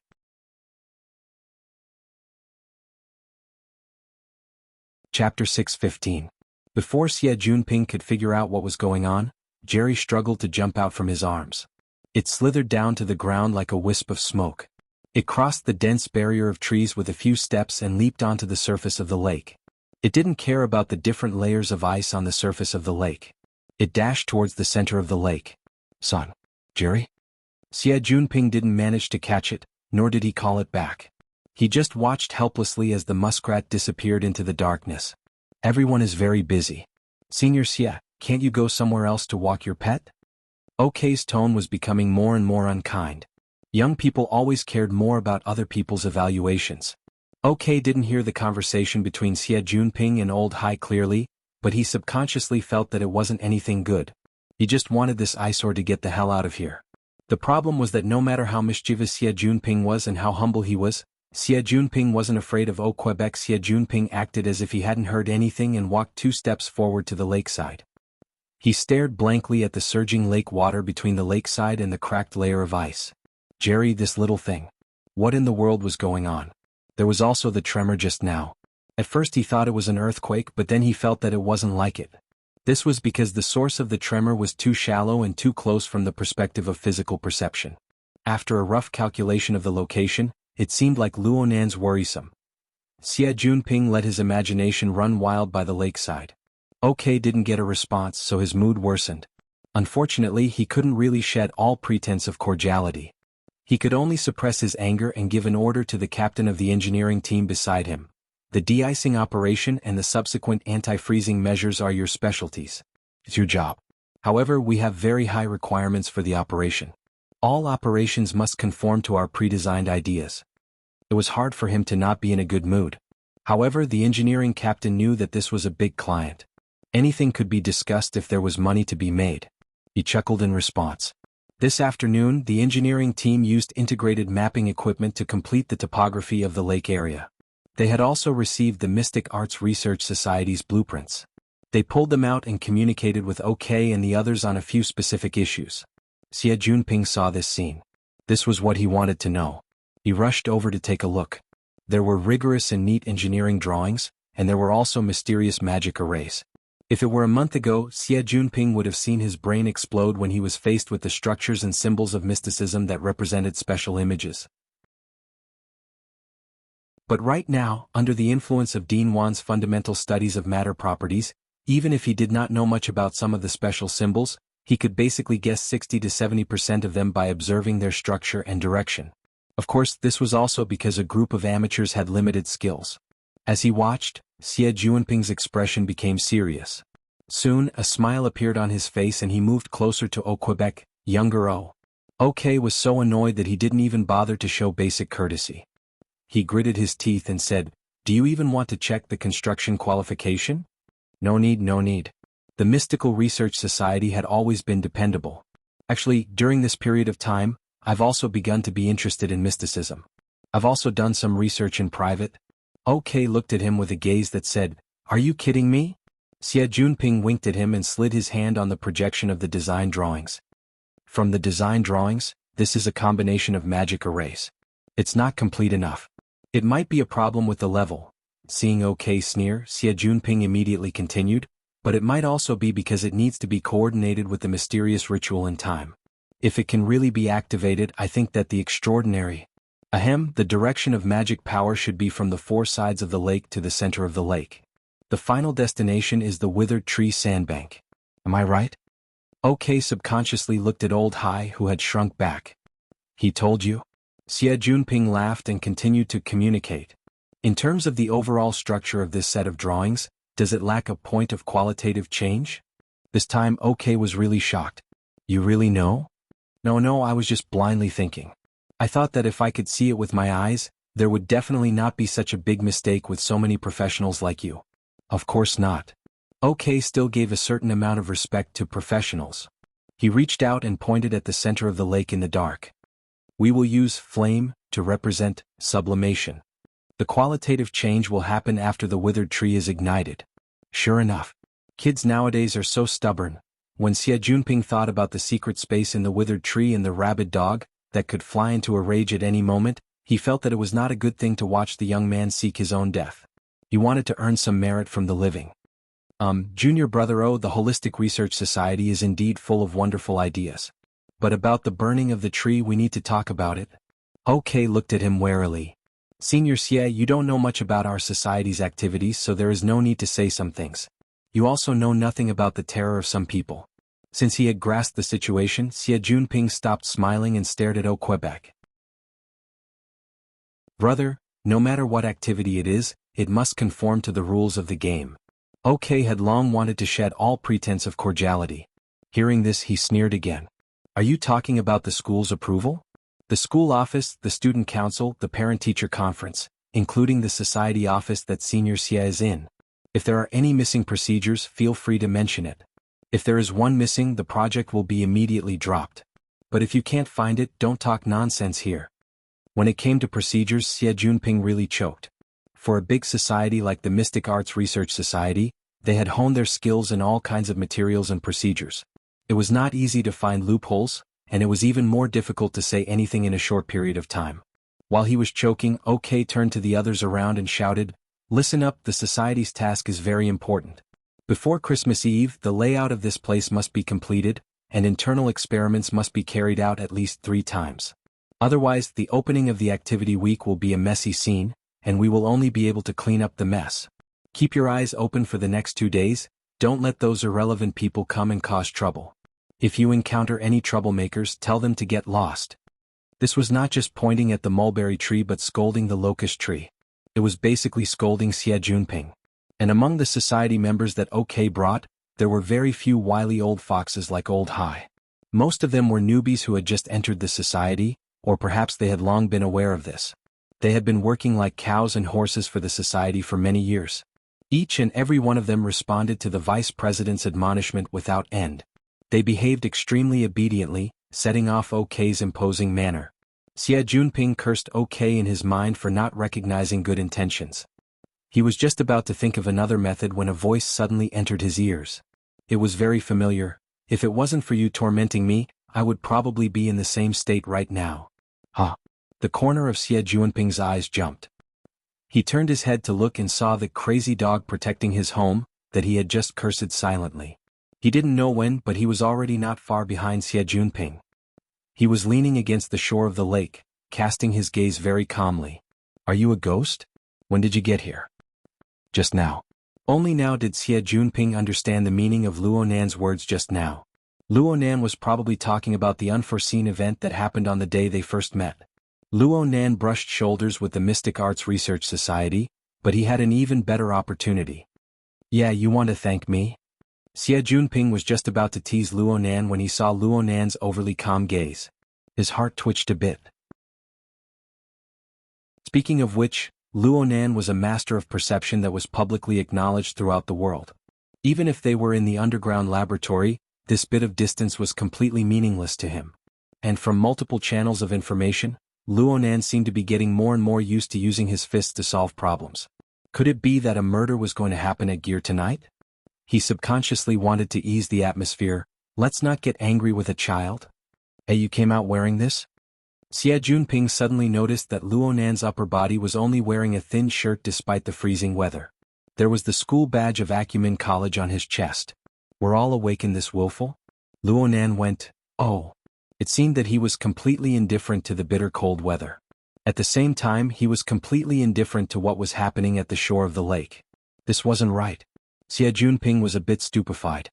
A: Chapter 6:15. Before Xie Junping could figure out what was going on, Jerry struggled to jump out from his arms. It slithered down to the ground like a wisp of smoke. It crossed the dense barrier of trees with a few steps and leaped onto the surface of the lake. It didn't care about the different layers of ice on the surface of the lake. It dashed towards the center of the lake. Son. Jerry? Xie Junping didn't manage to catch it, nor did he call it back. He just watched helplessly as the muskrat disappeared into the darkness. Everyone is very busy. Senior Xie, can't you go somewhere else to walk your pet? OK's tone was becoming more and more unkind. Young people always cared more about other people's evaluations. OK didn't hear the conversation between Xie Junping and Old Hai clearly, but he subconsciously felt that it wasn't anything good. He just wanted this eyesore to get the hell out of here. The problem was that no matter how mischievous Xie Junping was and how humble he was, Xie Junping wasn't afraid of Quebec. Xie Junping acted as if he hadn't heard anything and walked 2 steps forward to the lakeside. He stared blankly at the surging lake water between the lakeside and the cracked layer of ice. Jerry, this little thing. What in the world was going on? There was also the tremor just now. At first he thought it was an earthquake, but then he felt that it wasn't like it. This was because the source of the tremor was too shallow and too close from the perspective of physical perception. After a rough calculation of the location, it seemed like Luonan's worrisome. Xie Junping let his imagination run wild by the lakeside. OK didn't get a response, so his mood worsened. Unfortunately, he couldn't really shed all pretense of cordiality. He could only suppress his anger and give an order to the captain of the engineering team beside him. The de-icing operation and the subsequent anti-freezing measures are your specialties. It's your job. However, we have very high requirements for the operation. All operations must conform to our pre-designed ideas. It was hard for him to not be in a good mood. However, the engineering captain knew that this was a big client. Anything could be discussed if there was money to be made. He chuckled in response. This afternoon, the engineering team used integrated mapping equipment to complete the topography of the lake area. They had also received the Mystic Arts Research Society's blueprints. They pulled them out and communicated with OK and the others on a few specific issues. Xie Junping saw this scene. This was what he wanted to know. He rushed over to take a look. There were rigorous and neat engineering drawings, and there were also mysterious magic arrays. If it were a month ago, Xie Junping would have seen his brain explode when he was faced with the structures and symbols of mysticism that represented special images. But right now, under the influence of Dean Wan's fundamental studies of matter properties, even if he did not know much about some of the special symbols, he could basically guess 60 to 70% of them by observing their structure and direction. Of course, this was also because a group of amateurs had limited skills. As he watched, Xie Junping's expression became serious. Soon, a smile appeared on his face and he moved closer to Quebec, younger O. OK was so annoyed that he didn't even bother to show basic courtesy. He gritted his teeth and said, "Do you even want to check the construction qualification?" No need, no need. The Mystical Research Society had always been dependable. Actually, during this period of time, I've also begun to be interested in mysticism. I've also done some research in private. OK looked at him with a gaze that said, "Are you kidding me?" Xie Junping winked at him and slid his hand on the projection of the design drawings. From the design drawings, this is a combination of magic arrays. It's not complete enough. It might be a problem with the level, Seeing OK sneer, Xie Junping immediately continued, but it might also be because it needs to be coordinated with the mysterious ritual in time. If it can really be activated, I think that the extraordinary the direction of magic power should be from the four sides of the lake to the center of the lake. The final destination is the withered tree sandbank. Am I right? OK subconsciously looked at old Hai, who had shrunk back. He told you? Xie Junping laughed and continued to communicate. In terms of the overall structure of this set of drawings, does it lack a point of qualitative change? This time OK was really shocked. You really know? No, I was just blindly thinking. I thought that if I could see it with my eyes, there would definitely not be such a big mistake with so many professionals like you. Of course not. OK still gave a certain amount of respect to professionals. He reached out and pointed at the center of the lake in the dark. We will use flame to represent sublimation. The qualitative change will happen after the withered tree is ignited. Sure enough. Kids nowadays are so stubborn. When Xie Junping thought about the secret space in the withered tree and the rabid dog that could fly into a rage at any moment, he felt that it was not a good thing to watch the young man seek his own death. He wanted to earn some merit from the living. Junior brother, the Holistic Research Society is indeed full of wonderful ideas. But about the burning of the tree, we need to talk about it. OK looked at him warily. Senior Xie, you don't know much about our society's activities, so there is no need to say some things. You also know nothing about the terror of some people. Since he had grasped the situation, Xie Junping stopped smiling and stared at Quebec. Brother, no matter what activity it is, it must conform to the rules of the game. OK had long wanted to shed all pretense of cordiality. Hearing this, he sneered again. Are you talking about the school's approval? The school office, the student council, the parent-teacher conference, including the society office that Senior Xie is in. If there are any missing procedures, feel free to mention it. If there is one missing, the project will be immediately dropped. But if you can't find it, don't talk nonsense here. When it came to procedures, Xie Junping really choked. For a big society like the Mystic Arts Research Society, they had honed their skills in all kinds of materials and procedures. It was not easy to find loopholes, and it was even more difficult to say anything in a short period of time. While he was choking, OK turned to the others around and shouted, "Listen up, the society's task is very important. Before Christmas Eve, the layout of this place must be completed, and internal experiments must be carried out at least 3 times. Otherwise, the opening of the activity week will be a messy scene, and we will only be able to clean up the mess. Keep your eyes open for the next 2 days, don't let those irrelevant people come and cause trouble. If you encounter any troublemakers, tell them to get lost." This was not just pointing at the mulberry tree but scolding the locust tree. It was basically scolding Xie Junping. And among the society members that OK brought, there were very few wily old foxes like old Hai. Most of them were newbies who had just entered the society, or perhaps they had long been aware of this. They had been working like cows and horses for the society for many years. Each and every one of them responded to the vice president's admonishment without end. They behaved extremely obediently, setting off OK's imposing manner. Xie Junping cursed OK in his mind for not recognizing good intentions. He was just about to think of another method when a voice suddenly entered his ears. It was very familiar. If it wasn't for you tormenting me, I would probably be in the same state right now. The corner of Xie Junping's eyes jumped. He turned his head to look and saw the crazy dog protecting his home, that he had just cursed silently. He didn't know when, but he was already not far behind Xie Junping. He was leaning against the shore of the lake, casting his gaze very calmly. "Are you a ghost? When did you get here?" "Just now." Only now did Xie Junping understand the meaning of Luonan's words just now. Luonan was probably talking about the unforeseen event that happened on the day they first met. Luonan brushed shoulders with the Mystic Arts Research Society, but he had an even better opportunity. "Yeah, you want to thank me?" Xie Junping was just about to tease Luonan when he saw Luonan's overly calm gaze. His heart twitched a bit. Speaking of which, Luonan was a master of perception that was publicly acknowledged throughout the world. Even if they were in the underground laboratory, this bit of distance was completely meaningless to him. And from multiple channels of information, Luonan seemed to be getting more and more used to using his fists to solve problems. Could it be that a murder was going to happen at Gear tonight? He subconsciously wanted to ease the atmosphere. Let's not get angry with a child. "Hey, you came out wearing this?" Xie Junping suddenly noticed that Luonan's upper body was only wearing a thin shirt despite the freezing weather. There was the school badge of Acumen College on his chest. Were all awake in this willful? Luonan went, oh. It seemed that he was completely indifferent to the bitter cold weather. At the same time, he was completely indifferent to what was happening at the shore of the lake. This wasn't right. Xie Junping was a bit stupefied.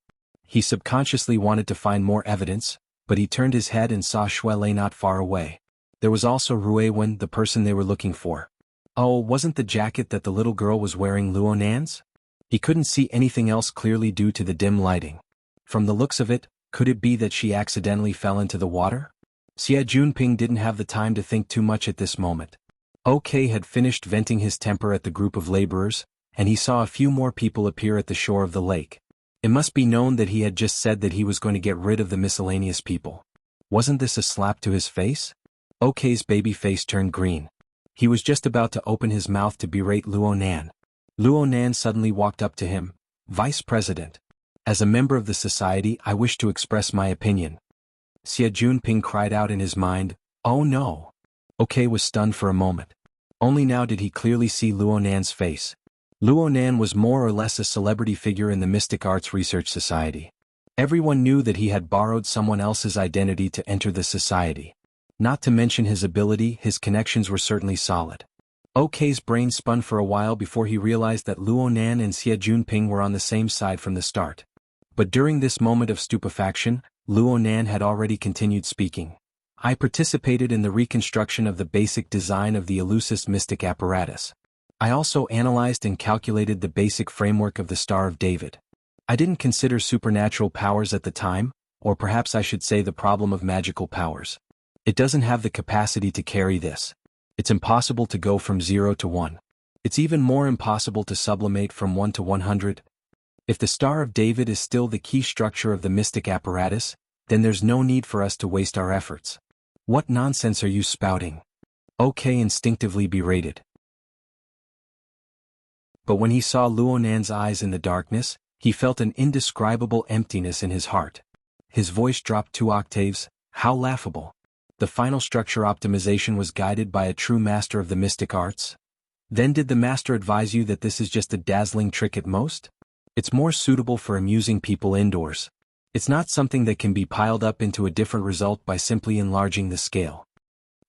A: He subconsciously wanted to find more evidence, but he turned his head and saw Shui lay not far away. There was also Ruiwen, the person they were looking for. Oh, wasn't the jacket that the little girl was wearing Luonan's? He couldn't see anything else clearly due to the dim lighting. From the looks of it, could it be that she accidentally fell into the water? Xie Junping didn't have the time to think too much at this moment. OK had finished venting his temper at the group of laborers, and he saw a few more people appear at the shore of the lake. It must be known that he had just said that he was going to get rid of the miscellaneous people. Wasn't this a slap to his face? OK's baby face turned green. He was just about to open his mouth to berate Luonan. Luonan suddenly walked up to him. Vice President. As a member of the society, I wish to express my opinion. Xie Junping cried out in his mind, oh no. OK was stunned for a moment. Only now did he clearly see Luonan's face. Luonan was more or less a celebrity figure in the Mystic Arts Research Society. Everyone knew that he had borrowed someone else's identity to enter the society. Not to mention his ability, his connections were certainly solid. OK's brain spun for a while before he realized that Luonan and Xie Junping were on the same side from the start. But during this moment of stupefaction, Luonan had already continued speaking. I participated in the reconstruction of the basic design of the Elusis mystic apparatus. I also analyzed and calculated the basic framework of the Star of David. I didn't consider supernatural powers at the time, or perhaps I should say the problem of magical powers. It doesn't have the capacity to carry this. It's impossible to go from 0 to 1. It's even more impossible to sublimate from 1 to 100. If the Star of David is still the key structure of the mystic apparatus, then there's no need for us to waste our efforts. What nonsense are you spouting? OK instinctively berated. But when he saw Luonan's eyes in the darkness, he felt an indescribable emptiness in his heart. His voice dropped 2 octaves. How laughable. The final structure optimization was guided by a true master of the mystic arts? Then did the master advise you that this is just a dazzling trick at most? It's more suitable for amusing people indoors. It's not something that can be piled up into a different result by simply enlarging the scale.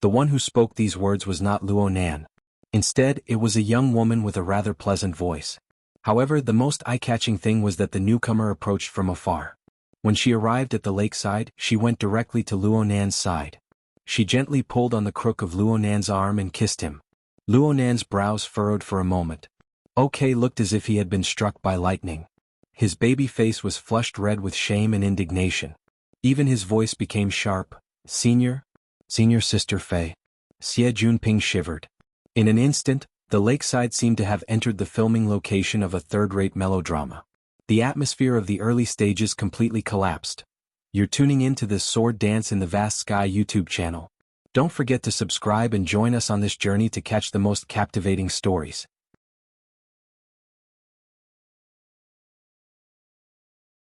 A: The one who spoke these words was not Luonan. Instead, it was a young woman with a rather pleasant voice. However, the most eye-catching thing was that the newcomer approached from afar. When she arrived at the lakeside, she went directly to Luonan's side. She gently pulled on the crook of Luonan's arm and kissed him. Luonan's brows furrowed for a moment. OK looked as if he had been struck by lightning. His baby face was flushed red with shame and indignation. Even his voice became sharp. Senior Sister Fei. Xie Junping shivered. In an instant, the lakeside seemed to have entered the filming location of a third-rate melodrama. The atmosphere of the early stages completely collapsed. You're tuning in to this sword dance in the vast sky YouTube channel. Don't forget to subscribe and join us on this journey to catch the most captivating stories.